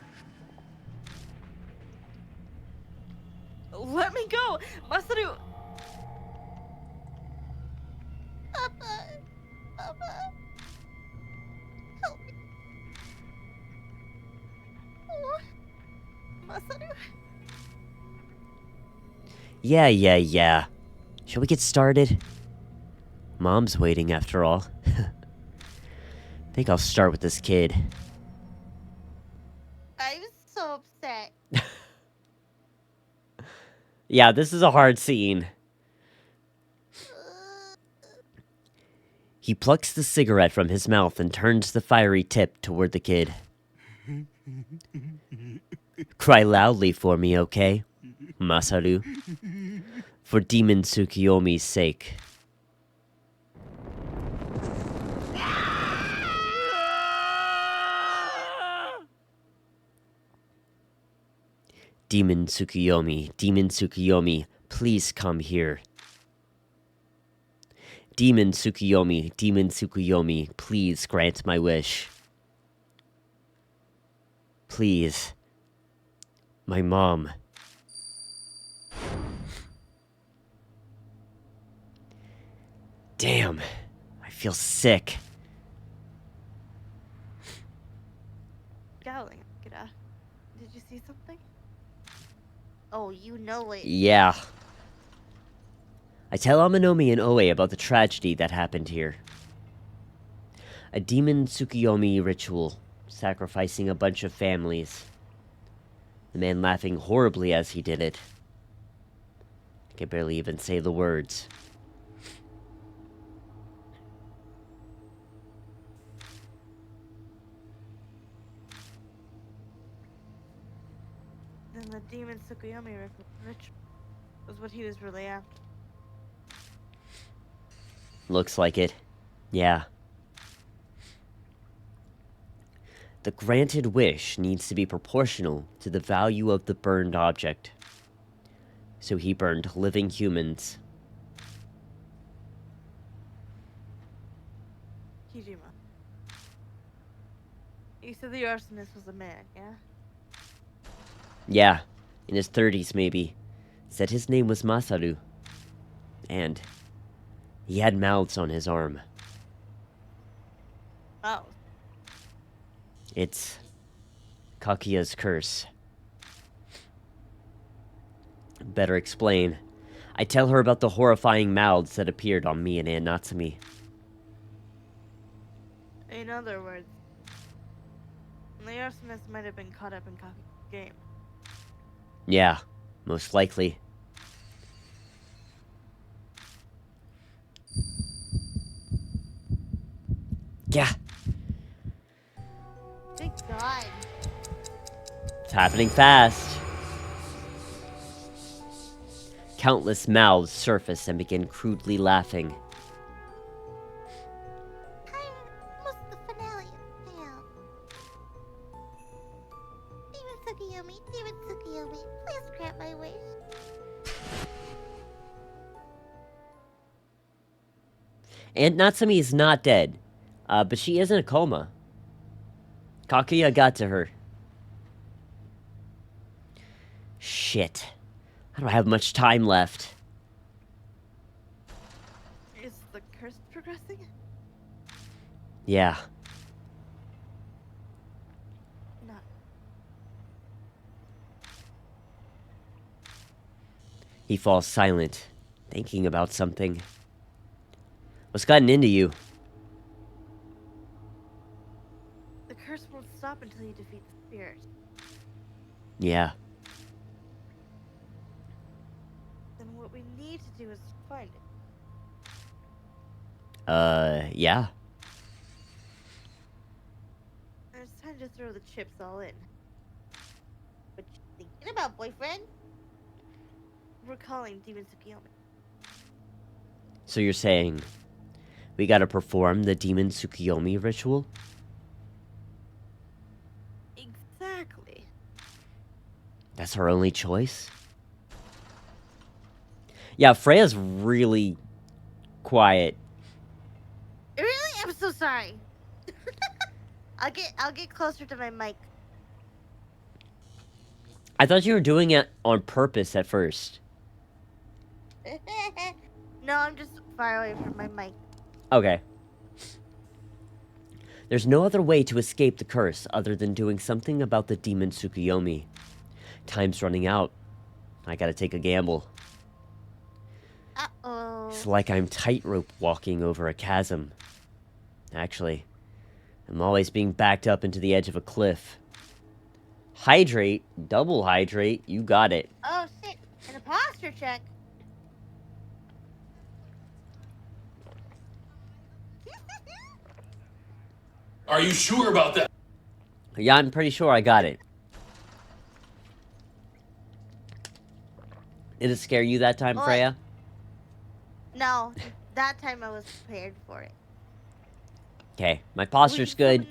Let me go! Masaru! Papa. Papa. Help me. Oh. Masaru. Yeah. Shall we get started? Mom's waiting after all. Think I'll start with this kid. I'm so upset. Yeah, this is a hard scene. He plucks the cigarette from his mouth and turns the fiery tip toward the kid. Cry loudly for me, okay? Masaru. For Demon Tsukiyomi's sake. Demon Tsukiyomi, please come here. Demon Tsukiyomi, please grant my wish. Please. My mom. Damn, I feel sick. Scowling at Kira. Did you see something? Oh, you know it. Yeah. I tell Amanomi and Oe about the tragedy that happened here. A Demon Tsukiyomi ritual, sacrificing a bunch of families. The man laughing horribly as he did it. I can barely even say the words. demon Tsukuyomi ritual was what he was really after. Looks like it. Yeah. The granted wish needs to be proportional to the value of the burned object. So he burned living humans. Kijima. You said the arsonist was a man, yeah? Yeah, in his 30s maybe. Said his name was Masaru. And he had mouths on his arm. Oh. It's Kakiya's curse. Better explain. I tell her about the horrifying mouths that appeared on me and Aunt Natsumi. In other words, the arsonist might have been caught up in Kaki's game. Yeah, most likely. Yeah, Good God. it's happening fast. Countless mouths surface and begin crudely laughing. Almost the finale of Tale. Demon Tsukuyomi, please grant my wish. Aunt Natsumi is not dead, but she is in a coma. Kakuya got to her. Shit. I don't have much time left. Is the curse progressing? Yeah. No. He falls silent, thinking about something. What's gotten into you? The curse won't stop until you defeat the spirit. Yeah. Then what we need to do is find it. Yeah. And it's time to throw the chips all in. What you thinking about, boyfriend? We're calling Demon Tsukuyomi. So you're saying we gotta perform the Demon Tsukuyomi ritual? Exactly. That's our only choice? Yeah, Freya's really quiet. Really? I'm so sorry. I'll get closer to my mic. I thought you were doing it on purpose at first. No, I'm just far away from my mic. Okay. There's no other way to escape the curse other than doing something about the Demon Tsukuyomi. Time's running out. I gotta take a gamble. Uh-oh. It's like I'm tightrope walking over a chasm. Actually, I'm always being backed up into the edge of a cliff. Hydrate, double hydrate, you got it. Oh, shit. An imposter check. Are you sure about that? Yeah, I'm pretty sure I got it. Did it scare you that time, What? Freya? No, that time I was prepared for it. Okay, my posture's good.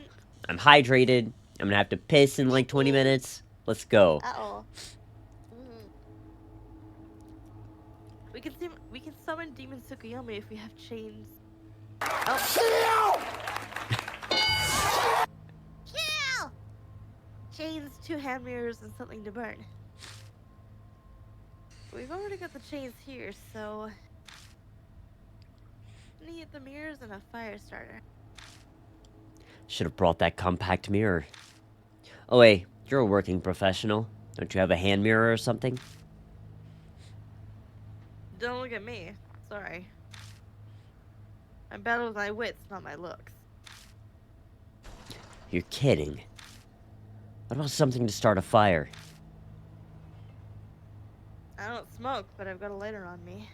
I'm hydrated. I'm gonna have to piss in like 20 minutes. Let's go. Uh-oh. Mm. We can summon Demon Tsukuyomi if we have chains. Oh. Kill! Chains, 2 hand mirrors, and something to burn. We've already got the chains here, so need the mirrors and a fire starter. Should have brought that compact mirror. Oh wait, you're a working professional. Don't you have a hand mirror or something? Don't look at me. Sorry. I'm better with my wits, not my looks. You're kidding. What about something to start a fire? I don't smoke, but I've got a lighter on me.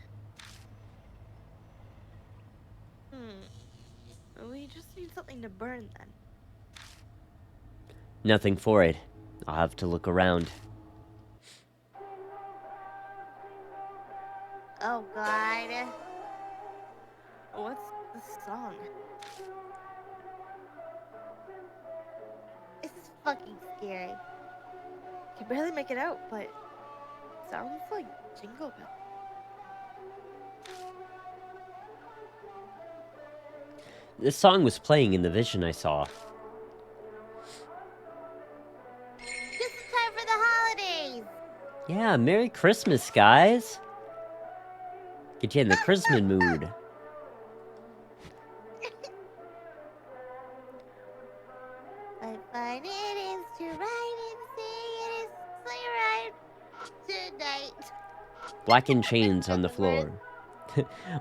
We just need something to burn then. Nothing for it. I'll have to look around. Oh God. What's the song? This is fucking scary. Can barely make it out, but it sounds like Jingle Bell. This song was playing in the vision I saw. Just in time for the holidays. Yeah, Merry Christmas, guys. Get you in the Christmas mood. My fun it is to ride and sing. It is sleigh ride tonight. Blackened chains on the Good words. floor.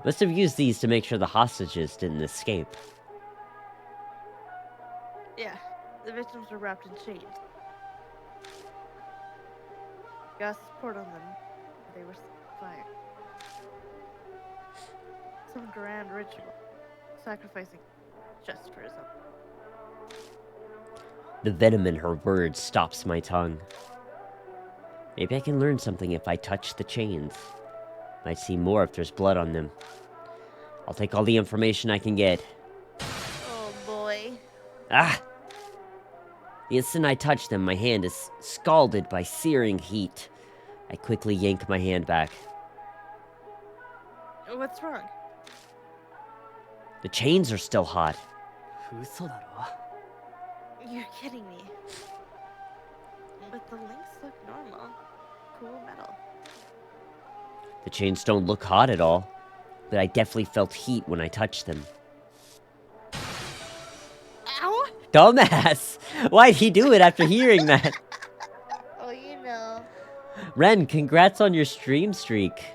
Must have used these to make sure the hostages didn't escape. Yeah, the victims were wrapped in chains. Gas was poured on them. They were set on fire. Some grand ritual. Sacrificing just for his own. The venom in her words stops my tongue. Maybe I can learn something if I touch the chains. Might see more if there's blood on them. I'll take all the information I can get. Oh boy. Ah! The instant I touch them, my hand is scalded by searing heat. I quickly yank my hand back. What's wrong? The chains are still hot. You're kidding me. But the links look normal. Cool metal. The chains don't look hot at all, but I definitely felt heat when I touched them. Ow. Dumbass! Why'd he do it after hearing that? Oh, you know. Ren, congrats on your stream streak.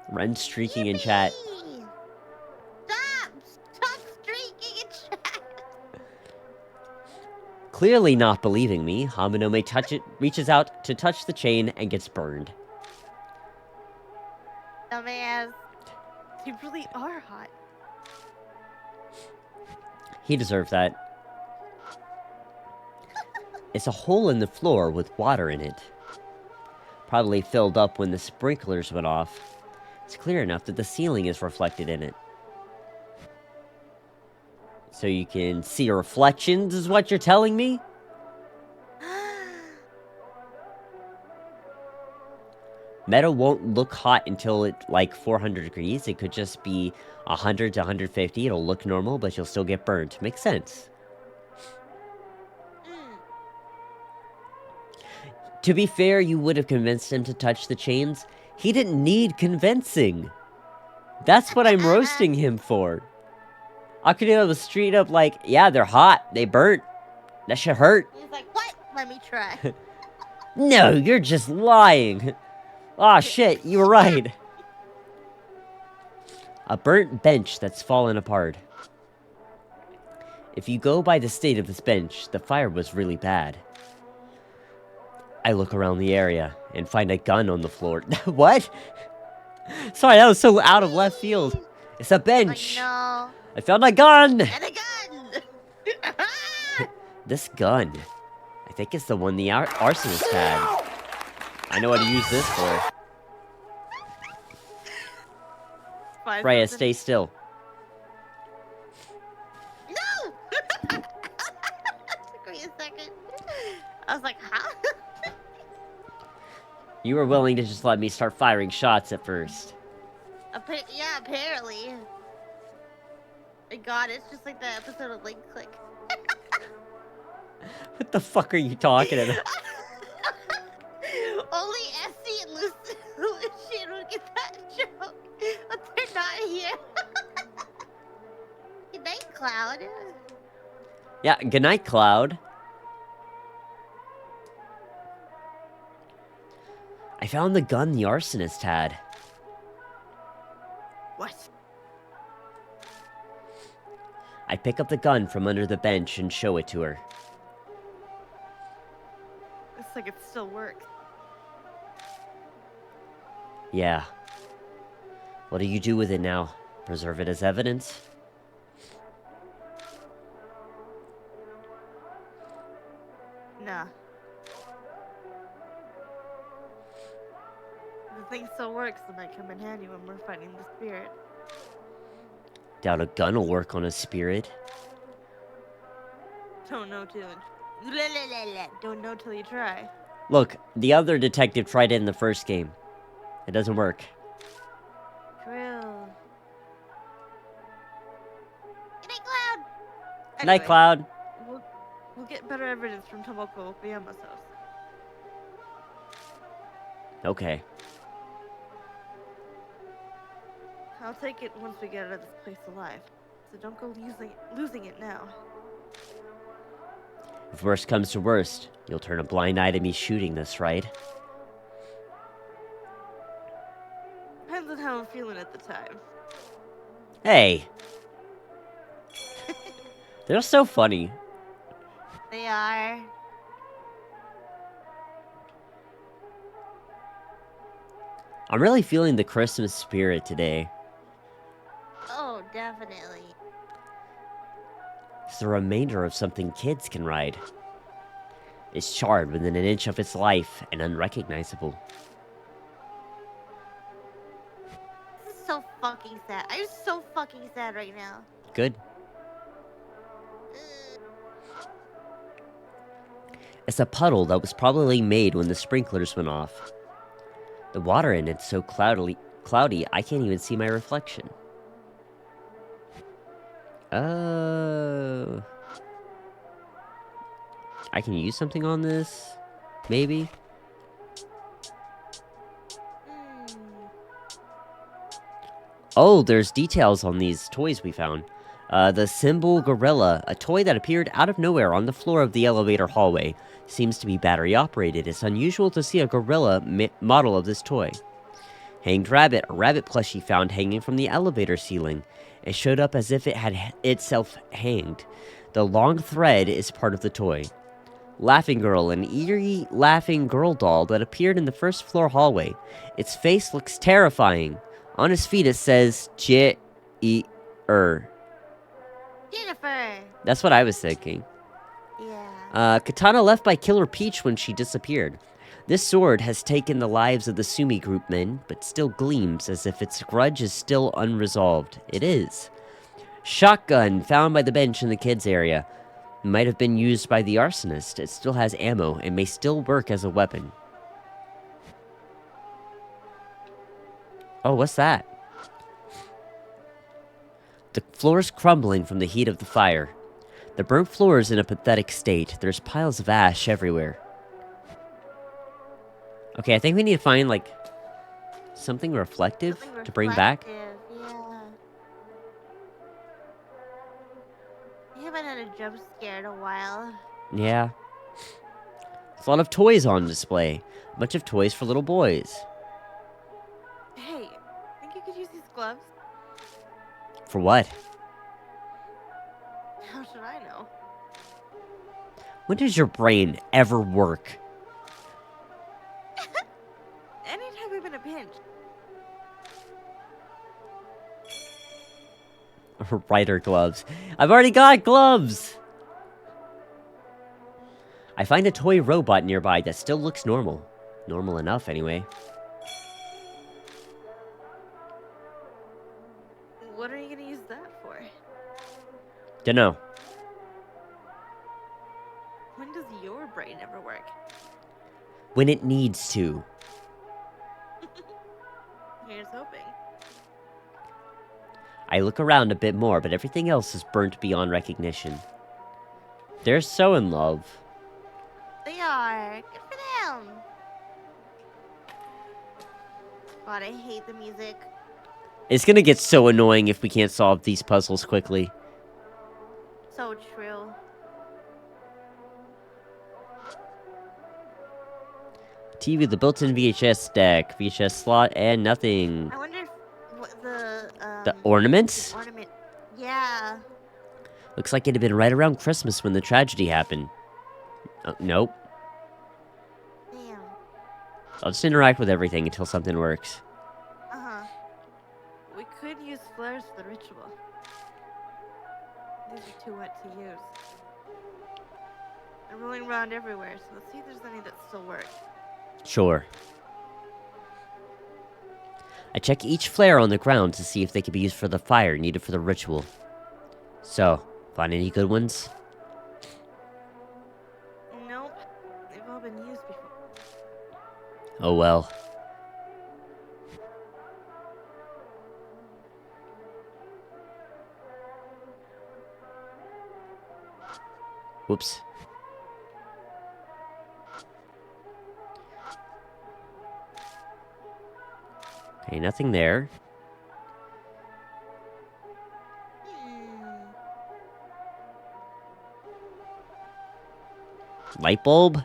Ren streaking in chat. Yippee! Stop streaking in chat. Clearly not believing me, Hamanome reaches out to touch the chain and gets burned. Dumbass. They really are hot. He deserved that. It's a hole in the floor with water in it. Probably filled up when the sprinklers went off. It's clear enough that the ceiling is reflected in it. So you can see reflections, is what you're telling me? Metal won't look hot until it's like 400 degrees. It could just be 100 to 150. It'll look normal, but you'll still get burnt. Makes sense. To be fair, you would have convinced him to touch the chains. He didn't need convincing. That's what I'm roasting him for. Akira was straight up like, yeah, they're hot. They burnt. That should hurt. He's like, what? Let me try. No, you're just lying. Aw, shit, you were right. A burnt bench that's fallen apart. If you go by the state of this bench, the fire was really bad. I look around the area and find a gun on the floor. What? Sorry, that was so out of left field. It's a bench. Like, no. I found a gun. And a gun. This gun. I think it's the one the arsonist had. I know how to use this for. Find Freya, something. stay still. No. Took me a second. I was like, huh? You were willing to just let me start firing shots at first. Yeah, apparently. My God, it's just like the episode of Link Click. What the fuck are you talking about? Only Essie and Lucian would get that joke, but they're not here. Good night, Cloud. Yeah, good night, Cloud. I found the gun the arsonist had. What? I pick up the gun from under the bench and show it to her. Looks like it still works. Yeah. What do you do with it now? Preserve it as evidence? Nah. The thing's still works, it might come in handy when we're fighting the spirit. Doubt a gun will work on a spirit. Don't know till don't know till you try. Look, the other detective tried it in the first game. It doesn't work. True. Good night, Cloud. Night, Cloud. We'll get better evidence from Tomoko Okuyama's house. Okay. I'll take it once we get out of this place alive. So don't go losing it now. If worst comes to worst, you'll turn a blind eye to me shooting this, right? Depends on how I'm feeling at the time. Hey! They're so funny. They are. I'm really feeling the Christmas spirit today. Oh, definitely. It's the remainder of something kids can ride. It's charred within an inch of its life and unrecognizable. This is so fucking sad. I'm so fucking sad right now. Good. It's a puddle that was probably made when the sprinklers went off. The water in it's so cloudy I can't even see my reflection. Oh. I can use something on this? Maybe? Oh, there's details on these toys we found. The symbol gorilla, a toy that appeared out of nowhere on the floor of the elevator hallway, seems to be battery operated. It's unusual to see a gorilla model of this toy. Hanged rabbit, a rabbit plushie found hanging from the elevator ceiling. It showed up as if it had itself hanged. The long thread is part of the toy. Laughing girl, an eerie laughing girl doll that appeared in the first floor hallway. Its face looks terrifying. On its feet it says J-E-R. Jennifer. That's what I was thinking. Yeah. Katana left by Killer Peach when she disappeared. This sword has taken the lives of the Sumi group men, but still gleams as if its grudge is still unresolved. It is. Shotgun, found by the bench in the kids' area. Might have been used by the arsonist. It still has ammo and may still work as a weapon. Oh, what's that? The floor's crumbling from the heat of the fire. The burnt floor is in a pathetic state. There's piles of ash everywhere. Okay, I think we need to find, like, something reflective to bring back. Yeah. We haven't had a jump scare in a while. Yeah. There's a lot of toys on display. A bunch of toys for little boys. Hey, think you could use these gloves? For what? How should I know? When does your brain ever work? Anytime I'm in a pinch. Rider gloves. I've already got gloves! I find a toy robot nearby that still looks normal. Normal enough, anyway. What are you gonna use that for? Dunno. When does your brain ever work? When it needs to. Here's hoping. I look around a bit more, but everything else is burnt beyond recognition. They're so in love. They are. Good for them. God, I hate the music. It's gonna get so annoying if we can't solve these puzzles quickly. So true. TV with the built-in VHS deck, VHS slot, and nothing. I wonder if the The ornaments? ornament. Yeah. Looks like it had been right around Christmas when the tragedy happened. Nope. Damn. I'll just interact with everything until something works. Uh-huh. We could use flares for the ritual. These are too wet to use. They're rolling around everywhere, so let's see if there's any that still work. Sure. I check each flare on the ground to see if they can be used for the fire needed for the ritual. So, find any good ones? Nope. They've all been used before. Oh well. Whoops. Okay, nothing there. Light bulb?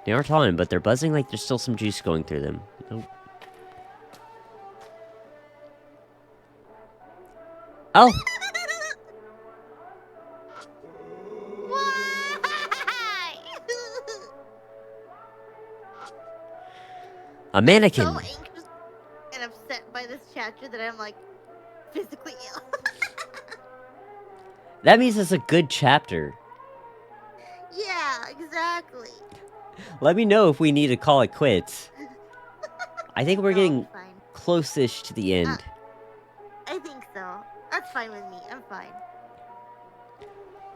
They aren't on, but they're buzzing like there's still some juice going through them. Nope. Oh! Why? A mannequin! So anxious and upset by this chapter that I'm like physically ill. That means it's a good chapter. Yeah, exactly. Let me know if we need to call it quits. I think we're No, getting fine. close-ish to the end. I think so. That's fine with me. I'm fine.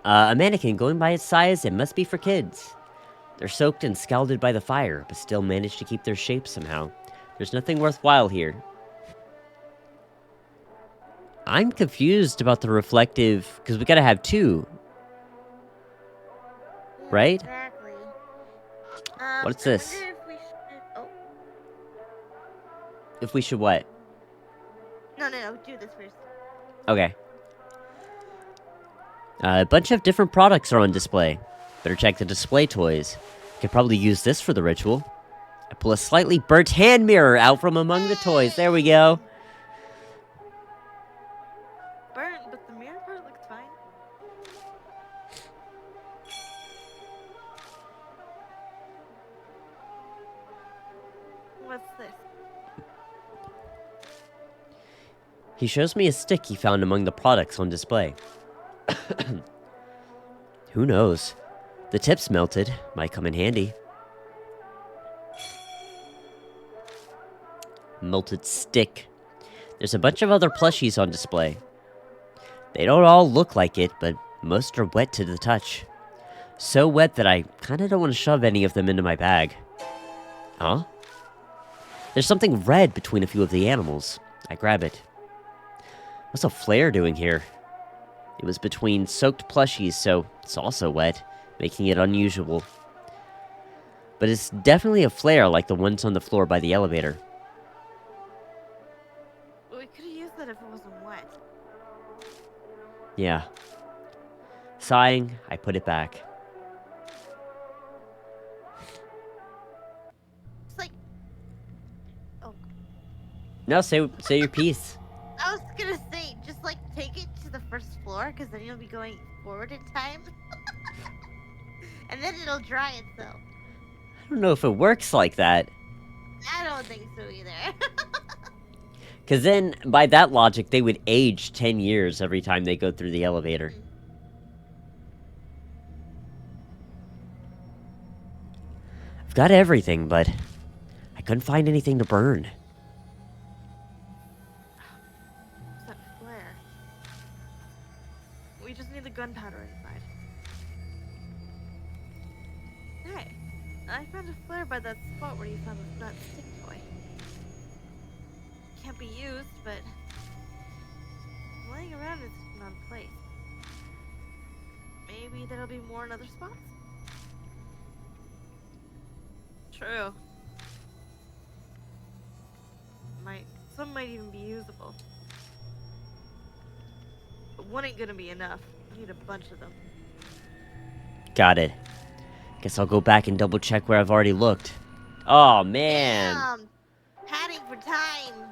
A mannequin going by its size, it must be for kids. They're soaked and scalded by the fire, but still manage to keep their shape somehow. There's nothing worthwhile here. I'm confused about the reflective, because we gotta have two, Yeah, right? Exactly. What's I this? wonder if we should... Oh, If we should what? no, do this first. Okay. A bunch of different products are on display. Better check the display toys. Could probably use this for the ritual. I pull a slightly burnt hand mirror out from among the toys. There we go. Burnt, but the mirror part looks fine. What's this? He shows me a stick he found among the products on display. Who knows? The tip's melted. Might come in handy. Melted stick. There's a bunch of other plushies on display. They don't all look like it, but most are wet to the touch. So wet that I kinda don't want to shove any of them into my bag. Huh? There's something red between a few of the animals. I grab it. What's a flare doing here? It was between soaked plushies, so it's also wet, making it unusual. But it's definitely a flare like the ones on the floor by the elevator. We could have used that if it wasn't wet. Yeah. Sighing, I put it back. It's like... Oh, No, say your piece. I was gonna say, just like take it to the first floor, because then you'll be going forward in time. And then it'll dry itself. I don't know if it works like that. I don't think so either. Because then, by that logic, they would age 10 years every time they go through the elevator. I've got everything, but I couldn't find anything to burn. What's that flare? We just need the gunpowder inside. Hey, I found a flare by that spot where you found that stick toy. Can't be used, but laying around is not a place. Maybe there'll be more in other spots? True. Some might even be usable. But one ain't gonna be enough. You need a bunch of them. Got it. Guess I'll go back and double check where I've already looked. Oh, man. Padding for time.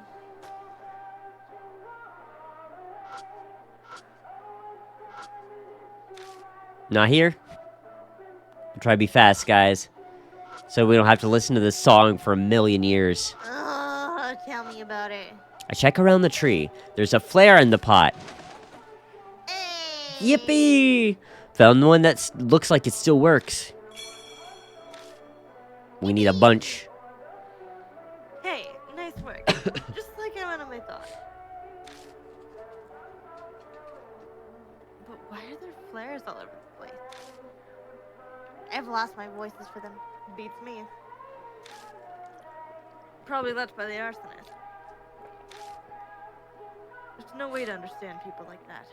Not here? I'll try to be fast, guys. So we don't have to listen to this song for a million years. Oh, tell me about it. I check around the tree. There's a flare in the pot. Hey! Yippee! Found one that looks like it still works. We need a bunch. Hey, nice Nice work. Just like I went on my thought. But why are there flares all over the place? I've lost my voices for them. Beats me. Probably left by the arsonist. There's no way to understand people like that.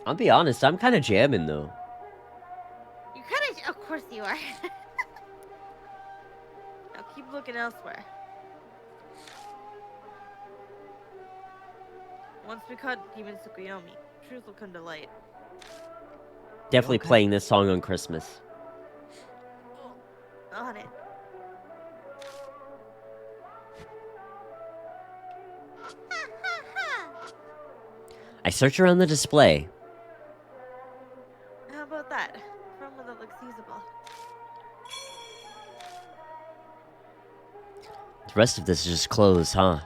I'll be honest, I'm kind of jamming though. You kind of course you are. Now keep looking elsewhere. Once we caught Demon Tsukuyomi, truth will come to light. Definitely playing this song on Christmas. On it. I search around the display. How about that? From one that looks usable. The rest of this is just clothes, huh?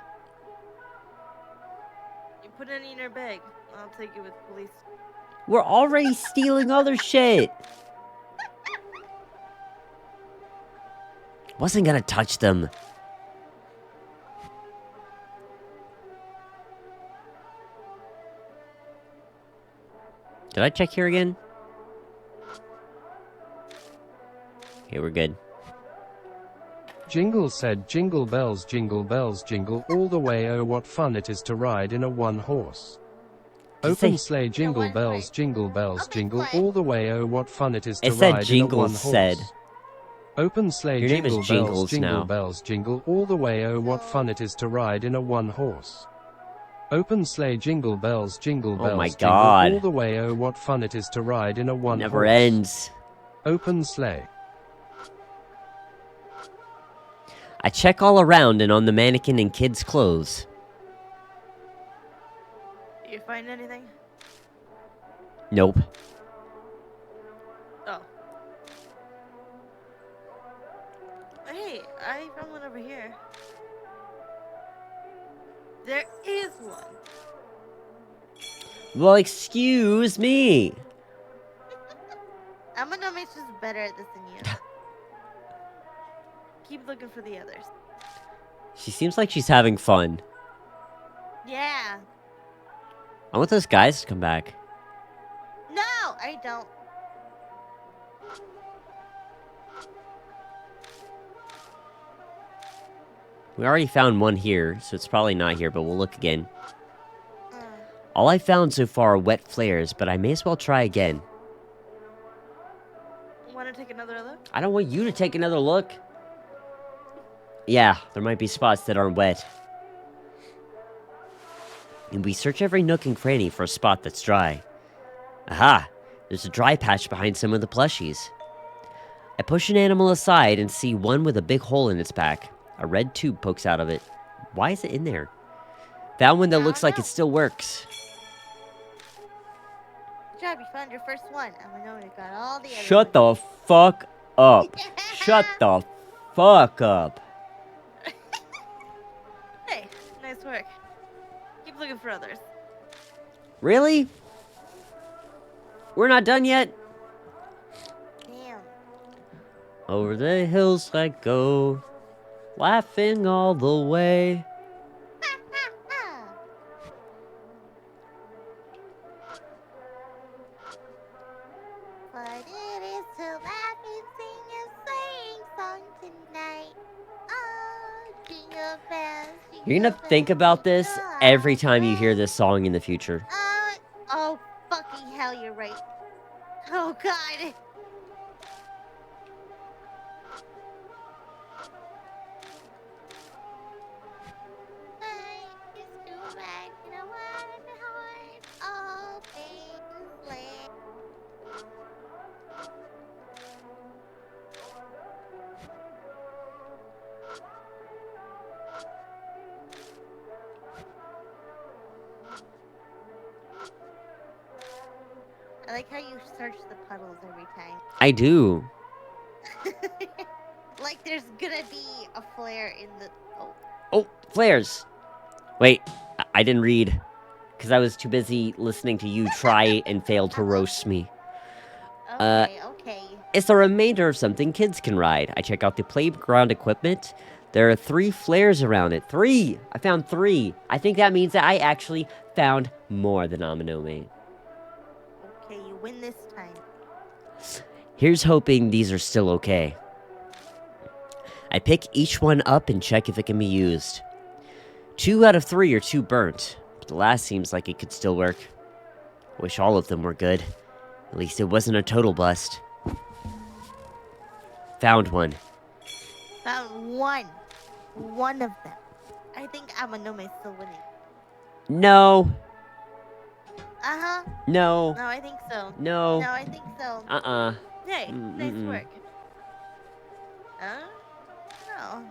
You put any in your bag. I'll take you with police. We're already stealing other shit. Wasn't gonna touch them. Did I check here again? Okay, we're good. Jingle said jingle bells jingle all the way, oh what fun it is to ride in a one-horse. Open sleigh jingle bells jingle all the way, oh what fun it is to It said ride in a Jingles one-horse. said. Open sleigh Your name is jingle Jingles bells now. jingle all the way, oh what fun it is to ride in a one-horse. Open sleigh jingle bells jingle Oh my jingle God. all the way, oh what fun it is to ride in a one-horse. Never ends. Open sleigh. I check all around and on the mannequin in kids' clothes. You find anything? Nope. Oh. Hey, I found one over here. There is one. Well, excuse me. I'm gonna make this better at this than you. Keep looking for the others. She seems like she's having fun. Yeah. I want those guys to come back. No, I don't. We already found one here, so it's probably not here, but we'll look again. Mm. All I found so far are wet flares, but I may as well try again. Want to take another look? I don't want you to take another look. Yeah, there might be spots that aren't wet. And we search every nook and cranny for a spot that's dry. Aha! There's a dry patch behind some of the plushies. I push an animal aside and see one with a big hole in its back. A red tube pokes out of it. Why is it in there? Found one that looks like it still works. Good job, you found your first one. And we know we got all the other Shut ones. the fuck up. Shut the fuck up. Hey, nice work. Keep looking for others. Really? We're not done yet? Damn. Over the hills I go, laughing all the way. But it is to laugh and sing a sleighing song tonight. Oh, jingle bells, You're gonna jingle think bells, about this jingle all every the time you hear way. this song in the future. Oh, fucking hell, you're right. Oh, God. I used to ride in a one-horse open sleigh. I like how you search the puddles every time. I do. Like there's gonna be a flare in the. Oh. Oh, flares. Wait, I didn't read. Because I was too busy listening to you try and fail to roast me. Okay, okay. It's the remainder of something kids can ride. I check out the playground equipment. There are 3 flares around it. 3! I found 3. I think that means that I actually found more than Amanome. Okay, you win this time. Here's hoping these are still okay. I pick each one up and check if it can be used. 2 out of 3 are too burnt, but the last seems like it could still work. Wish all of them were good. At least it wasn't a total bust. Found one. Found one. One of them. I think Amanome is still winning. No. Uh-huh. No. No, I think so. No. No, I think so. Hey, nice work. Huh? No.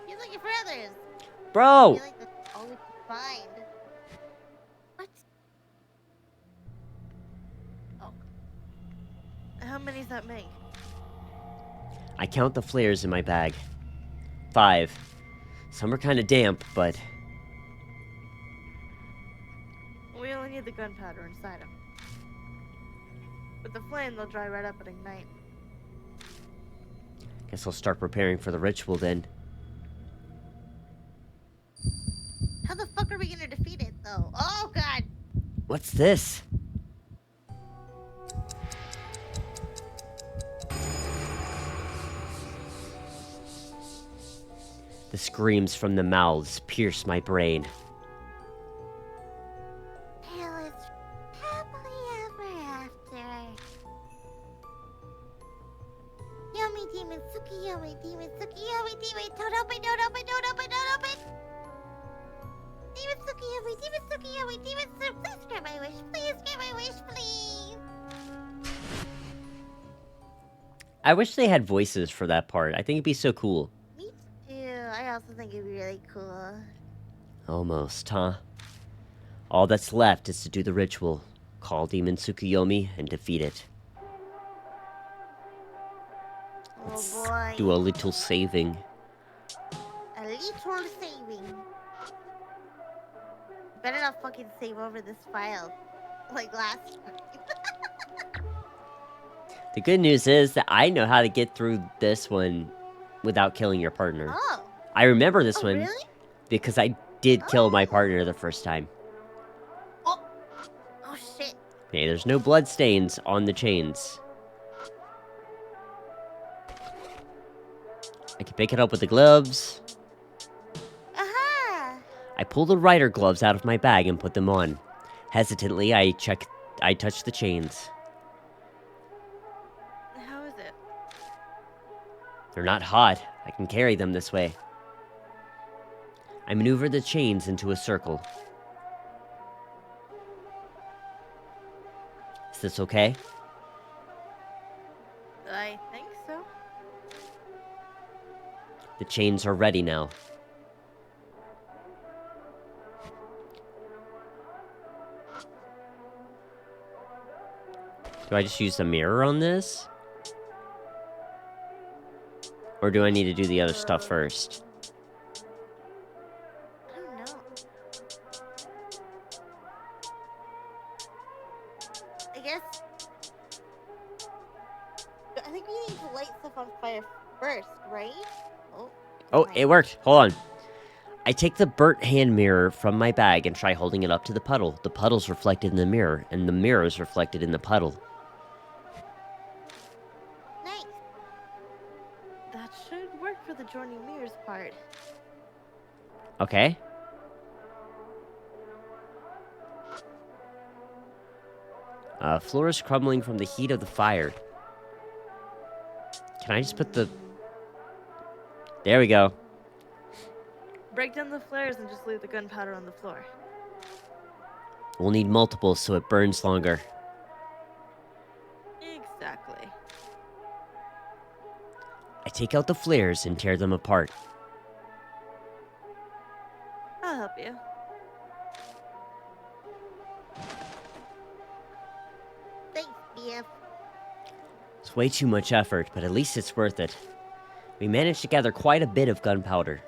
You're looking for others. I Bro! feel like that's all we can find. What? Oh. How many does that make? I count the flares in my bag. 5. Some are kind of damp, but... We only need the gunpowder inside them. With the flame, they'll dry right up and ignite. Guess I'll start preparing for the ritual then. How the fuck are we gonna defeat it, though? Oh, God! What's this? The screams from the mouths pierce my brain. Hell is happily ever after. Yummy demon, Suki yummy demon, Suki yummy demon. Don't open, don't open, don't open, don't open. Demon Suki yummy, demon Suki yummy, demon Suki. Please grant my wish, please grant my wish, please. I wish they had voices for that part. I think it'd be so cool. Me too. I also think it'd be really cool. Almost, huh? All that's left is to do the ritual, call Demon Tsukuyomi, and defeat it. Let's Oh boy. do a little saving. A little saving. Better not fucking save over this file. Like last time. The good news is that I know how to get through this one without killing your partner. Oh. I remember this Oh, one really? because I did kill my partner the first time. Oh. Oh, shit. Okay, there's no blood stains on the chains. I can pick it up with the gloves. Aha! I pull the rider gloves out of my bag and put them on. Hesitantly, I touch the chains. How is it? They're not hot. I can carry them this way. I maneuver the chains into a circle. Is this okay? I think so. The chains are ready now. Do I just use the mirror on this? Or do I need to do the other stuff first? I don't know. I guess. I think we need to light stuff on fire first, right? Oh. Oh, my- it worked. Hold on. I take the burnt hand mirror from my bag and try holding it up to the puddle. The puddle's reflected in the mirror, and the mirror is reflected in the puddle. Nice. That should work for the joining mirrors part. Okay. Floor is crumbling from the heat of the fire. Can I just put the... There we go. Break down the flares and just leave the gunpowder on the floor. We'll need multiples so it burns longer. Exactly. I take out the flares and tear them apart. I'll help you. Thanks, BF. It's way too much effort, but at least it's worth it. We managed to gather quite a bit of gunpowder.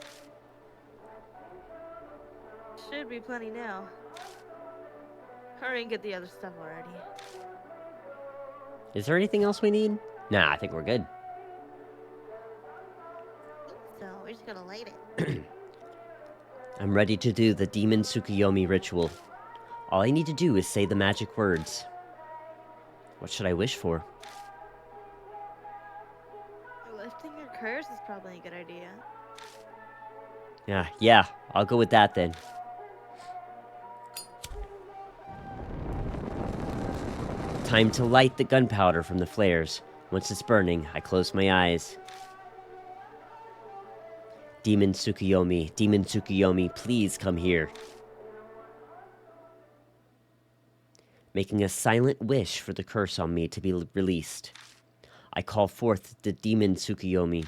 Should be plenty now. Hurry and get the other stuff already. Is there anything else we need? Nah, I think we're good. So we just gonna light it. I'm ready to do the Demon Tsukuyomi ritual. All I need to do is say the magic words. What should I wish for? Lifting your curse is probably a good idea. Yeah, I'll go with that then. Time to light the gunpowder from the flares. Once it's burning, I close my eyes. Demon Tsukuyomi, please come here. Making a silent wish for the curse on me to be released. I call forth the Demon Tsukuyomi.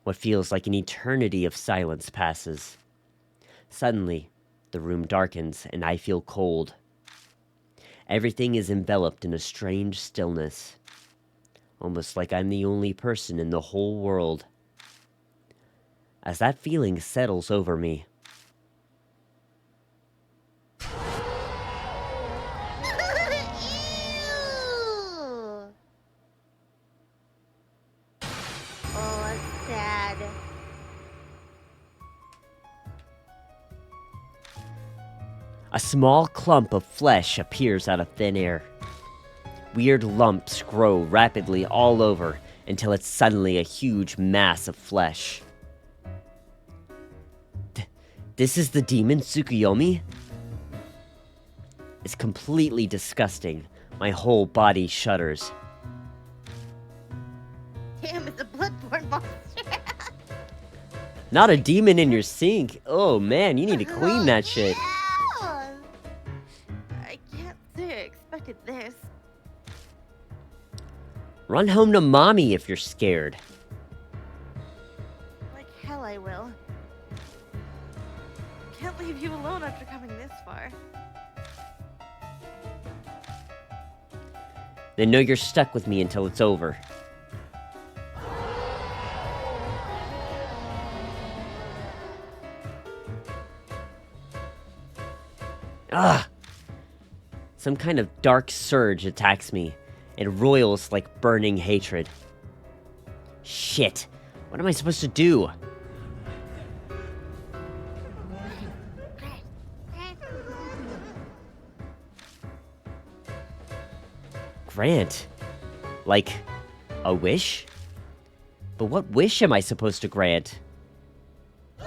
What feels like an eternity of silence passes. Suddenly, the room darkens and I feel cold. Everything is enveloped in a strange stillness. Almost like I'm the only person in the whole world. As that feeling settles over me, Ew. Oh, that's sad. a small clump of flesh appears out of thin air. Weird lumps grow rapidly all over until it's suddenly a huge mass of flesh. This is the Demon Tsukuyomi? It's completely disgusting. My whole body shudders. Damn, it's a bloodborne monster. Not a demon in your sink. Oh man, you need to clean that shit. Yeah. I can't say I expected this. Run home to mommy if you're scared. Like hell I will. Can't leave you alone after coming this far. Then know you're stuck with me until it's over. Ugh! Some kind of dark surge attacks me. It roils like burning hatred. Shit! What am I supposed to do? Grant? Like, a wish? But what wish am I supposed to grant? You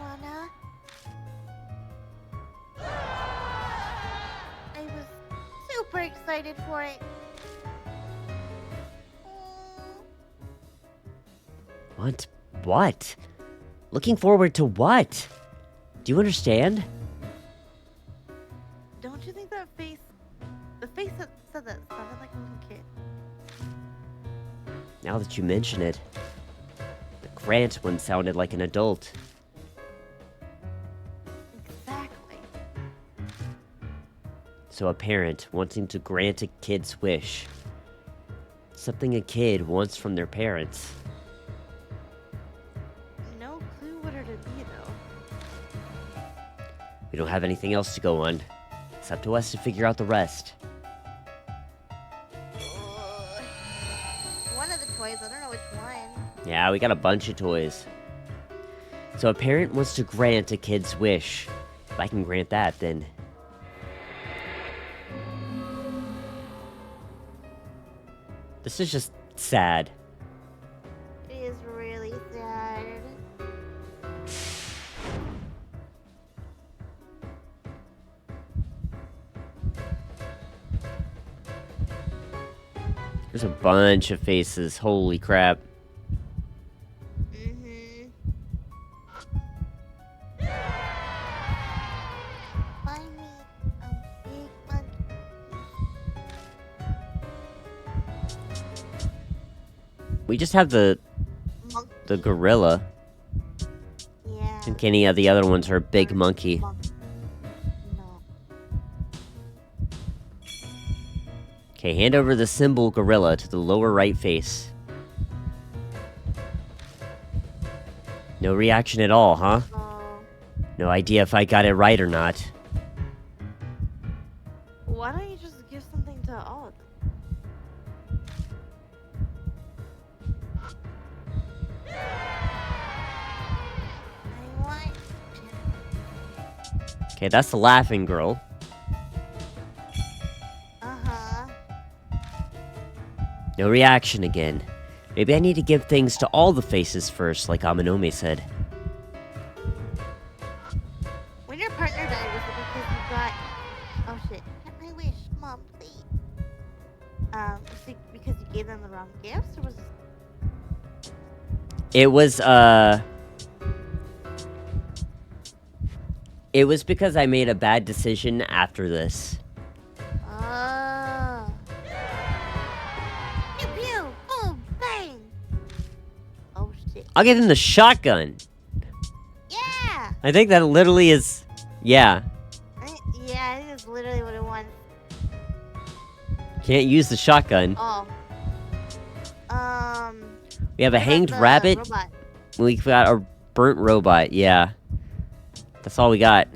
wanna? I was super excited for it. What? What? Looking forward to what? Do you understand? Don't you think that face... The face that said that sounded like a little kid. Now that you mention it, the Grant one sounded like an adult. Exactly. So a parent wanting to grant a kid's wish. Something a kid wants from their parents. No clue what it'd be, though. We don't have anything else to go on. It's up to us to figure out the rest. One of the toys, I don't know which one. Yeah, we got a bunch of toys. So a parent wants to grant a kid's wish. If I can grant that, then... This is just sad. It is really sad. There's a bunch of faces. Holy crap. Mm-hmm. Find me a big monkey. We just have the Monkey. gorilla. Yeah. I think any of the other ones are a big monkey. No. Okay, hand over the symbol gorilla to the lower right face. No reaction at all, huh? Oh. No idea if I got it right or not. Why don't you just give something to all of them? I want Okay, that's the laughing girl. Uh-huh. No reaction again. Maybe I need to give things to all the faces first, like Amanome said. When your partner died, was it because you got... Oh shit. Get my wish, Mom, please. Was it because you gave them the wrong gifts, or was it... It was because I made a bad decision after this. Oh. Pew pew, boom, bang. Oh shit. I'll give him the shotgun. Yeah. I think that literally is... Yeah. Yeah, I think that's literally what it wants. Can't use the shotgun. Oh. We have a what about hanged the rabbit. robot? We got a burnt robot, yeah. That's all we got.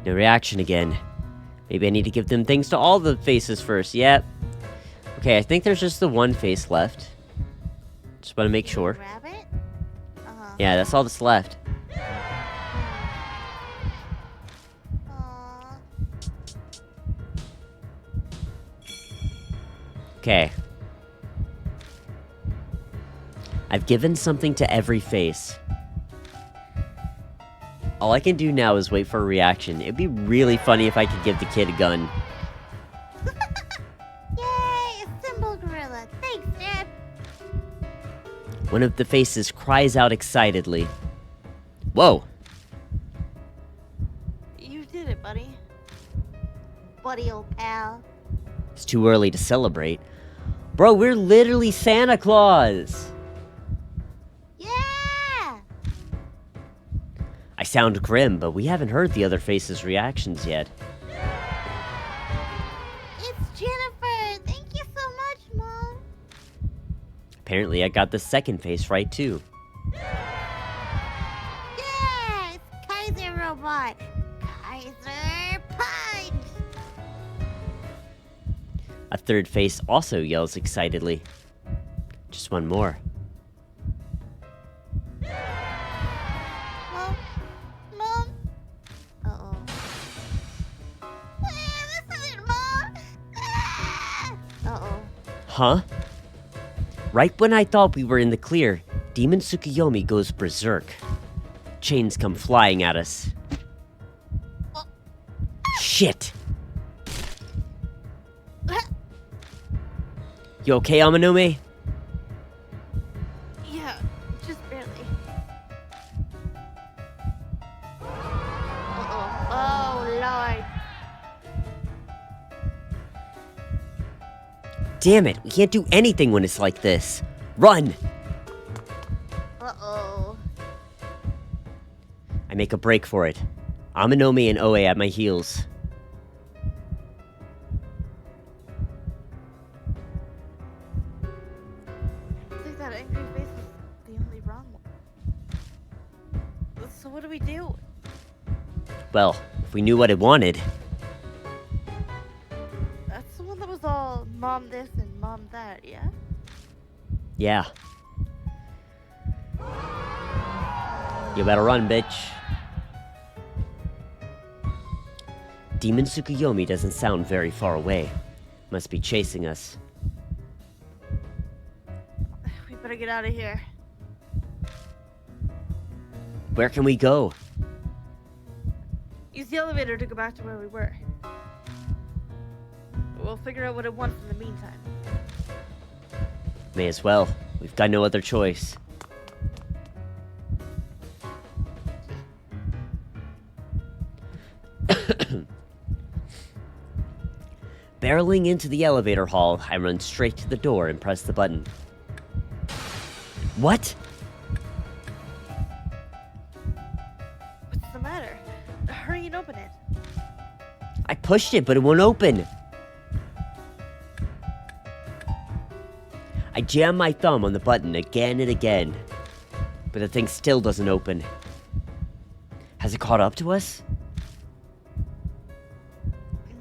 No reaction again. Maybe I need to give them things to all the faces first. Yep. Okay, I think there's just the one face left. Just want to make sure. Rabbit? Uh-huh. Yeah, that's all that's left. Aw. Okay. I've given something to every face. All I can do now is wait for a reaction. It'd be really funny if I could give the kid a gun. Yay, a symbol gorilla. Thanks, Dad. One of the faces cries out excitedly. Whoa! You did it, buddy. Buddy, old pal. It's too early to celebrate. Bro, we're literally Santa Claus! Yeah! I sound grim, but we haven't heard the other faces' reactions yet. It's Jennifer. Thank you so much, Mom. Apparently I got the second face right too. Yeah, it's Kaiser Robot. Kaiser Punch. A third face also yells excitedly. Just one more. Mom? Mom? Uh-oh. This isn't Mom. Uh-oh. Huh? Right when I thought we were in the clear, Demon Tsukuyomi goes berserk. Chains come flying at us. Shit! You okay, Amanome? Yeah, just barely. Uh-oh. Oh, Lord. Damn it, we can't do anything when it's like this. Run! Uh-oh. I make a break for it. Amanome and Oe at my heels. I think that angry face is the only wrong one. So what do we do? Well, if we knew what it wanted. That's the one that was all mom this and mom that, yeah? Yeah. You better run, bitch. Demon Tsukuyomi doesn't sound very far away. Must be chasing us. We better get out of here. Where can we go? Use the elevator to go back to where we were. We'll figure out what it wants in the meantime. May as well. We've got no other choice. Barreling into the elevator hall, I run straight to the door and press the button. What? What's the matter? Hurry and open it. I pushed it, but it won't open. I jam my thumb on the button again and again. But the thing still doesn't open. Has it caught up to us?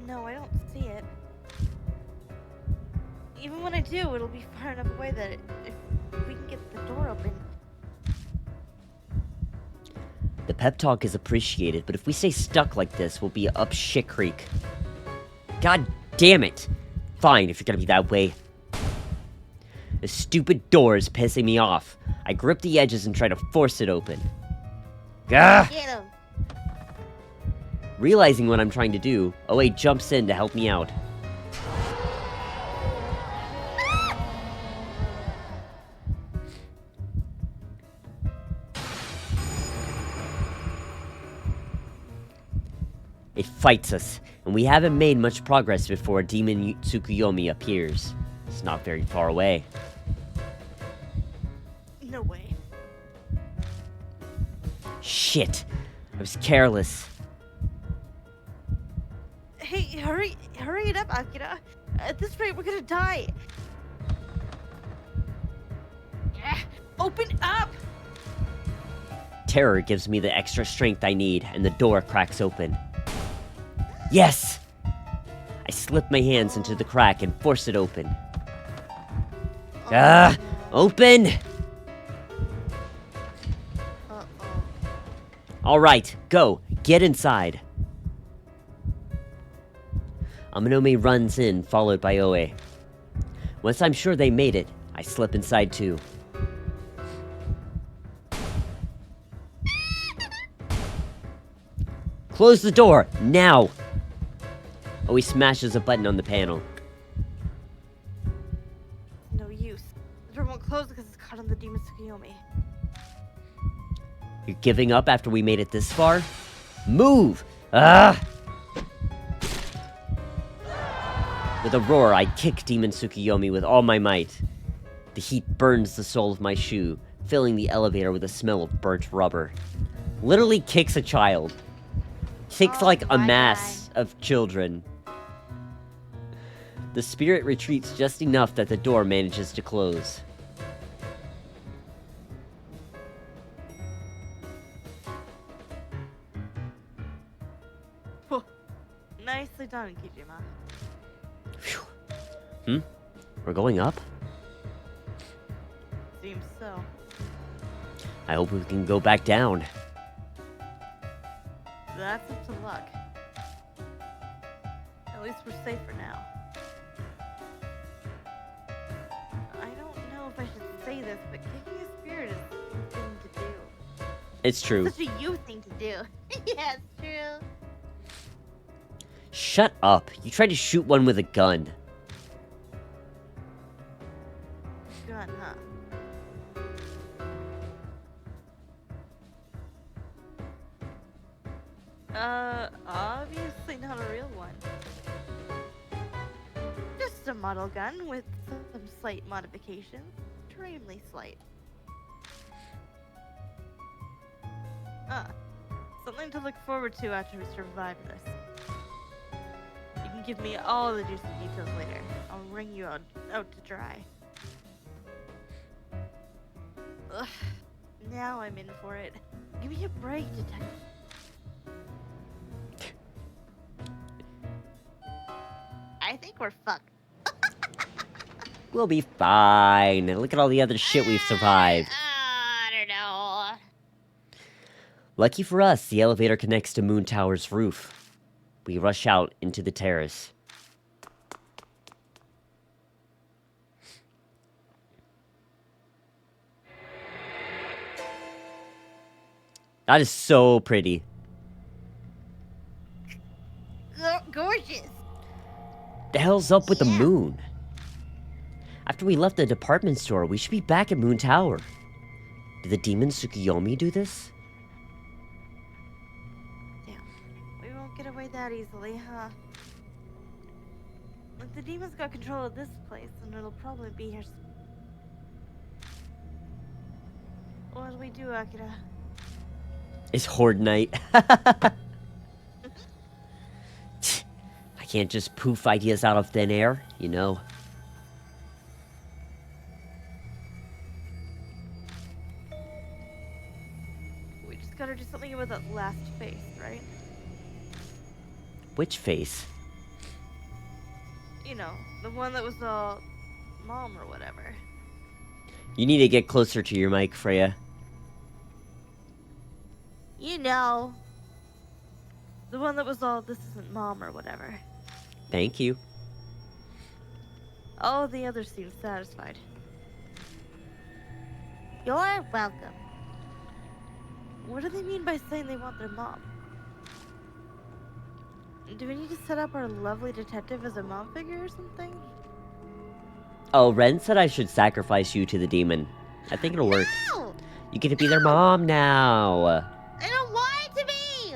No, I don't see it. Even when I do, it'll be far enough away that if we can get the door open. The pep talk is appreciated, but if we stay stuck like this, we'll be up shit creek. God damn it! Fine, if you're gonna be that way. This stupid door is pissing me off. I grip the edges and try to force it open. Gah! Get him. Realizing what I'm trying to do, OA jumps in to help me out. It fights us, and we haven't made much progress before Demon Tsukuyomi appears. It's not very far away. No way. Shit! I was careless. Hey, hurry it up, Akira. At this rate, we're gonna die. Open up! Terror gives me the extra strength I need, and the door cracks open. Yes! I slip my hands into the crack and force it open. Open! Alright, go. Get inside. Amanome runs in, followed by Oe. Once I'm sure they made it, I slip inside too. Close the door, now! Oe smashes a button on the panel. No use. The door won't close because it's caught on the Demon Tsukuyomi. You're giving up after we made it this far? Move! Ah! With a roar, I kick Demon Tsukuyomi with all my might. The heat burns the sole of my shoe, filling the elevator with a smell of burnt rubber. Literally kicks a child. Kicks like a mass of children. The spirit retreats just enough that the door manages to close. Nicely done, Kijima. Phew. We're going up? Seems so. I hope we can go back down. That's up to luck. At least we're safe for now. I don't know if I should say this, but kicking a spirit is a thing to do. It's true. It's such a you thing to do. Yeah, it's true. Shut up. You tried to shoot one with a gun. Gun, huh? Obviously not a real one. Just a model gun with some slight modifications. Extremely slight. Something to look forward to after we survive this. You can give me all the juicy details later. I'll wring you out to dry. Ugh. Now I'm in for it. Give me a break, detective. I think we're fucked. We'll be fine. Look at all the other shit we've survived. I don't know. Lucky for us, the elevator connects to Moon Tower's roof. We rush out into the terrace. That is so pretty. Gorgeous. The hell's up with the Yeah. moon? After we left the department store, we should be back at Moon Tower. Did the demon Tsukuyomi do this? Damn. We won't get away that easily, huh? If the demons got control of this place, then it'll probably be here. What do we do, Akira? It's Horde Night. I can't just poof ideas out of thin air, you know. something about that last face, right? Which face? You know, the one that was all mom or whatever. You need to get closer to your mic, Freya. You know. The one that was all, this isn't mom or whatever. Thank you. All the others seemed satisfied. You're welcome. What do they mean by saying they want their mom? Do we need to set up our lovely detective as a mom figure or something? Oh, Ren said I should sacrifice you to the demon. I think it'll work. No! You get to be their mom now. I don't want it to be!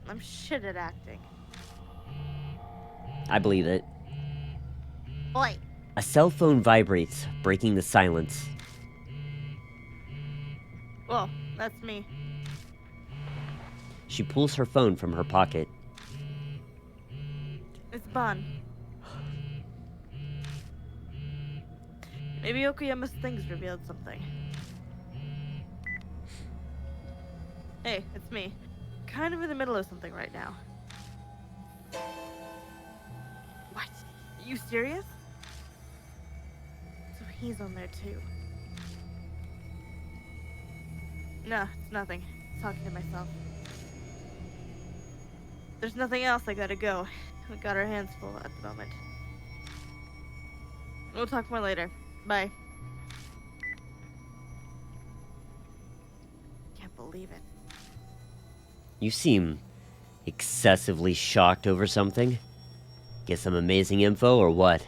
I'm shit at acting. I believe it. Oi. A cell phone vibrates, breaking the silence. Well, that's me. She pulls her phone from her pocket. It's Ban. Maybe Okuyama's things revealed something. Hey, it's me. Kind of in the middle of something right now. What? Are you serious? So he's on there too. No, it's nothing. Talking to myself. There's nothing else, I gotta go. We got our hands full at the moment. We'll talk more later. Bye. Can't believe it. You seem excessively shocked over something. Get some amazing info or what?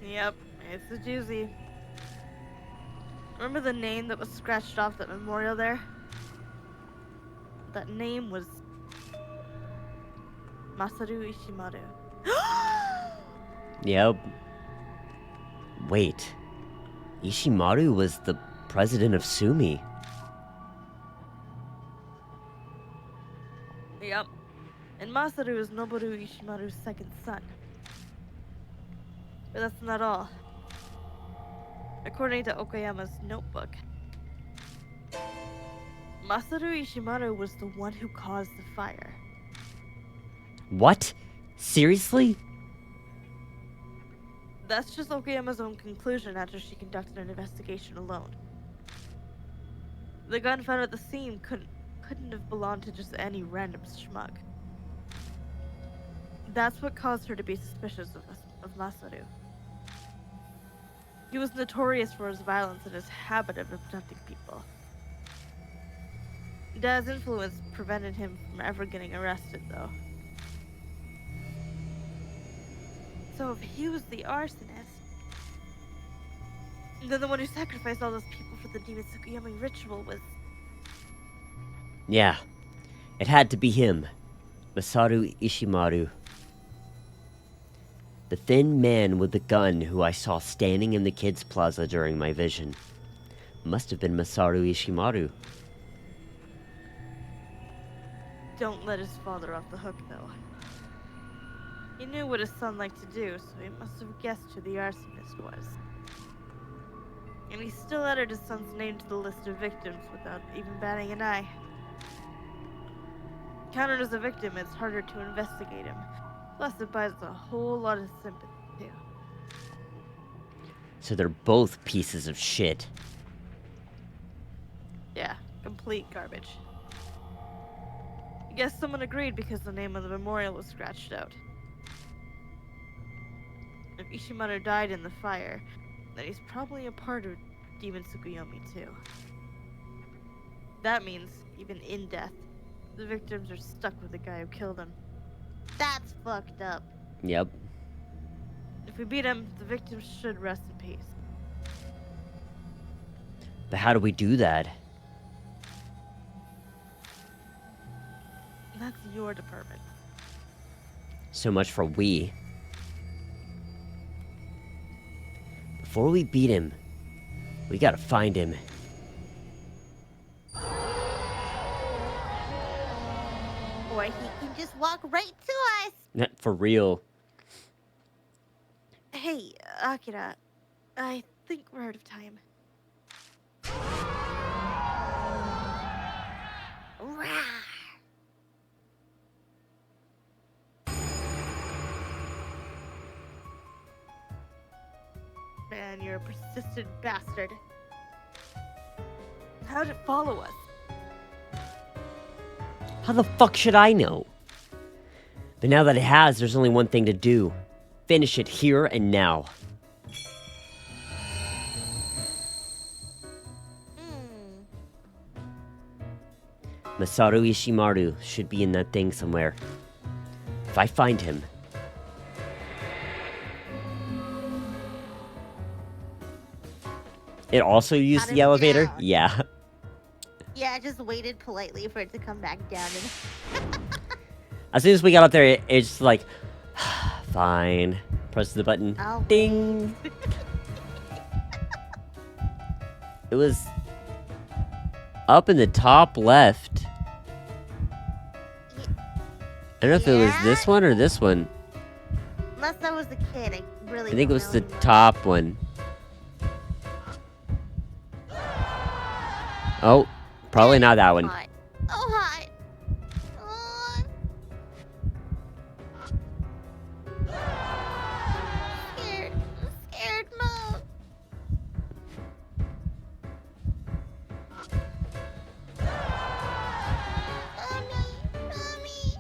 Yep, it's a doozy. Remember the name that was scratched off that memorial there? That name was Masaru Ishimaru. Yep. Wait. Ishimaru was the president of Sumi. Yep. And Masaru is Noboru Ishimaru's second son. But that's not all. According to Okayama's notebook, Masaru Ishimaru was the one who caused the fire. What? Seriously? That's just Okayama's own conclusion after she conducted an investigation alone. The gun found at the scene couldn't have belonged to just any random schmuck. That's what caused her to be suspicious of Masaru. He was notorious for his violence and his habit of abducting people. Dad's influence prevented him from ever getting arrested, though. So if he was the arsonist, then the one who sacrificed all those people for the demon Tsukuyami ritual was... Yeah. It had to be him. Masaru Ishimaru. The thin man with the gun who I saw standing in the kids' plaza during my vision. Must have been Masaru Ishimaru. Don't let his father off the hook, though. He knew what his son liked to do, so he must have guessed who the arsonist was. And he still added his son's name to the list of victims without even batting an eye. Counted as a victim, it's harder to investigate him. Plus, it buys a whole lot of sympathy, too. So they're both pieces of shit. Yeah, complete garbage. I guess someone agreed because the name of the memorial was scratched out. If Ishimaru died in the fire, then he's probably a part of Demon Tsukuyomi too. That means, even in death, the victims are stuck with the guy who killed him. That's fucked up. Yep. If we beat him, the victims should rest in peace. But how do we do that? That's your department. So much for we. Before we beat him, we gotta find him. Or he can just walk right to us. For real. Hey, Akira. I think we're out of time. Man, you're a persistent bastard. How'd it follow us? How the fuck should I know? But now that it has, there's only one thing to do. Finish it here and now. Masaru Ishimaru should be in that thing somewhere. If I find him... It also used the elevator? Down. Yeah. Yeah, I just waited politely for it to come back down. As soon as we got up there, it's just like... Fine. Press the button. I'll Ding! It was... up in the top left. I don't know if it was this one or this one. Unless I was a kid, I really I think it don't was know the anymore. top one. Oh, probably not that one. Hot. Oh, hot. Oh. Scared. I'm scared, Mom. Mommy.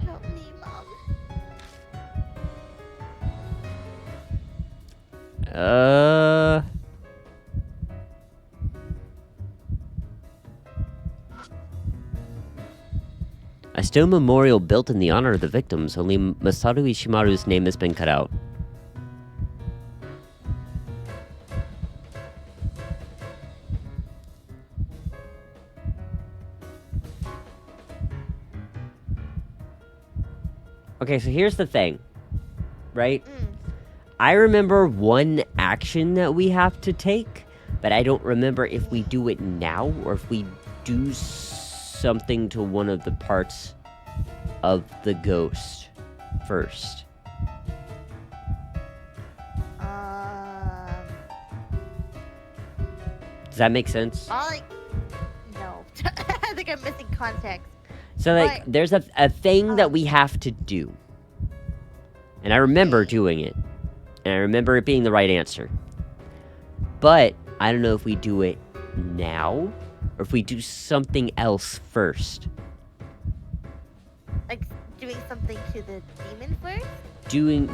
Help me, Mom. A stone memorial built in the honor of the victims, only Masaru Ishimaru's name has been cut out. Okay, so here's the thing, right? I remember one action that we have to take, but I don't remember if we do it now or if we do something to one of the parts of the ghost first. Does that make sense? No. I think I'm missing context. So, like, there's a thing that we have to do. And I remember doing it. And I remember it being the right answer. But, I don't know if we do it now, or if we do something else first. Like, doing something to the demon first?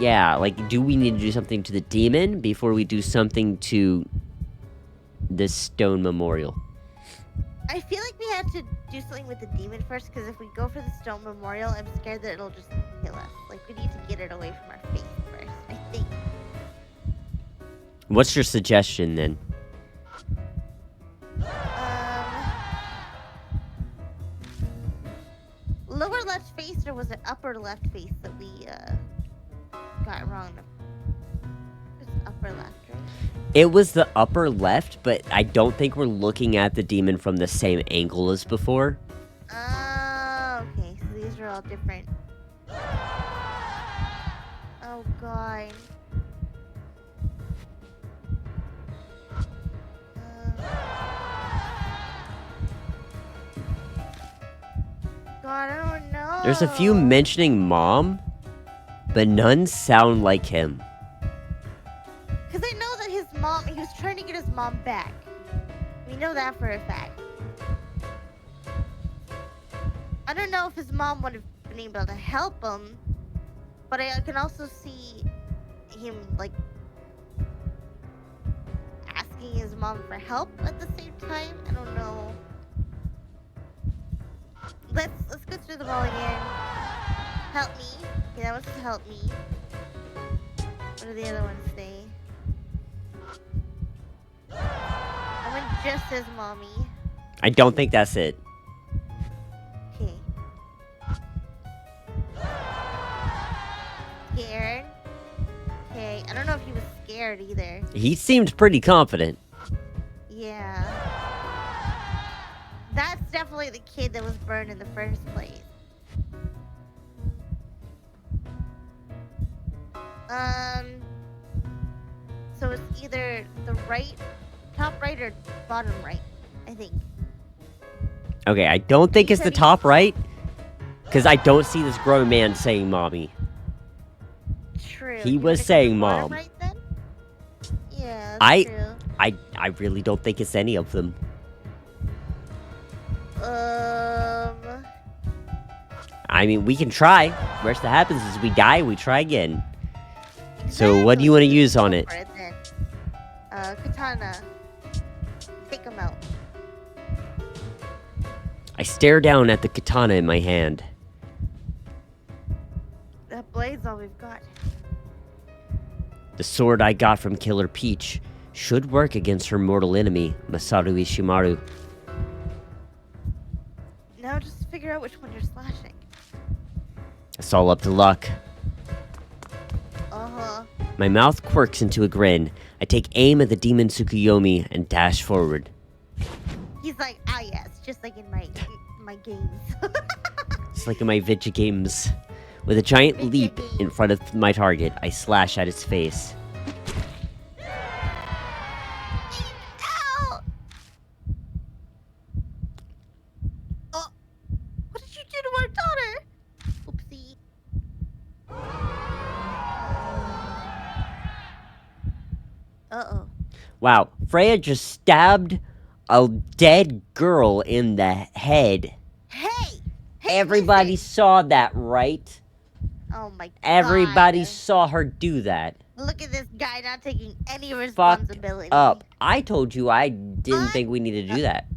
Yeah, like, do we need to do something to the demon before we do something to this stone memorial? I feel like we have to do something with the demon first, because if we go for the stone memorial, I'm scared that it'll just kill us. Like, we need to get it away from our face first, I think. What's your suggestion, then? Lower left face, or was it upper left face that we, got wrong? It was upper left, right? It was the upper left, but I don't think we're looking at the demon from the same angle as before. Oh, okay. So these are all different. Oh, God. God, I don't know. There's a few mentioning mom, but none sound like him. Because I know that his mom, he was trying to get his mom back. We know that for a fact. I don't know if his mom would have been able to help him, but I can also see him, like, asking his mom for help at the same time. I don't know. Let's go through them all again. Help me. Okay, that one says help me. What do the other ones say? That one just says mommy. I don't think that's it. Okay. Scared. Okay, I don't know if he was scared either. He seemed pretty confident. Yeah. That's definitely the kid that was burned in the first place. So it's either the top right or bottom right, I think. Okay, I don't think it's the top right, because I don't see this grown man saying mommy. True. He was saying bottom mom. right then? Yeah, that's true. I really don't think it's any of them. I mean, we can try. Worst that happens is we die, we try again. So what do you want to use on it? Katana. Take him out. I stare down at the katana in my hand. That blade's all we've got. The sword I got from Killer Peach should work against her mortal enemy, Masaru Ishimaru. Now just figure out which one you're slashing. It's all up to luck. Uh-huh. My mouth quirks into a grin. I take aim at the demon Tsukuyomi and dash forward. He's like, ah yes, just like in my games. It's like in my video games. With a giant leap in front of my target, I slash at its face. Ow! Oh, what did you do to our daughter? Oopsie. Uh-oh. Wow, Freya just stabbed a dead girl in the head. Hey! Everybody listen. saw that, right? Oh my god. Everybody saw her do that. Look at this guy not taking any Fucked responsibility. up. I told you I didn't think we needed to do that.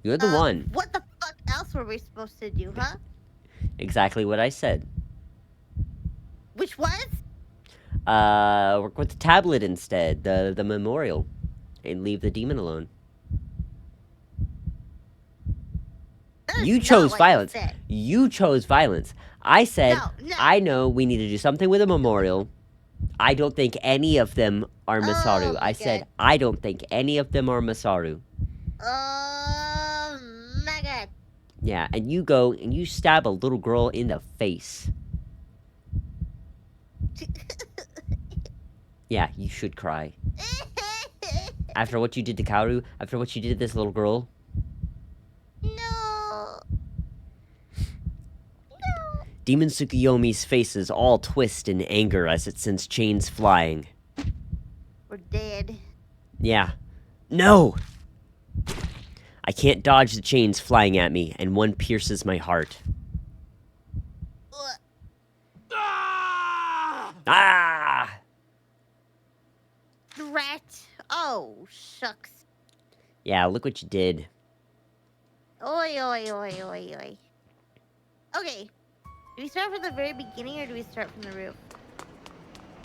You're the one. What the fuck else were we supposed to do, huh? Exactly what I said. Which was? Work with the tablet instead, the memorial, and leave the demon alone. You chose violence. You chose violence. I said, No. I know we need to do something with a memorial. I don't think any of them are Masaru. I said, I don't think any of them are Masaru. Oh my god. Yeah, and you go and you stab a little girl in the face. Yeah, you should cry. After what you did to Kaoru, after what you did to this little girl. No. Demon Tsukuyomi's faces all twist in anger as it sends chains flying. We're dead. Yeah. No! I can't dodge the chains flying at me, and one pierces my heart. Ah! Rat. Oh, shucks. Yeah, look what you did. Oi, oi, oi, oi, oi. Okay. Do we start from the very beginning or do we start from the roof?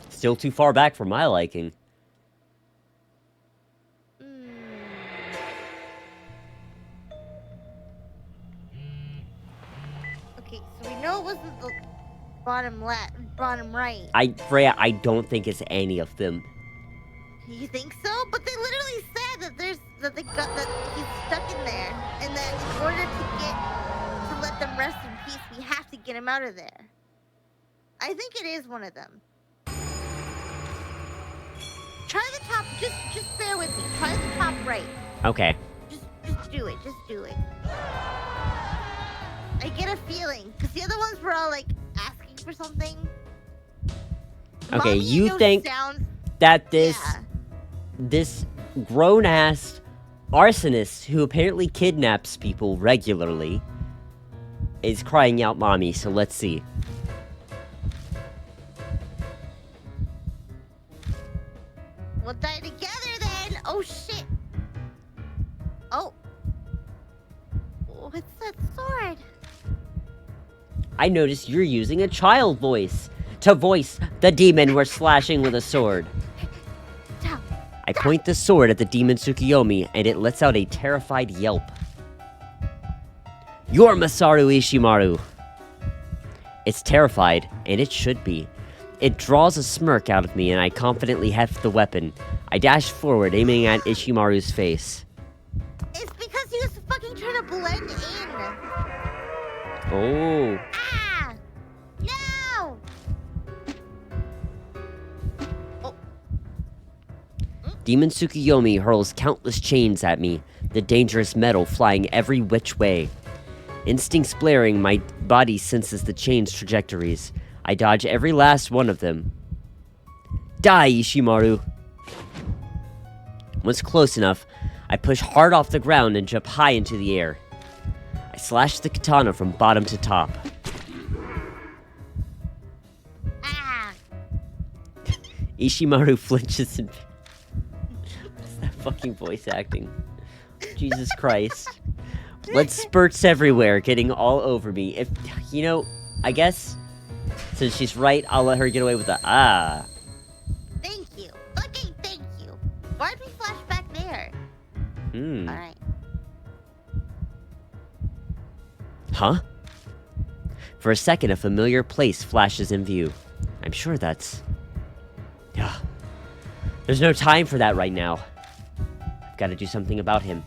Still too far back for my liking. Okay, so we know it wasn't the bottom right. Freya, I don't think it's any of them. You think so? But they literally said that he's stuck in there, and that in order to let them rest in peace, we have to get him out of there. I think it is one of them. Try the top. Just bear with me. Try the top right. Okay. Just do it. Just do it. I get a feeling because the other ones were all like asking for something. Okay, Mommy, you think that this grown-ass arsonist who apparently kidnaps people regularly is crying out mommy, so let's see. We'll die together then. Oh shit. Oh. What's that sword? I noticed you're using a child voice to voice the demon we're slashing with a sword. I point the sword at the demon Tsukuyomi, and it lets out a terrified yelp. You're Masaru Ishimaru! It's terrified, and it should be. It draws a smirk out of me, and I confidently heft the weapon. I dash forward, aiming at Ishimaru's face. to blend in. Oh. Ah! No! Demon Tsukuyomi hurls countless chains at me, the dangerous metal flying every which way. Instincts blaring, my body senses the chain's trajectories. I dodge every last one of them. Die, Ishimaru! Once close enough, I push hard off the ground and jump high into the air. I slash the katana from bottom to top. Ah! Ishimaru flinches and... What's that fucking voice acting? Jesus Christ. Blood spurts everywhere, getting all over me. If, you know, I guess, since she's right, I'll let her get away with the ah. Thank you. Okay, thank you. Why'd we flash back there? Alright. Huh? For a second, a familiar place flashes in view. I'm sure that's... Yeah. There's no time for that right now. I've got to do something about him.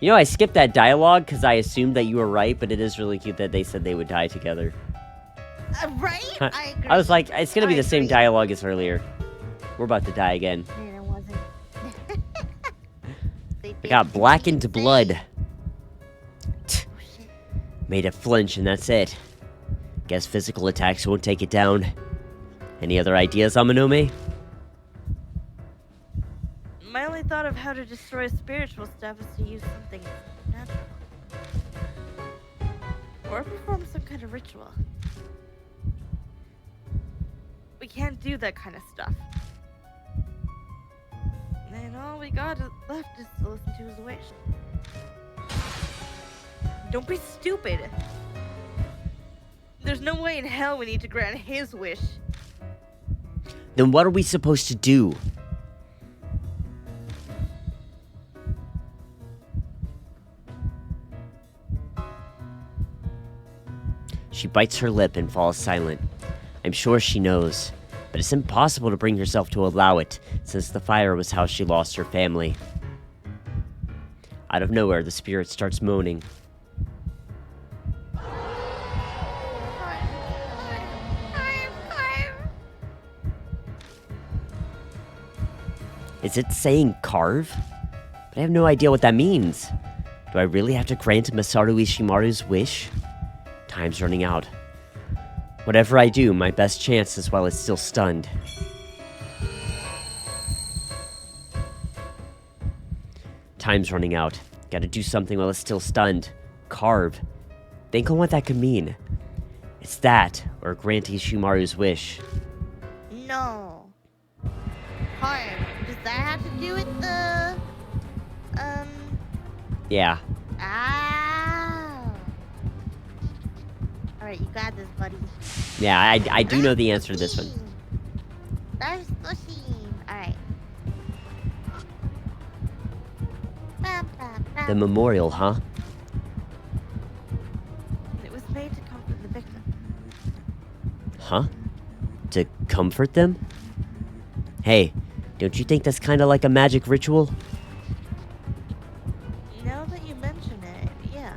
You know, I skipped that dialogue because I assumed that you were right, but it is really cute that they said they would die together. Right? I agree. I was like, it's gonna be I the same agree. dialogue as earlier. We're about to die again. Man, it wasn't. I got blackened blood. Oh, shit. Made it flinch, and that's it. Guess physical attacks won't take it down. Any other ideas, Amanome? My only thought of how to destroy spiritual stuff is to use something natural. Or perform some kind of ritual. We can't do that kind of stuff. And all we got left is to listen to his wish. Don't be stupid! There's no way in hell we need to grant his wish. Then what are we supposed to do? She bites her lip and falls silent. I'm sure she knows, but it's impossible to bring herself to allow it, since the fire was how she lost her family. Out of nowhere, the spirit starts moaning. Is it saying carve? But I have no idea what that means. Do I really have to grant Masaru Ishimaru's wish? Time's running out. Whatever I do, my best chance is while it's still stunned. Time's running out. Gotta do something while it's still stunned. Carve. Think on what that could mean. It's that, or grant Ishimaru's wish. No. Harm. Does that have to do with the... Yeah. Ah. Alright, you got this, buddy. Yeah, I do know the answer to this one. That's the scene. Alright. The memorial, huh? It was made to comfort the victim. Huh? To comfort them? Hey, don't you think that's kind of like a magic ritual? Now that you mention it, yeah.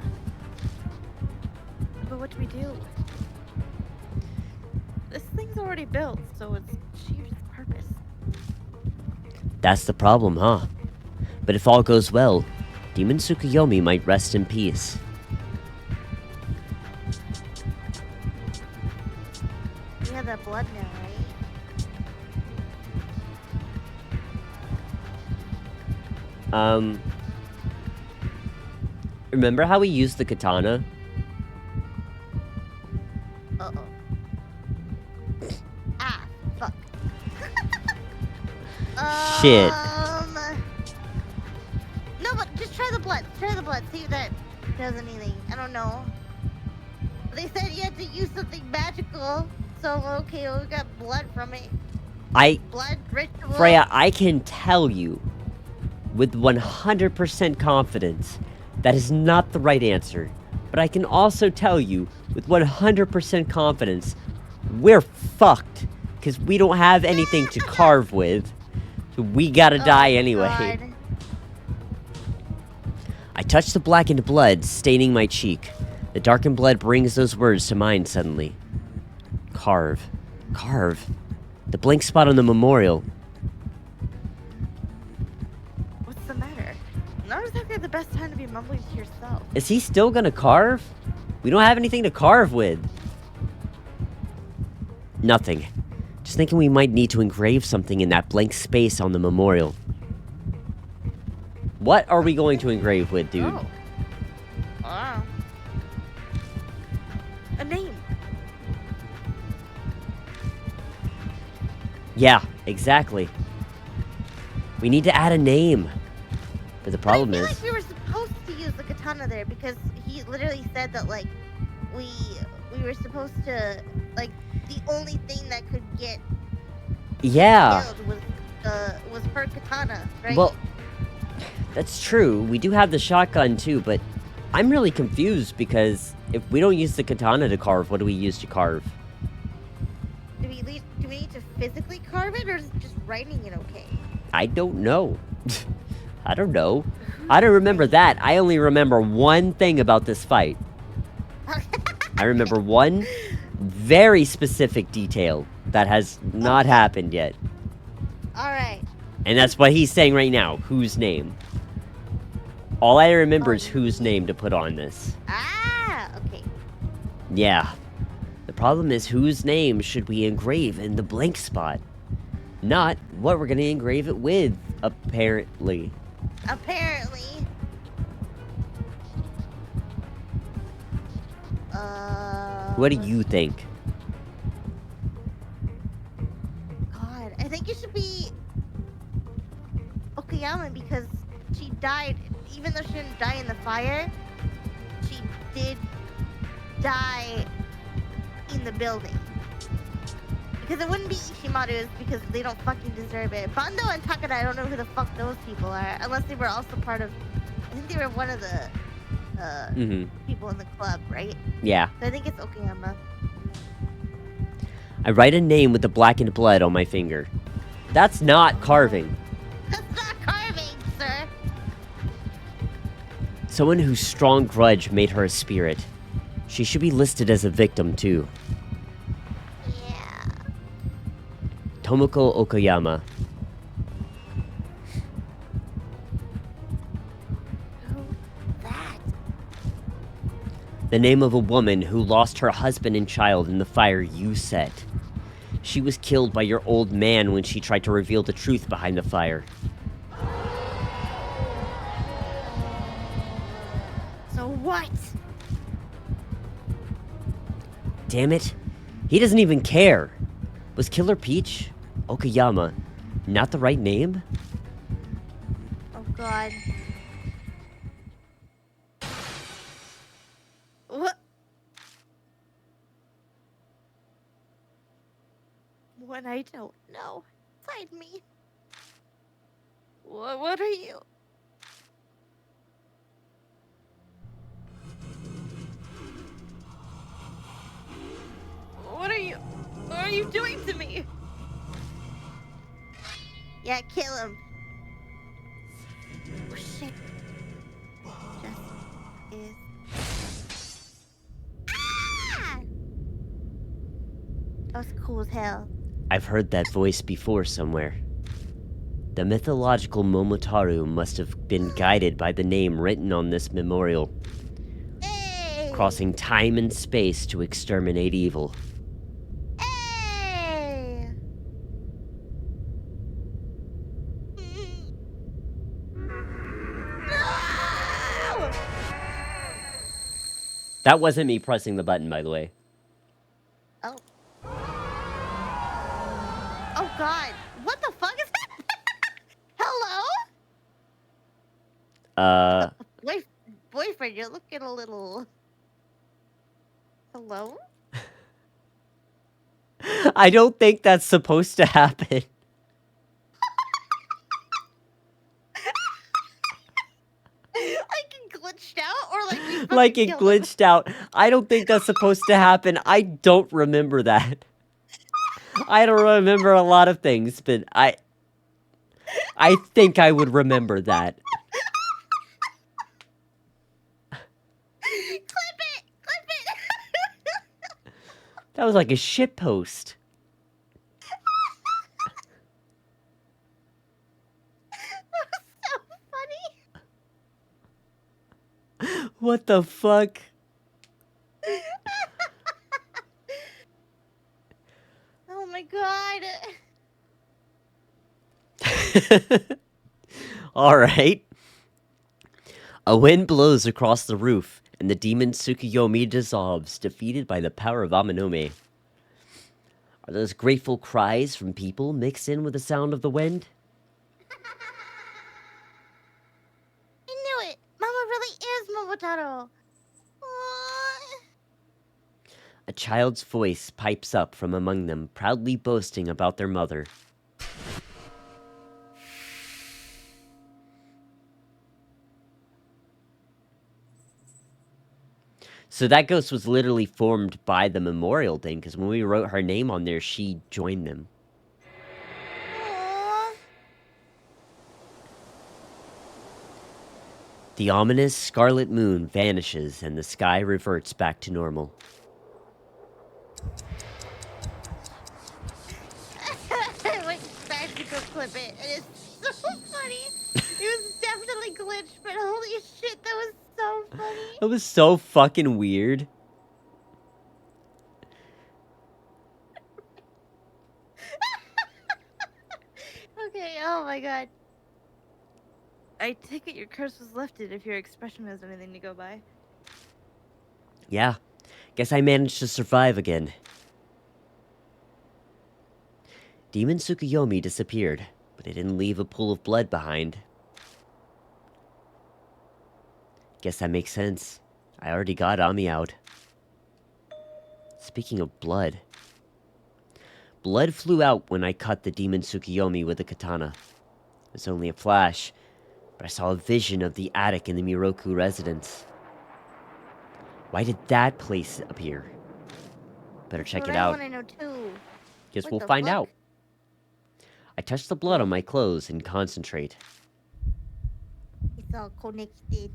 But what do we do? This thing's already built, so it's achieved its purpose. That's the problem, huh? But if all goes well, Demon Tsukuyomi might rest in peace. We have that blood now, right? Remember how we used the katana? Uh-oh. Ah, fuck. Shit. No, but just try the blood. Try the blood. See if that does anything. I don't know. They said you had to use something magical. So, okay, well, we got blood from it. Blood ritual. Freya, I can tell you with 100% confidence that is not the right answer. But I can also tell you with 100% confidence we're fucked. Because we don't have anything to carve with. So we gotta die anyway. God. I touch the blackened blood staining my cheek. The darkened blood brings those words to mind suddenly. Carve. Carve. The blank spot on the memorial. What's the matter? Not exactly the best time to be mumbling to yourself. Is he still gonna carve? We don't have anything to carve with. Nothing. Just thinking we might need to engrave something in that blank space on the memorial. What are we going to engrave with, dude? Oh. Wow. A name. Yeah, exactly. We need to add a name. But the problem I feel is... like we were supposed to use the katana there because he literally said that like we were supposed to like the only thing that could get Yeah. killed was her katana, right? Well, that's true. We do have the shotgun too, but I'm really confused because if we don't use the katana to carve, what do we use to carve? do we need to physically carve it, or is just writing it okay? I don't know. I don't know. I don't remember that. I only remember one thing about this fight. I remember one very specific detail that has not happened yet. All right. And that's what he's saying right now. Whose name? All I remember is whose name to put on this. Ah, okay. Yeah. The problem is whose name should we engrave in the blank spot? Not what we're gonna engrave it with, apparently. Apparently. What do you think? God, I think it should be Okayama because she died, even though she didn't die in the fire, she did die in the building. Because it wouldn't be Ishimaru's because they don't fucking deserve it. Bando and Takada, I don't know who the fuck those people are, unless they were also part of, I think they were one of the people in the club, right? Yeah. So I think it's Okayama. I write a name with the blackened blood on my finger. That's not carving. That's not carving, sir. Someone whose strong grudge made her a spirit. She should be listed as a victim, too. Yeah. Tomoko Okayama. Who's that? The name of a woman who lost her husband and child in the fire you set. She was killed by your old man when she tried to reveal the truth behind the fire. So what? Damn it. He doesn't even care. Was Killer Peach, Okayama, not the right name? Oh god. What? When I don't know. Find me. What are you? What are you doing to me? Yeah, kill him. Oh shit. Just is. Ah! That was cool as hell. I've heard that voice before somewhere. The mythological Momotaru must have been guided by the name written on this memorial, Hey! crossing time and space to exterminate evil. Hey! No! That wasn't me pressing the button, by the way. Oh. Oh god. What the fuck is that? Hello? Boyfriend, you're looking a little... Hello? I don't think that's supposed to happen. Like it glitched out, or like we Like fucking it killed him? glitched out. I don't think that's supposed to happen. I don't remember that. I don't remember a lot of things, but I think I would remember that. That was like a shit post. That was so funny. What the fuck? Oh my god. Alright. A wind blows across the roof, and the demon Tsukuyomi dissolves, defeated by the power of Aminome. Are those grateful cries from people mixed in with the sound of the wind? I knew it. Mama really is Momotaro. A child's voice pipes up from among them, proudly boasting about their mother. So that ghost was literally formed by the memorial thing, because when we wrote her name on there, she joined them. The ominous scarlet moon vanishes, and the sky reverts back to normal. I went back to go clip it, and it's so funny. It was definitely glitched, but holy shit, that was so funny. It was so fucking weird. Okay, oh my god. I take it your curse was lifted if your expression has anything to go by. Yeah, guess I managed to survive again. Demon Tsukuyomi disappeared, but it didn't leave a pool of blood behind. Guess that makes sense. I already got Ami out. Speaking of blood. Blood flew out when I cut the demon Tsukuyomi with a katana. It was only a flash, but I saw a vision of the attic in the Miroku residence. Why did that place appear? Better check What it I out. want to know too. Guess What we'll the find fuck? out. I touch the blood on my clothes and concentrate. It's all connected.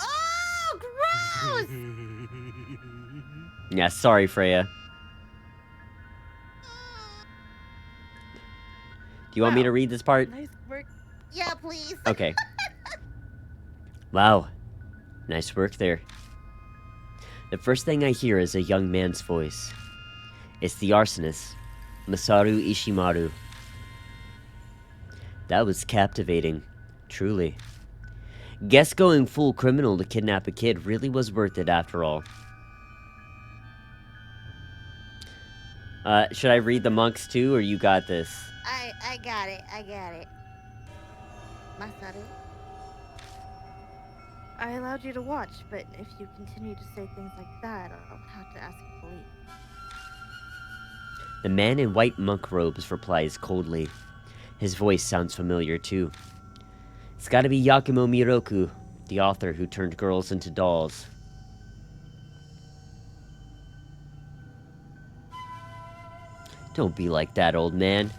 Oh, gross! Yeah, sorry, Freya. Do you want me to read this part? Nice work. Yeah, please. Okay. Wow. Nice work there. The first thing I hear is a young man's voice. It's the arsonist, Masaru Ishimaru. That was captivating. Truly. Guess going full criminal to kidnap a kid really was worth it after all. Should I read the monks too, or you got this? I got it. I got it. Masaru. I allowed you to watch, but if you continue to say things like that, I'll have to ask you to leave. The man in white monk robes replies coldly. His voice sounds familiar too. It's gotta be Yakumo Miroku, the author who turned girls into dolls. Don't be like that, old man.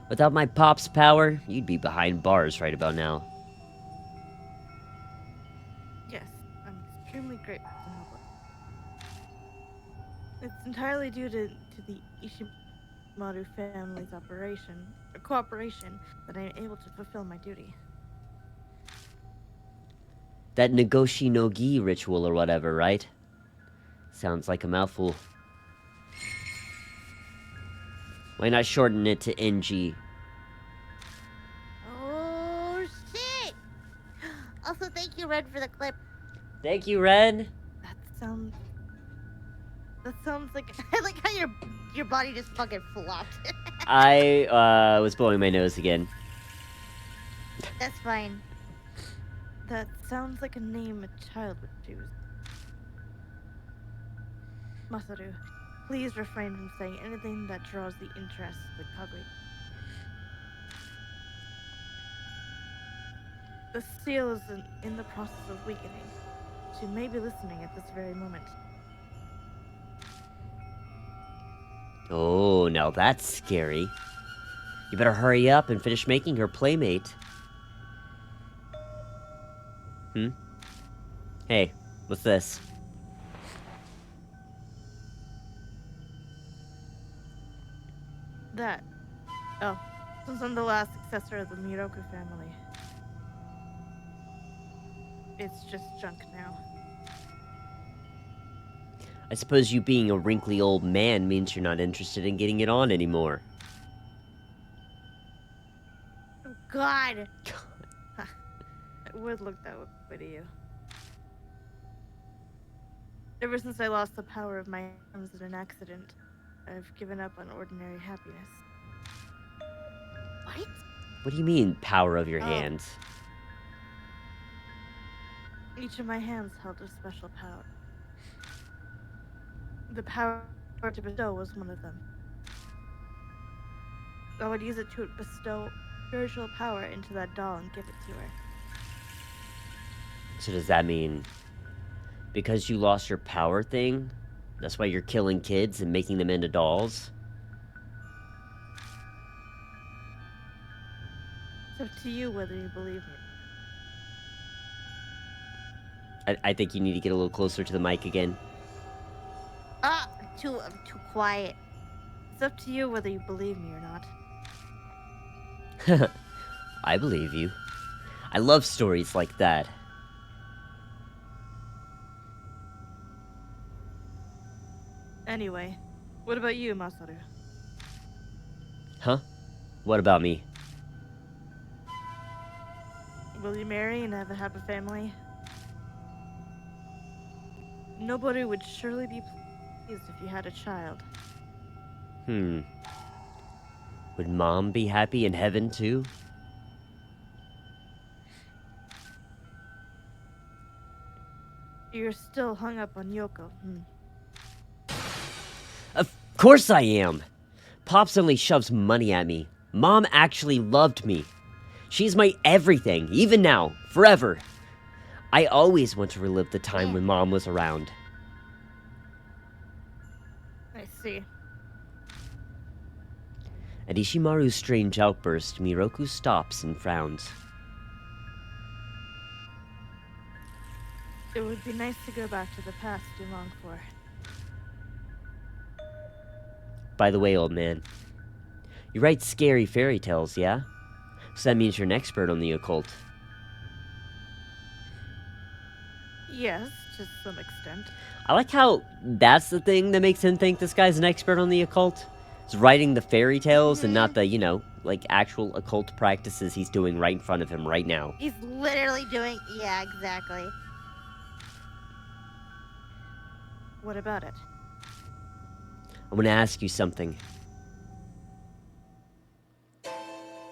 Without my pop's power, you'd be behind bars right about now. Yes, I'm extremely grateful to help us. It's entirely due to the Ishimaru family's cooperation that I am able to fulfill my duty. That Nagoshi no Gi ritual or whatever, right? Sounds like a mouthful. Why not shorten it to NG? Oh shit! Also, thank you, Red, for the clip. Thank you, Ren. That sounds like I like how your body just fucking flopped. I was blowing my nose again. That's fine. that sounds like a name a child would choose. Masaru, please refrain from saying anything that draws the interest of the Kagui. The seal is in the process of weakening. She may be listening at this very moment. Oh, now that's scary. You better hurry up and finish making her playmate. Hey, what's this? That. Oh, since I'm the last successor of the Miroku family. It's just junk now. I suppose you being a wrinkly old man means you're not interested in getting it on anymore. Oh, God. It would look that way to you. Ever since I lost the power of my hands in an accident, I've given up on ordinary happiness. What? What do you mean, power of your Oh. hands? Each of my hands held a special power. The power to bestow was one of them. I would use it to bestow spiritual power into that doll and give it to her. So does that mean because you lost your power thing, that's why you're killing kids and making them into dolls? It's up to you whether you believe me. I think you need to get a little closer to the mic again. I'm too quiet. It's up to you whether you believe me or not. I believe you. I love stories like that. Anyway, what about you, Masaru? Huh? What about me? Will you marry and have a happy family? Nobody would surely be pleased if you had a child. Would Mom be happy in heaven too? You're still hung up on Yoko. Of course I am! Pops only shoves money at me. Mom actually loved me. She's my everything, even now, forever. I always want to relive the time when Mom was around. I see. At Ishimaru's strange outburst, Miroku stops and frowns. It would be nice to go back to the past you long for. By the way, old man, you write scary fairy tales, yeah? So that means you're an expert on the occult. Yes, to some extent. I like how that's the thing that makes him think this guy's an expert on the occult. He's writing the fairy tales and not the, you know, like actual occult practices he's doing right in front of him right now. He's literally doing. Yeah, exactly. What about it? I want to ask you something.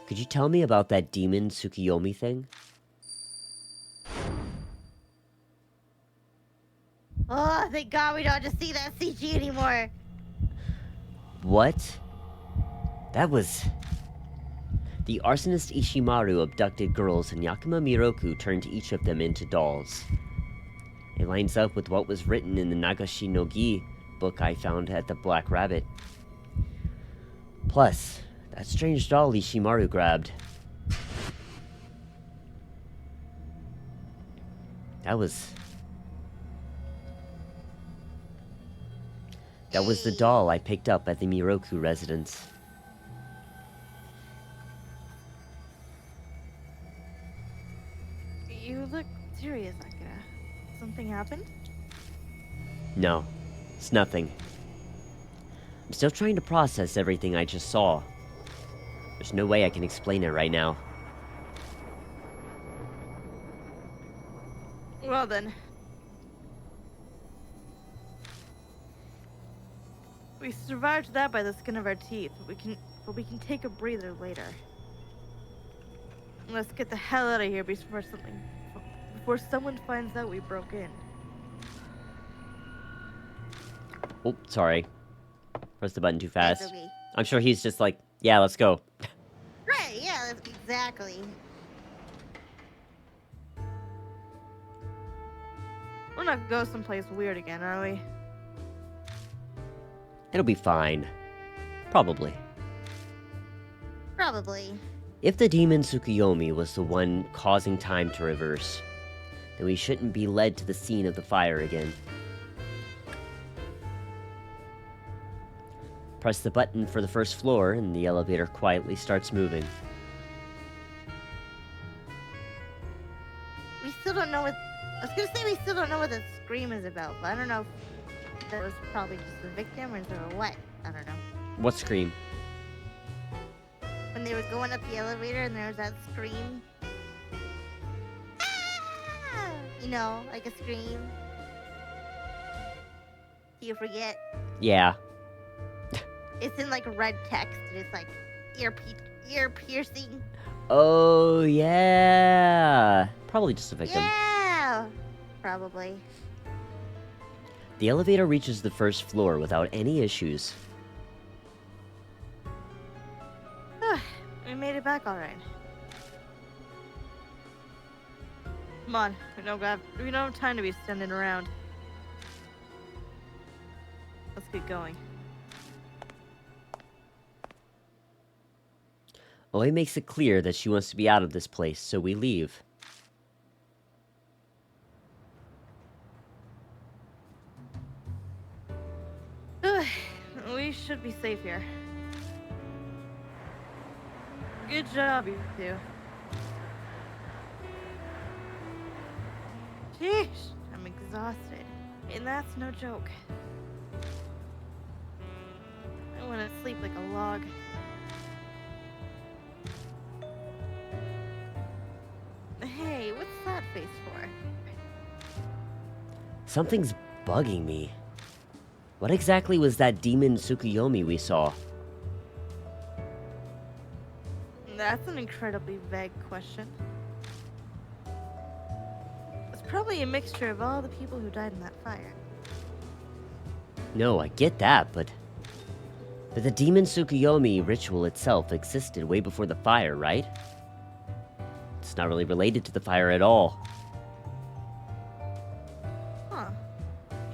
Could you tell me about that demon Tsukiyomi thing? Oh, thank God we don't have to see that CG anymore. What? That was... The arsonist Ishimaru abducted girls and Yakima Miroku turned each of them into dolls. It lines up with what was written in the Nagashi no Gi book I found at the Black Rabbit. Plus, that strange doll Ishimaru grabbed. That was the doll I picked up at the Miroku residence. You look serious, Akira. Something happened? No, it's nothing. I'm still trying to process everything I just saw. There's no way I can explain it right now. Well then. We survived that by the skin of our teeth, but we can take a breather later. Let's get the hell out of here before someone finds out we broke in. Oh, sorry. Pressed the button too fast. That's okay. I'm sure he's just like, yeah, let's go. Right, yeah, that's exactly. We're not going someplace weird again, are we? It'll be fine. Probably. Probably. If the demon Tsukuyomi was the one causing time to reverse, then we shouldn't be led to the scene of the fire again. Press the button for the first floor, and the elevator quietly starts moving. We still don't know what... I was gonna say we still don't know what the scream is about, but I don't know if that was probably just the victim or what. I don't know. What scream? When they were going up the elevator and there was that scream. Ah! You know, like a scream. Do you forget? Yeah. It's in like red text. And it's like ear piercing. Oh, yeah. Probably just a victim. Yeah, probably. The elevator reaches the first floor without any issues. We made it back all right. Come on, we don't have time to be standing around. Let's get going. Oi makes it clear that she wants to be out of this place, so we leave. We should be safe here. Good job, you two. Sheesh, I'm exhausted. And that's no joke. I want to sleep like a log. Hey, what's that face for? Something's bugging me. What exactly was that demon Tsukuyomi we saw? That's an incredibly vague question. It's probably a mixture of all the people who died in that fire. No, I get that, but the demon Tsukuyomi ritual itself existed way before the fire, right? It's not really related to the fire at all. Huh.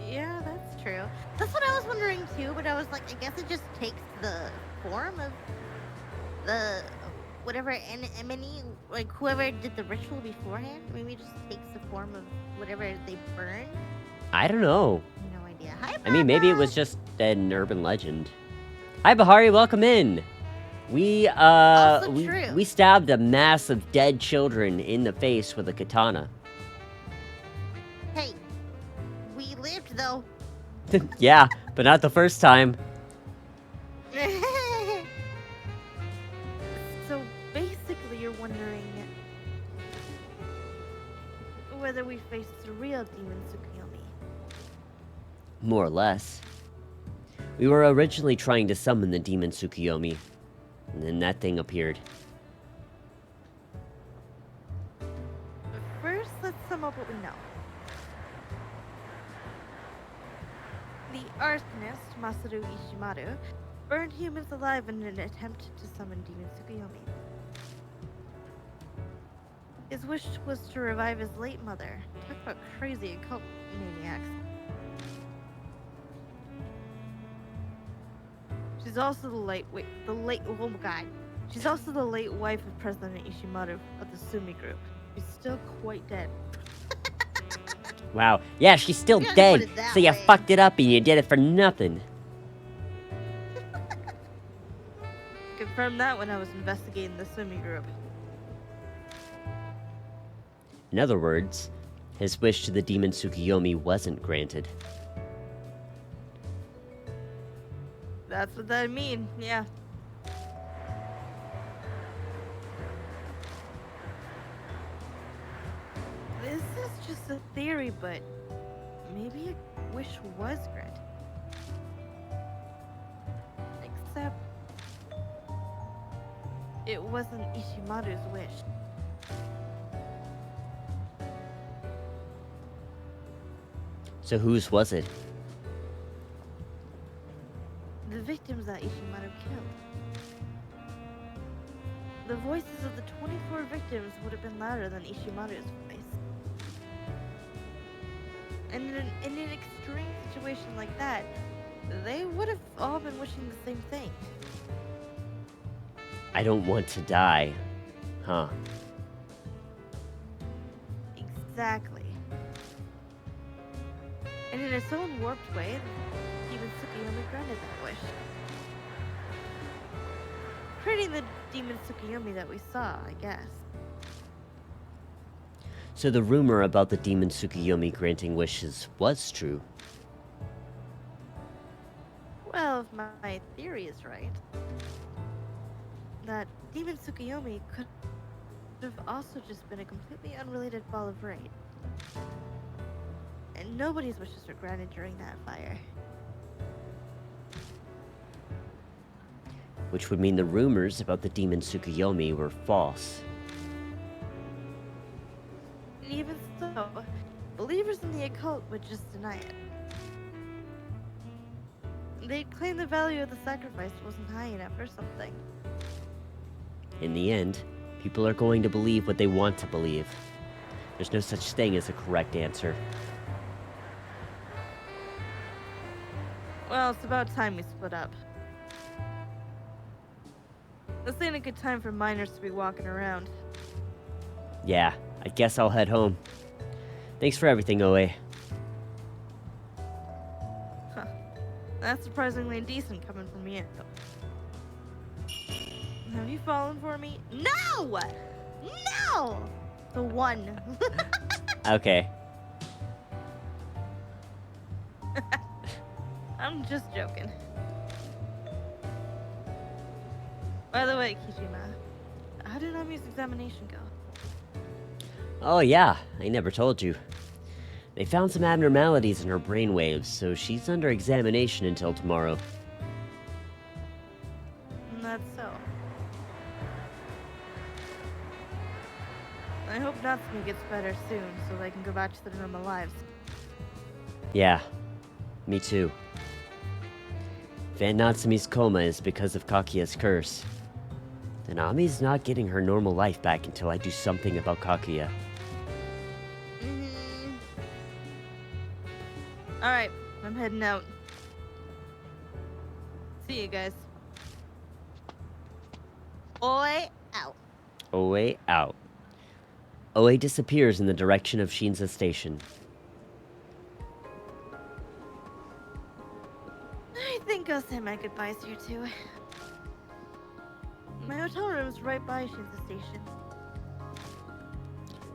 Yeah, that's true. That's what I was wondering too, but I was like, I guess it just takes the form of the whatever enemy, like whoever did the ritual beforehand. Maybe it just takes the form of whatever they burned. I don't know. No idea. Hi, I mean, maybe it was just an urban legend. Hi, Bahari, welcome in. We we stabbed a mass of dead children in the face with a katana. Hey, we lived though. Yeah, but not the first time. So basically you're wondering whether we faced the real demon Tsukuyomi. More or less. We were originally trying to summon the demon Tsukuyomi, and then that thing appeared. But first, let's sum up what we know. The arsonist, Masaru Ishimaru, burned humans alive in an attempt to summon demon Tsukuyomi. His wish was to revive his late mother. Talk about crazy occult maniacs. She's also oh my god. She's also the late wife of President Ishimaru of the Sumi group. She's still quite dead. Wow. Yeah, she's still You gotta dead, put it that so you way. fucked it up and you did it for nothing. Confirmed that when I was investigating the Sumi group. In other words, his wish to the demon Tsukuyomi wasn't granted. That's what that mean, yeah. This is just a theory, but maybe a wish was granted. Except it wasn't Ishimaru's wish. So whose was it? The victims that Ishimaru killed. The voices of the 24 victims would have been louder than Ishimaru's voice. And in an extreme situation like that, they would have all been wishing the same thing. I don't want to die. Huh. Exactly. In its own warped way, Demon Tsukuyomi granted that wish. Creating the Demon Tsukuyomi that we saw, I guess. So the rumor about the Demon Tsukuyomi granting wishes was true. Well, if my theory is right, that Demon Tsukuyomi could have also just been a completely unrelated ball of rain. And nobody's wishes were granted during that fire. Which would mean the rumors about the Demon Tsukuyomi were false. And even so, believers in the occult would just deny it. They'd claim the value of the sacrifice wasn't high enough or something. In the end, people are going to believe what they want to believe. There's no such thing as a correct answer. Well, it's about time we split up. This ain't a good time for minors to be walking around. Yeah, I guess I'll head home. Thanks for everything, Oe. Huh. That's surprisingly decent coming from you. Have you fallen for me? No! No! The one. Okay. I'm just joking. By the way, Kijima, how did Nami's examination go? Oh yeah, I never told you. They found some abnormalities in her brainwaves, so she's under examination until tomorrow. That's so. I hope Natsumi gets better soon, so they can go back to the normal lives. Yeah, me too. If Aunt Natsumi's coma is because of Kakuya's curse, then Ami's not getting her normal life back until I do something about Kakuya. Alright, I'm heading out. See you guys. Oi, out. Oe out. Oe disappears in the direction of Shinza Station. I think I'll say my goodbyes here too. My hotel room's right by Shinza Station.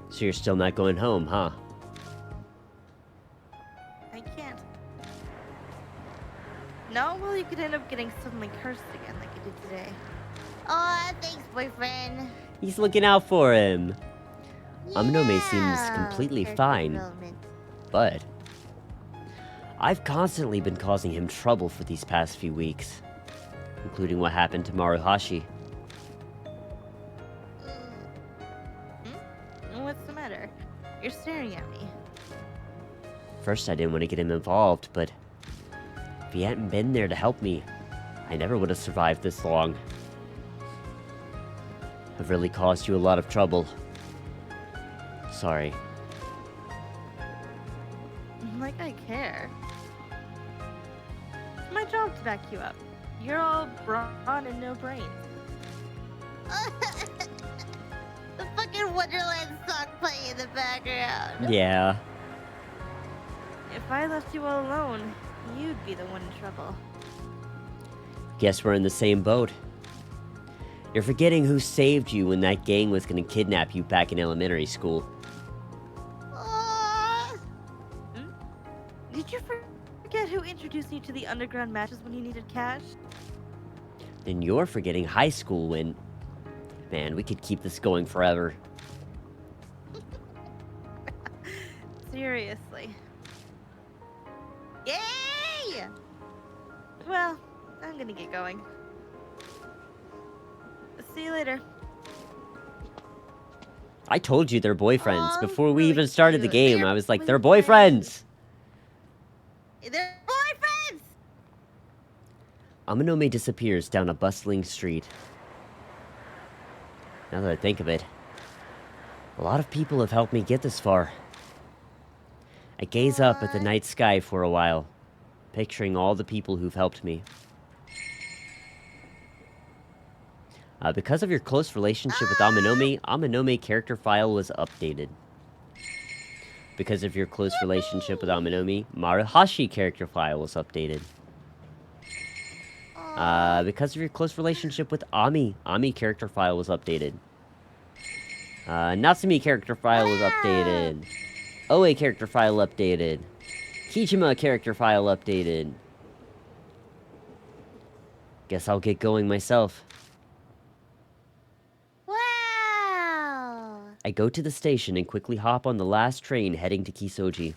So you're still not going home, huh? I can't. No, well, you could end up getting suddenly cursed again like you did today. Aw, thanks, boyfriend. He's looking out for him. Aminome seems Yeah, completely character fine, development. but I've constantly been causing him trouble for these past few weeks, including what happened to Maruhashi. What's the matter? You're staring at me. First, I didn't want to get him involved, but if he hadn't been there to help me, I never would have survived this long. I've really caused you a lot of trouble. Sorry. Like I care. It's my job to back you up. You're all brawn and no brains. The fucking Wonderland song playing in the background. Yeah. If I left you all alone, you'd be the one in trouble. Guess we're in the same boat. You're forgetting who saved you when that gang was gonna kidnap you back in elementary school. Aw. Did you forget who introduced you to the underground matches when you needed cash? Then you're forgetting high school when... Man, we could keep this going forever. Seriously. Yay! Well, I'm gonna get going. See you later. I told you they're boyfriends. Aw, Before we really even started the cute. game, They're I was like, they're boyfriends. boyfriends! They're boyfriends! Aminome disappears down a bustling street. Now that I think of it, a lot of people have helped me get this far. I gaze up at the night sky for a while, picturing all the people who've helped me. Because of your close relationship with Aminome, Aminome character file was updated. Because of your close relationship with Aminomi, Maruhashi character file was updated. Because of your close relationship with Ami character file was updated. Natsumi character file was updated. Oe character file updated. Kichima character file updated. Guess I'll get going myself. Wow. I go to the station and quickly hop on the last train heading to Kisoji.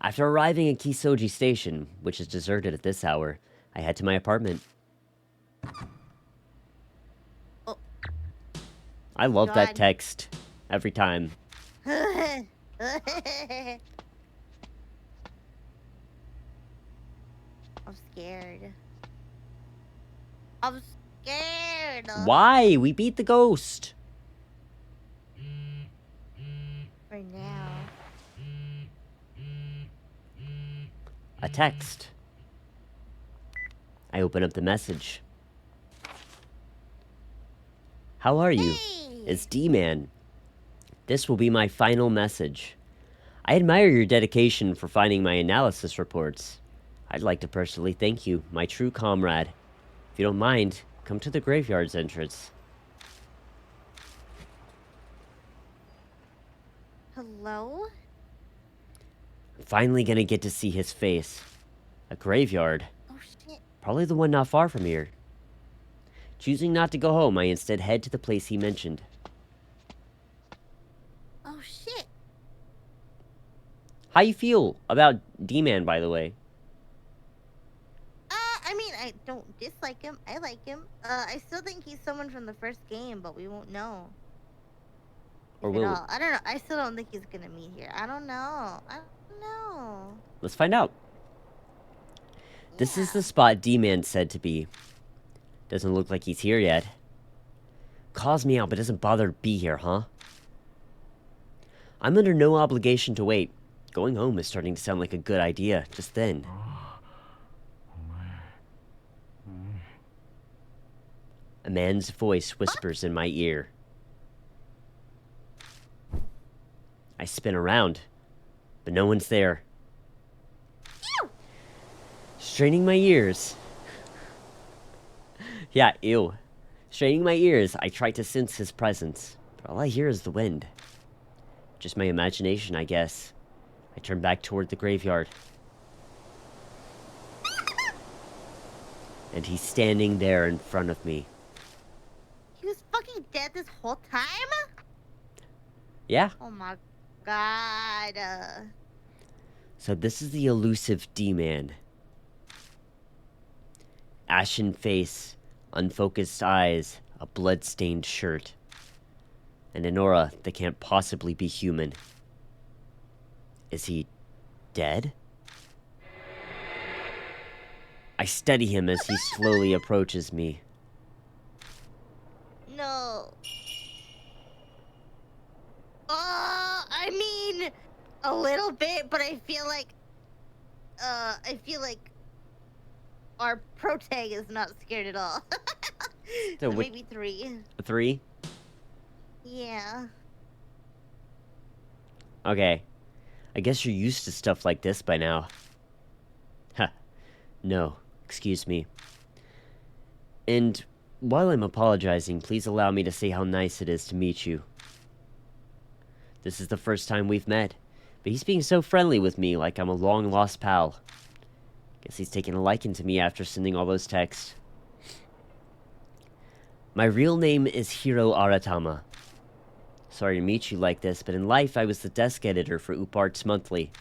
After arriving at Kisoji Station, which is deserted at this hour, I head to my apartment. Oh. I love that God. text every time. I'm scared. I'm scared. Why? We beat the ghost. For now. A text. I open up the message. How are you? Hey. It's D-Man. This will be my final message. I admire your dedication for finding my analysis reports. I'd like to personally thank you, my true comrade. If you don't mind, come to the graveyard's entrance. Hello? I'm finally gonna get to see his face. A graveyard. Oh shit. Probably the one not far from here. Choosing not to go home, I instead head to the place he mentioned. Oh shit. How you feel about D-Man, by the way? I mean, I don't dislike him. I like him. I still think he's someone from the first game, but we won't know. Or If at will all. I don't know. I still don't think he's gonna meet here. I don't know. I don't know. Let's find out. This is the spot D-Man said to be. Doesn't look like he's here yet. Calls me out, but doesn't bother to be here, huh? I'm under no obligation to wait. Going home is starting to sound like a good idea, just then. A man's voice whispers in my ear. I spin around, but no one's there. Straining my ears. Yeah, ew. Straining my ears, I try to sense his presence, but all I hear is the wind. Just my imagination, I guess. I turn back toward the graveyard. And he's standing there in front of me. He was fucking dead this whole time? Yeah. Oh my god. So this is the elusive D-Man. Ashen face, unfocused eyes, a blood-stained shirt, and an aura that can't possibly be human. Is he dead? I study him as he slowly approaches me. No. I mean, a little bit, but I feel like our protag is not scared at all. So maybe 3. 3? Yeah. Okay. I guess you're used to stuff like this by now. Huh. No. Excuse me. And while I'm apologizing, please allow me to say how nice it is to meet you. This is the first time we've met, but he's being so friendly with me like I'm a long-lost pal. Guess he's taken a liking to me after sending all those texts. My real name is Hiro Aratama. Sorry to meet you like this, but in life I was the desk editor for Upart's Monthly.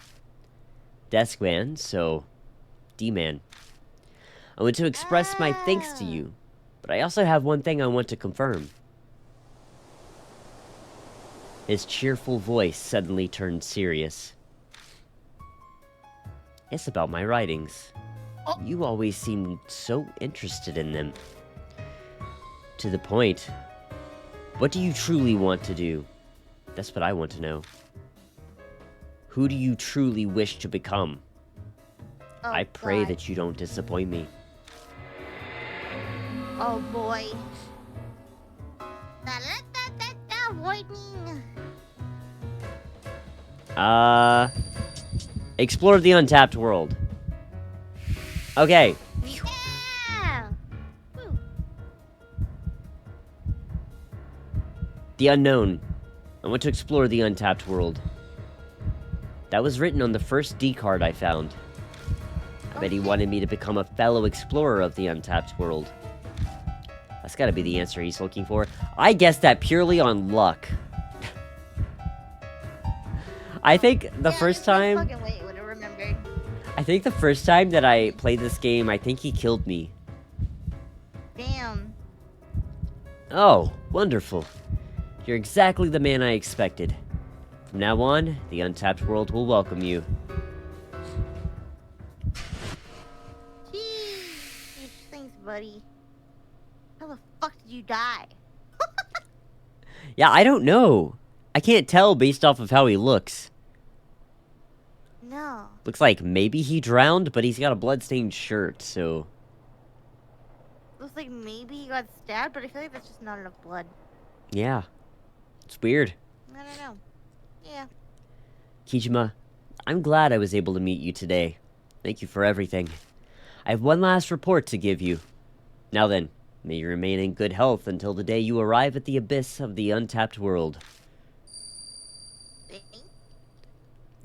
Desk man, so D-Man. I want to express my thanks to you, but I also have one thing I want to confirm. His cheerful voice suddenly turned serious. It's about my writings. You always seemed so interested in them. To the point. What do you truly want to do? That's what I want to know. Who do you truly wish to become? Oh, I pray God. that you don't disappoint me. Oh boy. Da-da-da-da-da, warning. Explore the untapped world. Okay. Yeah. Woo. The unknown. I want to explore the untapped world. That was written on the first D card I found. I bet he wanted me to become a fellow explorer of the untapped world. That's gotta be the answer he's looking for. I guessed that purely on luck. I think the first time... Fucking way would have remembered. I think the first time that I played this game, I think he killed me. Damn. Oh, wonderful. You're exactly the man I expected. From now on, the untapped world will welcome you. Jeez. Thanks, buddy. How the fuck did you die? Yeah, I don't know. I can't tell based off of how he looks. No. Looks like maybe he drowned, but he's got a bloodstained shirt, so... Looks like maybe he got stabbed, but I feel like that's just not enough blood. Yeah. It's weird. I don't know. Yeah. Kijima, I'm glad I was able to meet you today. Thank you for everything. I have one last report to give you. Now then, may you remain in good health until the day you arrive at the abyss of the untapped world.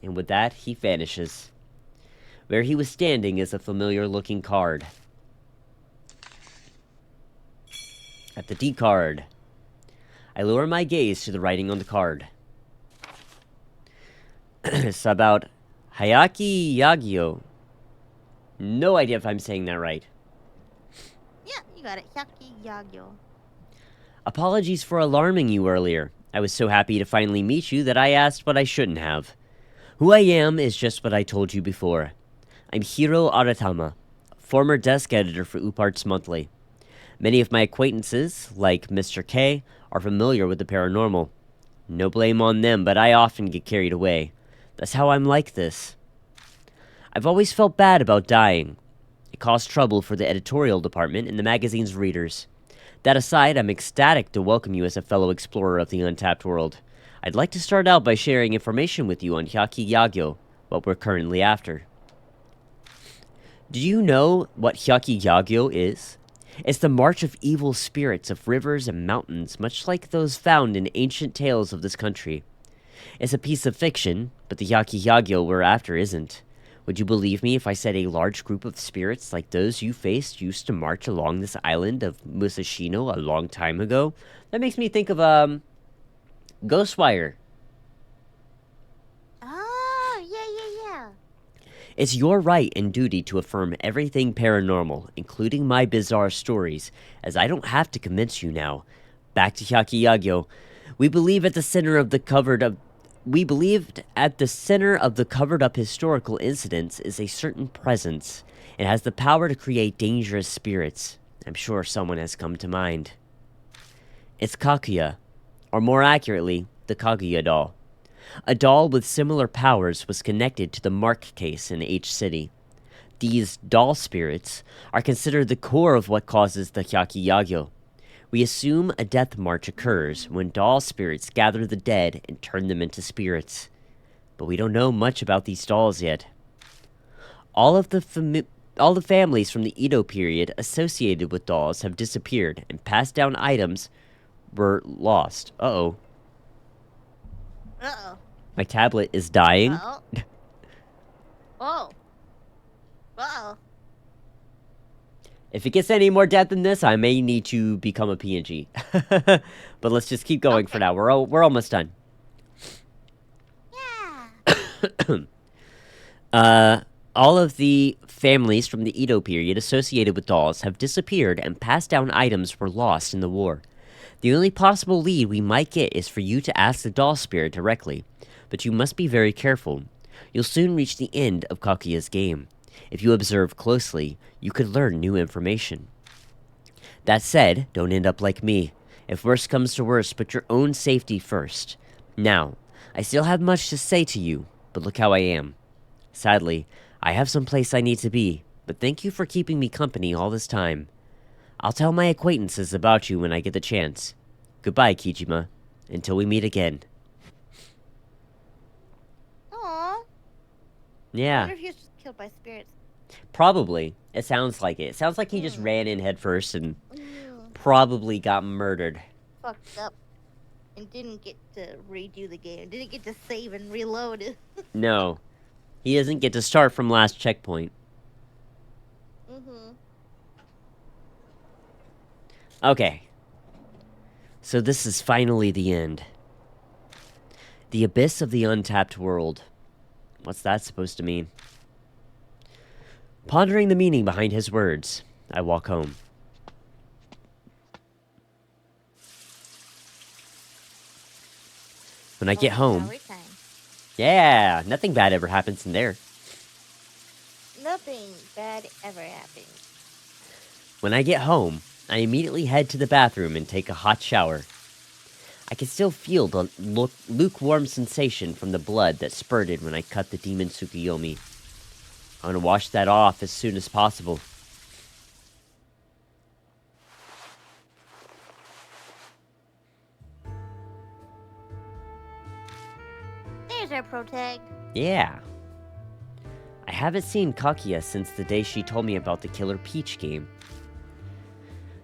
And with that, he vanishes. Where he was standing is a familiar-looking card. At the D card, I lower my gaze to the writing on the card. It's about Hayaki Yagyo. No idea if I'm saying that right. Yeah, you got it. Hyaki Yagyo. Apologies for alarming you earlier. I was so happy to finally meet you that I asked what I shouldn't have. Who I am is just what I told you before. I'm Hiro Aratama, former desk editor for Uparts Monthly. Many of my acquaintances, like Mr. K, are familiar with the paranormal. No blame on them, but I often get carried away. That's how I'm like this. I've always felt bad about dying. It caused trouble for the editorial department and the magazine's readers. That aside, I'm ecstatic to welcome you as a fellow explorer of the untapped world. I'd like to start out by sharing information with you on Hyaki Yagyo, what we're currently after. Do you know what Hyaki Yagyo is? It's the march of evil spirits of rivers and mountains, much like those found in ancient tales of this country. It's a piece of fiction, but the Hyaki Yagyo we're after isn't. Would you believe me if I said a large group of spirits like those you faced used to march along this island of Musashino a long time ago? That makes me think of, Ghostwire. Oh, yeah. It's your right and duty to affirm everything paranormal, including my bizarre stories, as I don't have to convince you now. Back to Hyaki Yagyo. We believed at the center of the covered up historical incidents is a certain presence. It has the power to create dangerous spirits. I'm sure someone has come to mind. It's Kaguya, or more accurately, the Kaguya doll. A doll with similar powers was connected to the Mark case in H City. These doll spirits are considered the core of what causes the Hyaki Yagyo. We assume a death march occurs when doll spirits gather the dead and turn them into spirits. But we don't know much about these dolls yet. All the families from the Edo period associated with dolls have disappeared, and passed down items were lost. Uh-oh. Uh-oh. My tablet is dying. Uh-oh. Oh. Uh-oh. If it gets any more death than this, I may need to become a PNG. But let's just keep going for now. We're almost done. Yeah. All of the families from the Edo period associated with dolls have disappeared, and passed down items were lost in the war. The only possible lead we might get is for you to ask the doll spirit directly, but you must be very careful. You'll soon reach the end of Kaguya's game. If you observe closely, you could learn new information. That said, don't end up like me. If worst comes to worst, put your own safety first. Now, I still have much to say to you, but look how I am. Sadly, I have some place I need to be, but thank you for keeping me company all this time. I'll tell my acquaintances about you when I get the chance. Goodbye, Kijima. Until we meet again. I Yeah, wonder if he was just killed by spirits. probably. It sounds like it. It sounds like he just ran in head first and probably got murdered. Fucked up. And didn't get to redo the game. Didn't get to save and reload it. No, he doesn't get to start from last checkpoint. Okay. So this is finally the end. The abyss of the untapped world. What's that supposed to mean? Pondering the meaning behind his words, I walk home. When I get home, yeah, nothing bad ever happens in there. Nothing bad ever happened. When I get home, I immediately head to the bathroom and take a hot shower. I can still feel the lukewarm sensation from the blood that spurted when I cut the demon Tsukuyomi. I'm gonna wash that off as soon as possible. There's our protag. Yeah. I haven't seen Kakia since the day she told me about the Killer Peach game.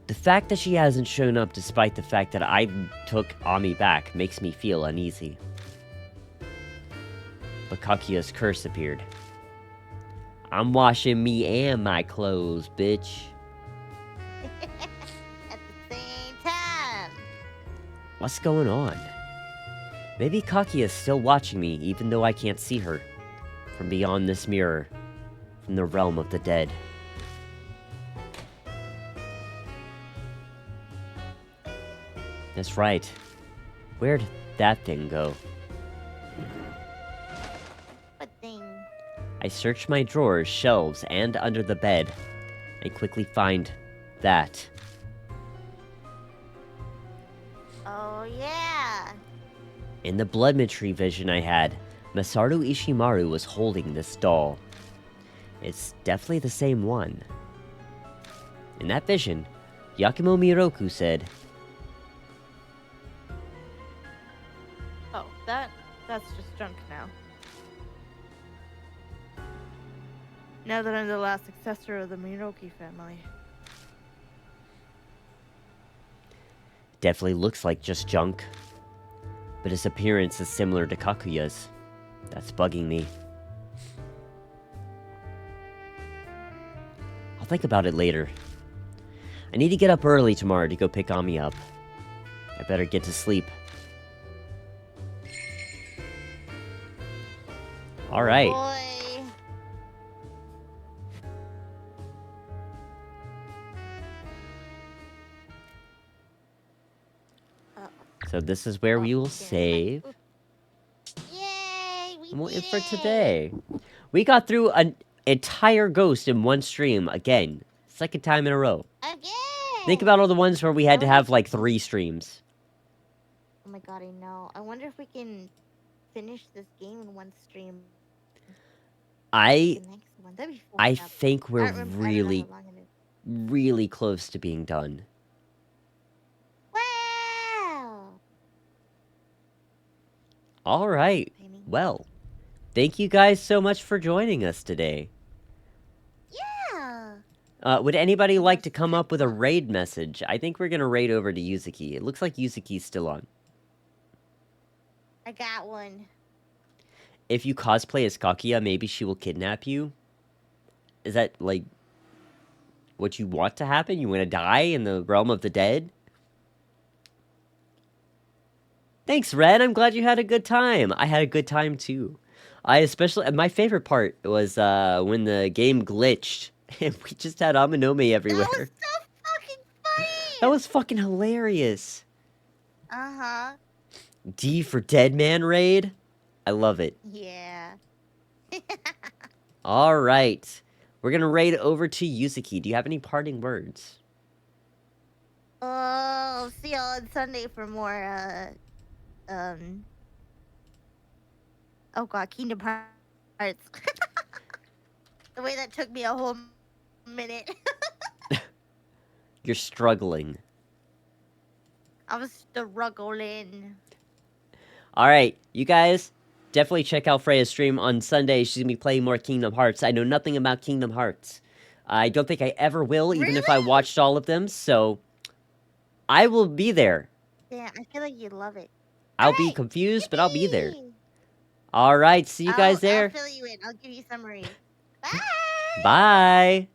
The fact that she hasn't shown up despite the fact that I took Ami back makes me feel uneasy. But Kakia's curse appeared. I'm washing me and my clothes, bitch. At the same time. What's going on? Maybe Kakia's still watching me even though I can't see her. From beyond this mirror. From the realm of the dead. That's right. Where'd that thing go? What thing? I search my drawers, shelves, and under the bed. I quickly find that. Oh, yeah. In the blood mystery vision I had, Masaru Ishimaru was holding this doll. It's definitely the same one. In that vision, Yakumo Miroku said, Oh, that's just junk now. Now that I'm the last successor of the Miroki family. definitely looks like just junk. But his appearance is similar to Kakuya's. That's bugging me. I'll think about it later. I need to get up early tomorrow to go pick Ami up. I better get to sleep. Alright. Boy. So this is where we will save. Yay! I'm We waiting did for it! today. We got through an entire ghost in one stream again. Second time in a row. Again! Think about all the ones where we had to have like 3 streams. Oh my god, I know. I wonder if we can finish this game in one stream. I The next one. That'd be I fucked up. think I we're don't remember- I don't know really, how long it is. really close to being done. Wow! Alright. Penny. Well, thank you guys so much for joining us today. Yeah! Would anybody like to come up with a raid message? I think we're gonna raid over to Yuzuki. It looks like Yuzuki's still on. I got one. If you cosplay as Kakia, maybe she will kidnap you? Is that, like, what you want to happen? You want to die in the realm of the dead? Thanks, Red. I'm glad you had a good time. I had a good time, too. My favorite part was, when the game glitched, and we just had Amanome everywhere. That was so fucking funny! That was fucking hilarious. Uh-huh. D for Dead Man raid? I love it. Yeah. Alright. We're gonna raid over to Yuzuki. Do you have any parting words? Oh, see y'all on Sunday for more, oh god, Kingdom Hearts. The way that took me a whole minute. You're struggling. I was struggling. Alright, you guys, definitely check out Freya's stream on Sunday. She's gonna be playing more Kingdom Hearts. I know nothing about Kingdom Hearts. I don't think I ever will, even if I watched all of them, so I will be there. Yeah, I feel like you'd love it. I'll be confused, but I'll be there. Alright, see you guys there. I'll fill you in. I'll give you a summary. Bye! Bye!